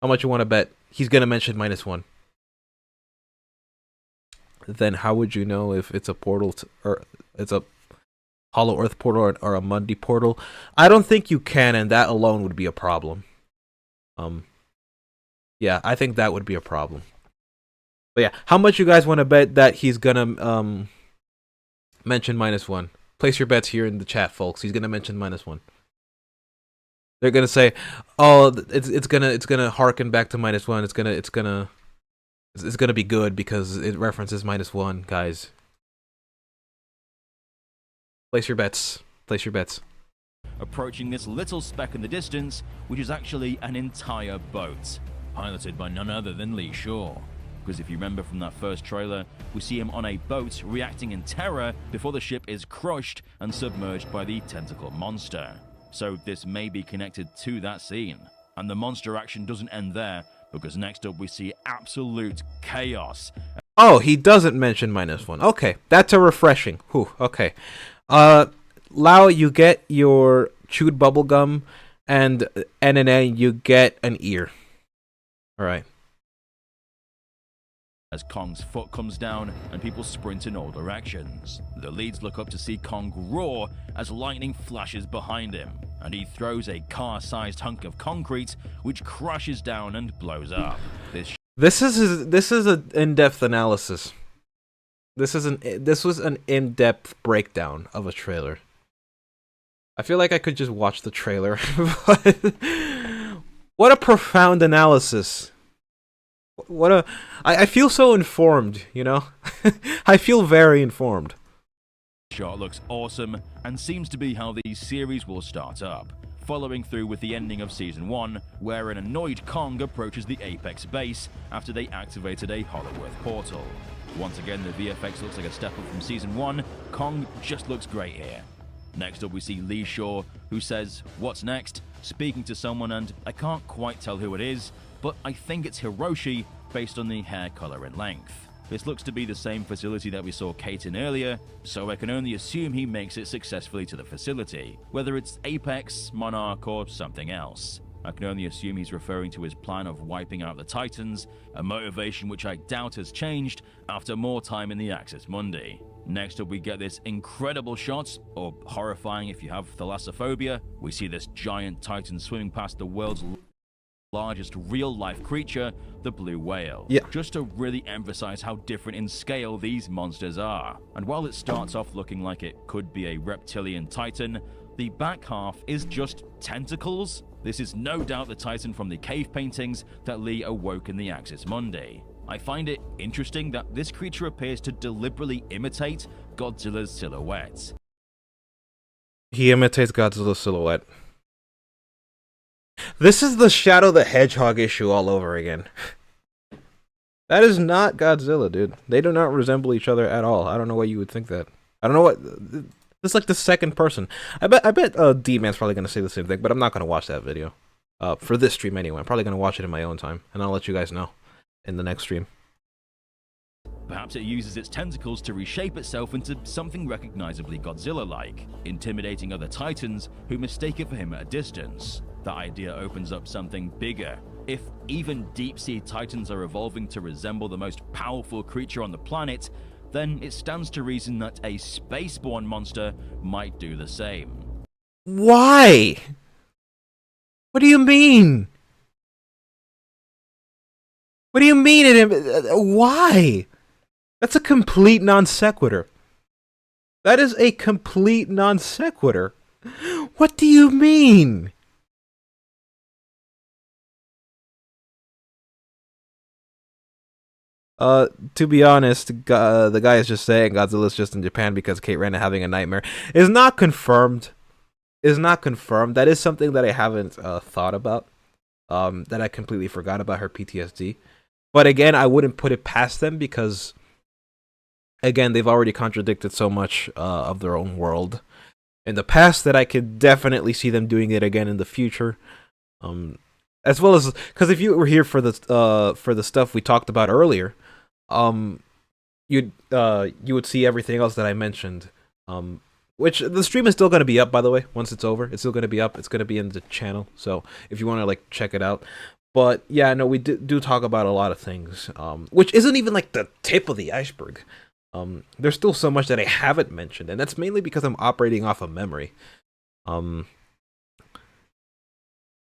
How much you want to bet? He's gonna mention -1. Then how would you know if it's a portal or it's a Hollow Earth portal or a Mundi portal? I don't think you can, and that alone would be a problem. Yeah, I think that would be a problem. But yeah, how much you guys want to bet that he's gonna mention -1? Place your bets here in the chat, folks. He's gonna mention -1. They're gonna say, "Oh, it's gonna harken back to -1. It's gonna be good because it references -1, guys." Place your bets. Place your bets. Approaching this little speck in the distance, which is actually an entire boat, piloted by none other than Lee Shaw. Because if you remember from that first trailer, we see him on a boat reacting in terror before the ship is crushed and submerged by the tentacle monster. So this may be connected to that scene. And the monster action doesn't end there, because next up we see absolute chaos. Oh, he doesn't mention -1. Okay, that's a refreshing. Whew, okay. Lao, you get your chewed bubblegum, and NNA, you get an ear. Alright. As Kong's foot comes down and people sprint in all directions. The leads look up to see Kong roar as lightning flashes behind him, and he throws a car-sized hunk of concrete which crashes down and blows up. This is an in-depth analysis. This was an in-depth breakdown of a trailer. I feel like I could just watch the trailer, but what a profound analysis. I feel so informed, you know? I feel very informed. Shot looks awesome and seems to be how the series will start up, following through with the ending of Season 1, where an annoyed Kong approaches the Apex base after they activated a Hollow Earth portal. Once again, the VFX looks like a step up from Season 1. Kong just looks great here. Next up we see Lee Shaw, who says, "What's next?" speaking to someone, and I can't quite tell who it is, but I think it's Hiroshi based on the hair color and length. This looks to be the same facility that we saw Kate in earlier, so I can only assume he makes it successfully to the facility, whether it's Apex, Monarch, or something else. I can only assume he's referring to his plan of wiping out the Titans, a motivation which I doubt has changed after more time in the Axis Mundi. Next up we get this incredible shot, or horrifying if you have thalassophobia. We see this giant Titan swimming past the world's largest real-life creature, the blue whale. Yeah. Just to really emphasize how different in scale these monsters are. And while it starts off looking like it could be a reptilian Titan, the back half is just tentacles. This is no doubt the Titan from the cave paintings that Lee awoke in the Axis Mundi. I find it interesting that this creature appears to deliberately imitate Godzilla's silhouette. He imitates Godzilla's silhouette. This is the Shadow the Hedgehog issue all over again. That is not Godzilla, dude. They do not resemble each other at all. I don't know why you would think that. I don't know what... This is like the second person. I bet D-Man's probably going to say the same thing, but I'm not going to watch that video. For this stream anyway. I'm probably going to watch it in my own time, and I'll let you guys know in the next stream. Perhaps it uses its tentacles to reshape itself into something recognizably Godzilla-like, intimidating other Titans who mistake it for him at a distance. That idea opens up something bigger. If even deep-sea Titans are evolving to resemble the most powerful creature on the planet, then it stands to reason that a spaceborne monster might do the same. Why? What do you mean? What do you mean? Why? That's a complete non sequitur. That is a complete non sequitur. What do you mean? To be honest, the guy is just saying Godzilla's just in Japan because Kate Randa having a nightmare. Is not confirmed. Is not confirmed. That is something that I haven't thought about. That I completely forgot about her PTSD. But again, I wouldn't put it past them because, again, they've already contradicted so much of their own world in the past that I could definitely see them doing it again in the future. As well as because if you were here for the stuff we talked about earlier, you would see everything else that I mentioned. Which the stream is still going to be up, by the way. Once it's over, it's still going to be up. It's going to be in the channel, so if you want to like check it out. But yeah, no, we do talk about a lot of things, which isn't even like the tip of the iceberg. There's still so much that I haven't mentioned, and that's mainly because I'm operating off of memory.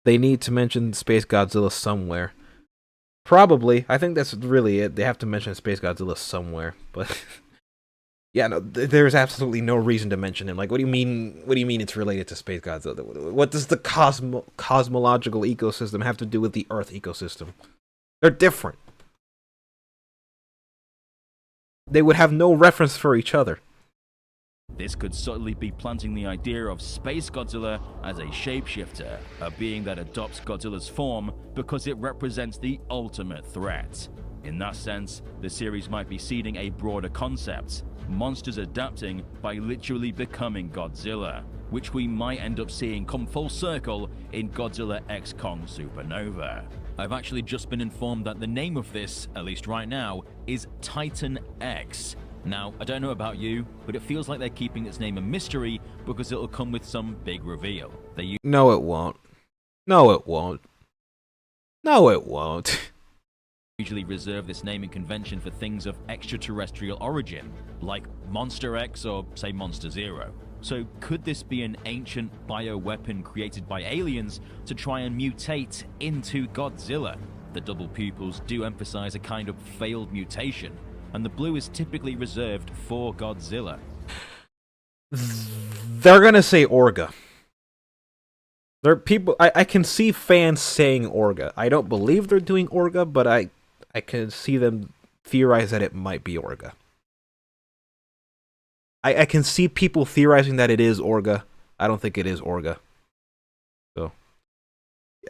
They need to mention Space Godzilla somewhere. Probably. I think that's really it. They have to mention Space Godzilla somewhere, but yeah, no, there's absolutely no reason to mention him. Like, what do you mean? What do you mean it's related to Space Godzilla? What does the cosmological ecosystem have to do with the Earth ecosystem? They're different. They would have no reference for each other. This could subtly be planting the idea of Space Godzilla as a shapeshifter, a being that adopts Godzilla's form because it represents the ultimate threat. In that sense, the series might be seeding a broader concept, monsters adapting by literally becoming Godzilla, which we might end up seeing come full circle in Godzilla x Kong Supernova. I've actually just been informed that the name of this, at least right now, is Titan X. Now, I don't know about you, but it feels like they're keeping its name a mystery because it'll come with some big reveal. No, it won't. No, it won't. No, it won't. Usually reserve this naming convention for things of extraterrestrial origin, like Monster X or, say, Monster Zero. So could this be an ancient bioweapon created by aliens to try and mutate into Godzilla? The double pupils do emphasize a kind of failed mutation, and the blue is typically reserved for Godzilla. They're gonna say Orga. There are people. I can see fans saying Orga. I don't believe they're doing Orga, but I can see them theorize that it might be Orga. I can see people theorizing that it is Orga. I don't think it is Orga. So,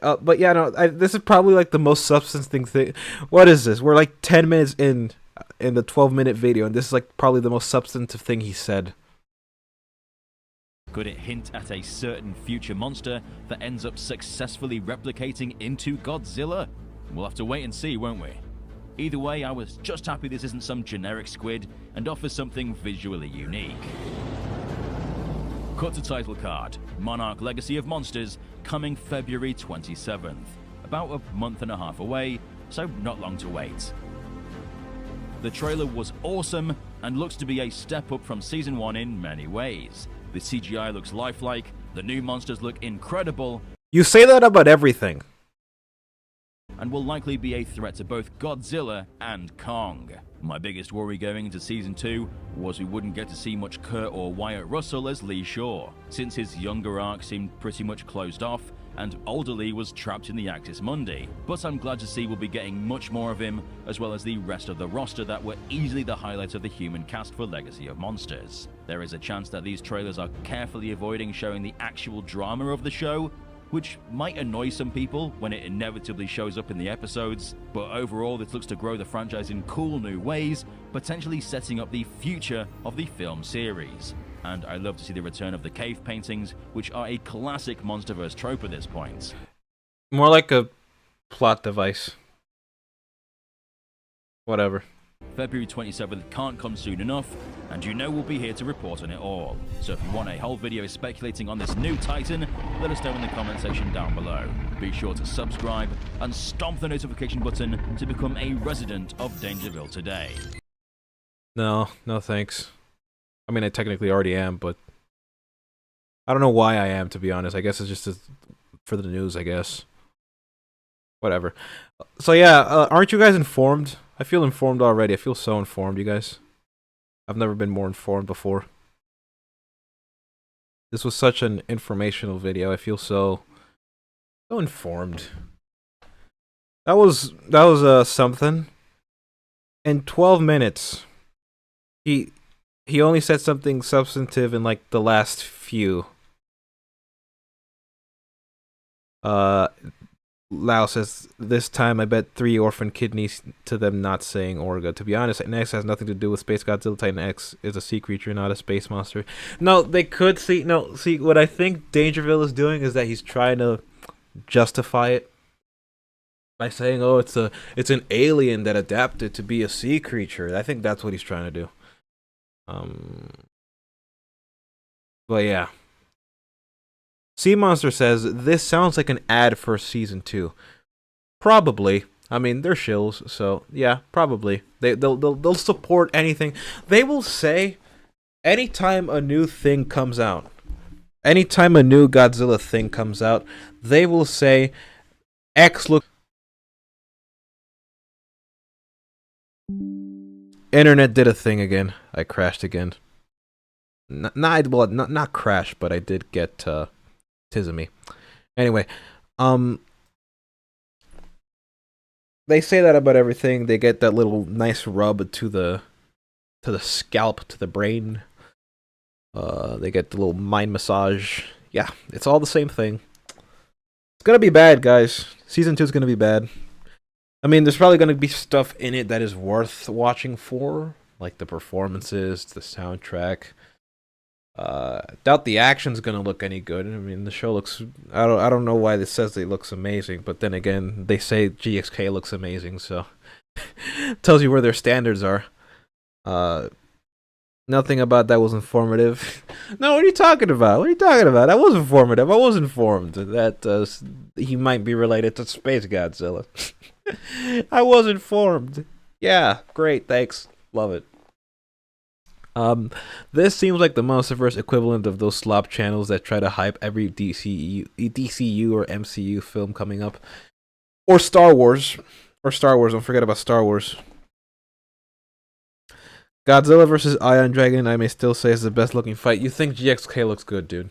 but yeah, no. This is probably like the most substance thing. What is this? We're like 10 minutes in the 12-minute video, and this is like probably the most substantive thing he said. Could it hint at a certain future monster that ends up successfully replicating into Godzilla? We'll have to wait and see, won't we? Either way, I was just happy this isn't some generic squid and offers something visually unique. Cut to title card. Monarch Legacy of Monsters, coming February 27th. About a month and a half away, so not long to wait. The trailer was awesome and looks to be a step up from Season 1 in many ways. The CGI looks lifelike, the new monsters look incredible. You say that about everything. And will likely be a threat to both Godzilla and Kong. My biggest worry going into Season 2 was we wouldn't get to see much Kurt or Wyatt Russell as Lee Shaw, since his younger arc seemed pretty much closed off and older Lee was trapped in the Axis Mundi. But I'm glad to see we'll be getting much more of him, as well as the rest of the roster that were easily the highlight of the human cast for Legacy of Monsters. There is a chance that these trailers are carefully avoiding showing the actual drama of the show, which might annoy some people when it inevitably shows up in the episodes, but overall this looks to grow the franchise in cool new ways, potentially setting up the future of the film series. And I love to see the return of the cave paintings, which are a classic MonsterVerse trope at this point. More like a plot device. Whatever. February 27th can't come soon enough, and you know we'll be here to report on it all. So if you want a whole video speculating on this new Titan, let us know in the comment section down below. Be sure to subscribe and stomp the notification button to become a resident of Dangerville today. No, no thanks. I mean, I technically already am, but I don't know why I am, to be honest. I guess it's just for the news, I guess. Whatever. So yeah, aren't you guys informed? I feel informed already. I feel so informed, you guys. I've never been more informed before. This was such an informational video. I feel so informed. That was something. In 12 minutes, he only said something substantive in like the last few. Lau says, this time I bet 3 orphan kidneys to them not saying Orga. To be honest, Titan X has nothing to do with Space Godzilla. Titan X is a sea creature, not a space monster. No, they could see... No, see, what I think Dangerville is doing is that he's trying to justify it by saying, oh, it's an alien that adapted to be a sea creature. I think that's what he's trying to do. But yeah. Sea Monster says, this sounds like an ad for season 2. Probably. I mean, they're shills, so yeah, probably. They'll support anything. They will say, anytime a new thing comes out, anytime a new Godzilla thing comes out, they will say, X look. Internet did a thing again. I crashed again. Not crash, but I did get Tizzy. Anyway, they say that about everything. They get that little nice rub to the scalp, to the brain. They get the little mind massage. Yeah, it's all the same thing. It's gonna be bad, guys. Season 2 is gonna be bad. I mean, there's probably gonna be stuff in it that is worth watching for, like the performances, the soundtrack. Doubt the action's gonna look any good. I mean, the show looks... I don't know why this says it looks amazing, but then again, they say GXK looks amazing, so... tells you where their standards are. Nothing about that was informative. No, what are you talking about? What are you talking about? That was informative. I was informed that he might be related to Space Godzilla. I was informed. Yeah, great, thanks. Love it. This seems like the monsterverse equivalent of those slop channels that try to hype every DCU or MCU film coming up, or Star Wars. Don't forget about Star Wars. Godzilla vs. Ion Dragon, I may still say, is the best looking fight. You think GXK looks good, dude?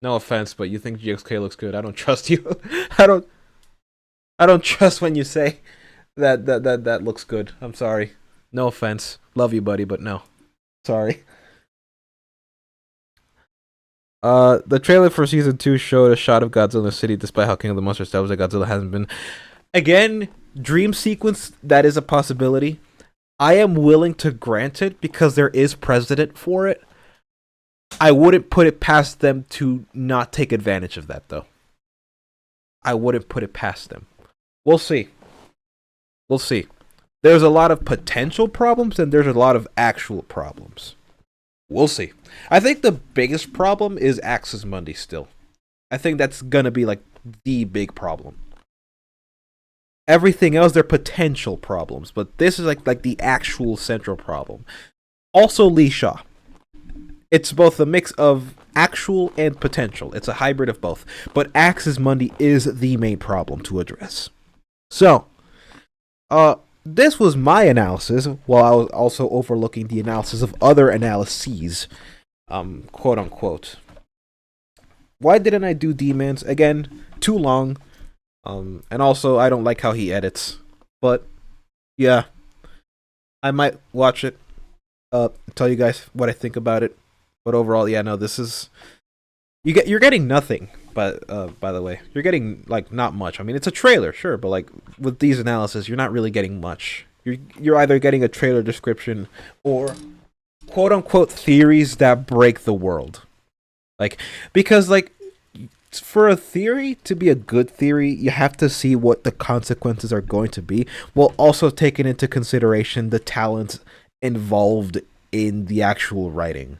No offense, but you think GXK looks good. I don't trust you. I don't trust when you say that looks good. I'm sorry. No offense. Love you, buddy, but no. Sorry. The trailer for season 2 showed a shot of Godzilla in the city, despite how King of the Monsters established that Godzilla hasn't been. Again, dream sequence, that is a possibility. I am willing to grant it because there is precedent for it. I wouldn't put it past them to not take advantage of that, though. I wouldn't put it past them. We'll see. We'll see. There's a lot of potential problems and there's a lot of actual problems. We'll see. I think the biggest problem is Axis Mundi still. I think that's gonna be like the big problem. Everything else, they're potential problems, but this is like the actual central problem. Also, Lee Shaw. It's both a mix of actual and potential. It's a hybrid of both. But Axis Mundi is the main problem to address. So, this was my analysis, while I was also overlooking the analysis of other analyses, quote unquote. Why didn't I do D-Man's? Again, too long. And also, I don't like how he edits. But, yeah. I might watch it. Tell you guys what I think about it. But overall, yeah, no, this is... You're getting nothing, but by the way. You're getting, like, not much. I mean, it's a trailer, sure, but, like, with these analysis, you're not really getting much. You're either getting a trailer description or quote-unquote theories that break the world. Like, because, like, for a theory to be a good theory, you have to see what the consequences are going to be, while also taking into consideration the talent involved in the actual writing.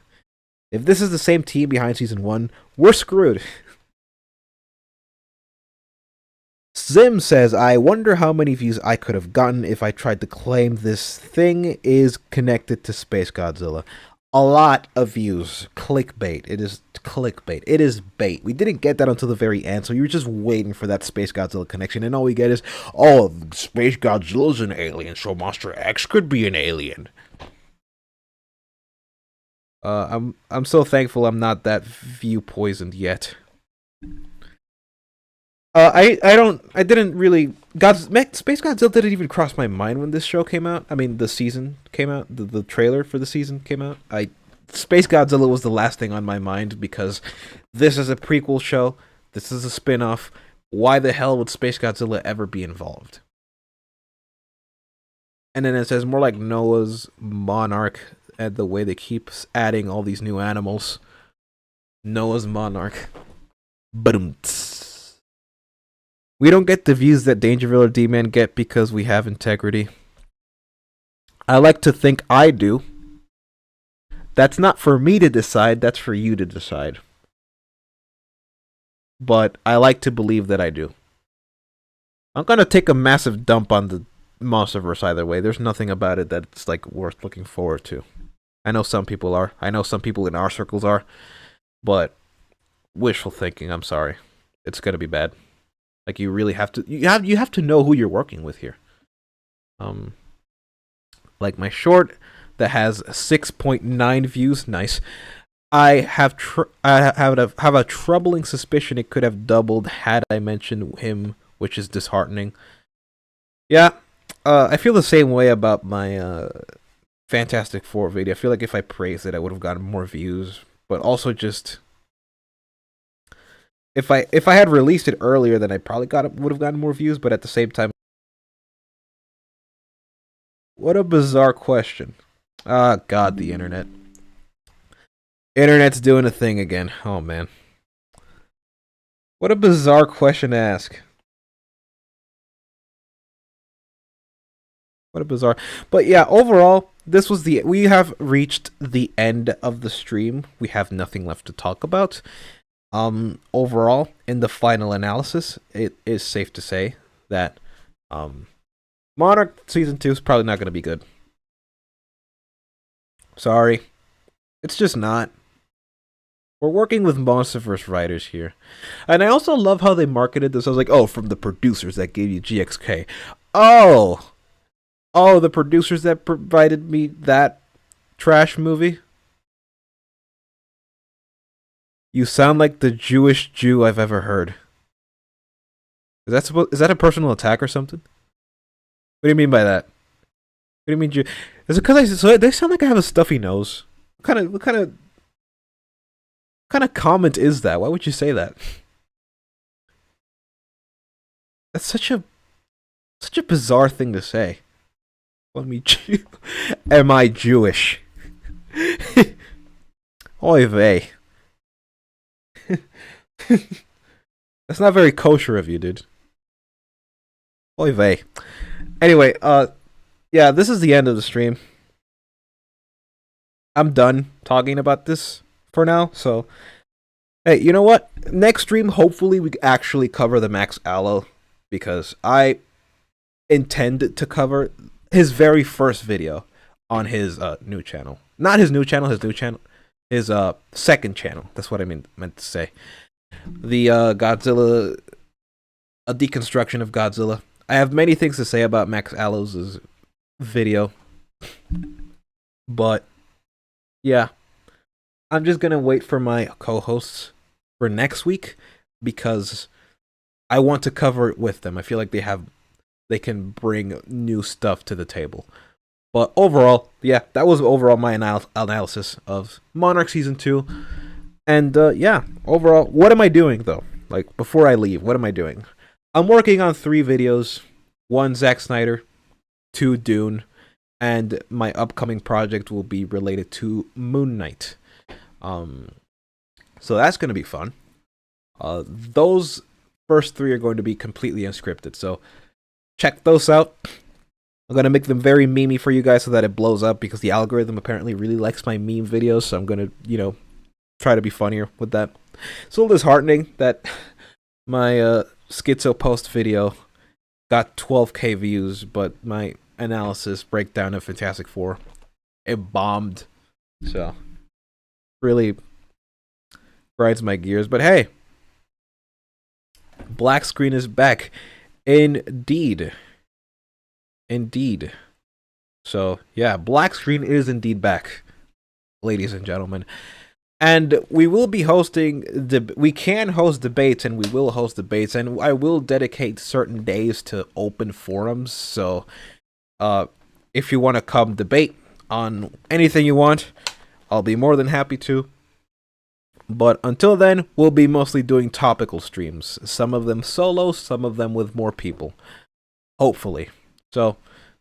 If this is the same team behind season 1, we're screwed. Zim says, I wonder how many views I could have gotten if I tried to claim this thing is connected to Space Godzilla. A lot of views. Clickbait. It is clickbait. It is bait. We didn't get that until the very end, so you were just waiting for that Space Godzilla connection, and all we get is, oh, Space Godzilla's an alien, so Monster X could be an alien. I'm so thankful I'm not that view poisoned yet. Space Godzilla didn't even cross my mind when this show came out. I mean, the season came out. The trailer for the season came out. Space Godzilla was the last thing on my mind because this is a prequel show. This is a spin-off. Why the hell would Space Godzilla ever be involved? And then it says more like Noah's Monarch, and the way they keep adding all these new animals. Noah's Monarch. Ba-dum-ts. We don't get the views that Dangerville or D-Man get because we have integrity. I like to think I do. That's not for me to decide, that's for you to decide. But I like to believe that I do. I'm gonna take a massive dump on the Monsterverse either way. There's nothing about it that's like worth looking forward to. I know some people are. I know some people in our circles are. But wishful thinking, I'm sorry. It's gonna be bad. Like you really have to you have to know who you're working with here. Like my short that has 6.9 views, nice. I have a troubling suspicion it could have doubled had I mentioned him, which is disheartening. Yeah, I feel the same way about my Fantastic Four video. I feel like if I praised it, I would have gotten more views. But also just if I had released it earlier, then I probably would have gotten more views. But at the same time, what a bizarre question. Ah, God, the internet. Internet's doing a thing again. Oh, man. What a bizarre question to ask. What a bizarre. But yeah, overall, we have reached the end of the stream. We have nothing left to talk about. Overall, in the final analysis, it is safe to say that Monarch Season 2 is probably not going to be good. Sorry. It's just not. We're working with Monsterverse writers here. And I also love how they marketed this. I was like, oh, from the producers that gave you GXK. Oh, the producers that provided me that trash movie? You sound like the Jewish Jew I've ever heard. Is that a personal attack or something? What do you mean by that? What do you mean Jew? Is it because they sound like I have a stuffy nose? What kind of comment is that? Why would you say that? That's such a bizarre thing to say. Am I Jewish? Oy vey. That's not very kosher of you, dude. Oy vey. Anyway, yeah, this is the end of the stream. I'm done talking about this for now, so hey, you know what? Next stream, hopefully we actually cover the Max Allo, because I intend to cover his very first video on his new channel. Not his new channel, his second channel. That's what I meant to say. The Godzilla, a deconstruction of Godzilla. I have many things to say about Max Allo's video, but yeah, I'm just gonna wait for my co-hosts for next week because I want to cover it with them. I feel like they can bring new stuff to the table. But overall, yeah, that was overall my analysis of Monarch Season 2. And yeah, overall, what am I doing though? Like, before I leave, what am I doing? I'm working on 3 videos. 1, Zack Snyder. 2, Dune. And my upcoming project will be related to Moon Knight. So that's going to be fun. Those first 3 are going to be completely unscripted, so check those out. I'm going to make them very memey for you guys so that it blows up, because the algorithm apparently really likes my meme videos, so I'm going to, try to be funnier with that. It's a little disheartening that my Schizo Post video got 12k views, but my analysis breakdown of Fantastic Four, it bombed. So, really grinds my gears. But hey, Blackscreen is back. Indeed. So, yeah, Blackscreen is indeed back, ladies and gentlemen. And we will be hosting, we can host debates, and we will host debates, and I will dedicate certain days to open forums. So, if you want to come debate on anything you want, I'll be more than happy to. But until then, we'll be mostly doing topical streams. Some of them solo, some of them with more people. Hopefully. So,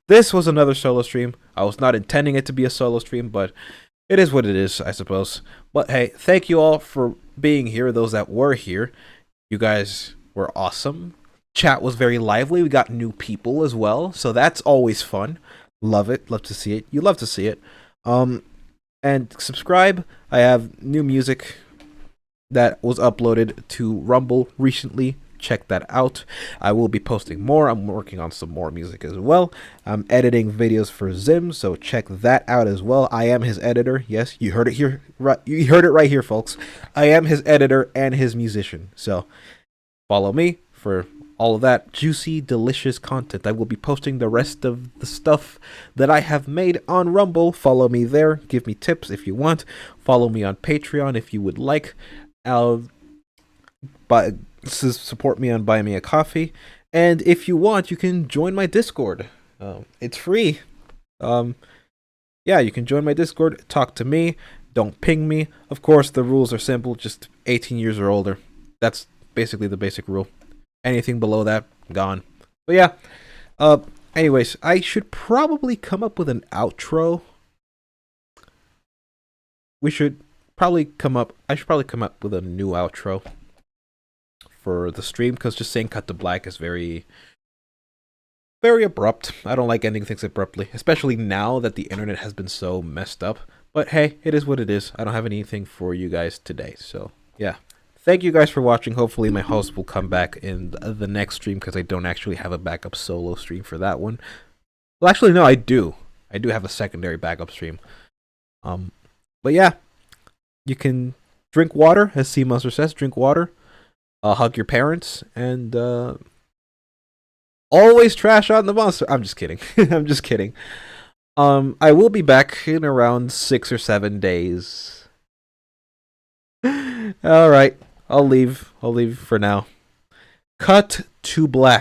this was another solo stream. I was not intending it to be a solo stream, but it is what it is, I suppose. But hey, thank you all for being here, those that were here. You guys were awesome. Chat was very lively. We got new people as well, so that's always fun. Love it. Love to see it. You love to see it. And subscribe. I have new music that was uploaded to Rumble recently. Check that out. I will be posting more. I'm working on some more music as well. I'm editing videos for Zim, so check that out as well. I am his editor. Yes, you heard it here. Right, you heard it right here, folks. I am his editor and his musician. So follow me for all of that juicy, delicious content. I will be posting the rest of the stuff that I have made on Rumble. Follow me there. Give me tips if you want. Follow me on Patreon if you would like. Support me on Buy Me a Coffee, and if you want, you can join my Discord. It's free. Yeah, you can join my Discord, talk to me, don't ping me. Of course, the rules are simple, just 18 years or older. That's basically the basic rule. Anything below that, gone. But yeah, anyways, I should probably come up with an outro. I should probably come up with a new outro for the stream, because just saying cut to black is very abrupt. I don't like ending things abruptly, especially now that the internet has been so messed up. But hey, it is what it is. I don't have anything for you guys today. So yeah, thank you guys for watching. Hopefully my host will come back in the next stream, because I don't actually have a backup solo stream for that one. Well, actually, no, I do have a secondary backup stream. But yeah, you can drink water, as C Monster says, drink water. Hug your parents, and always trash on the monster. I'm just kidding. I'm just kidding. I will be back in around 6 or 7 days. All right, I'll leave for now. Cut to black.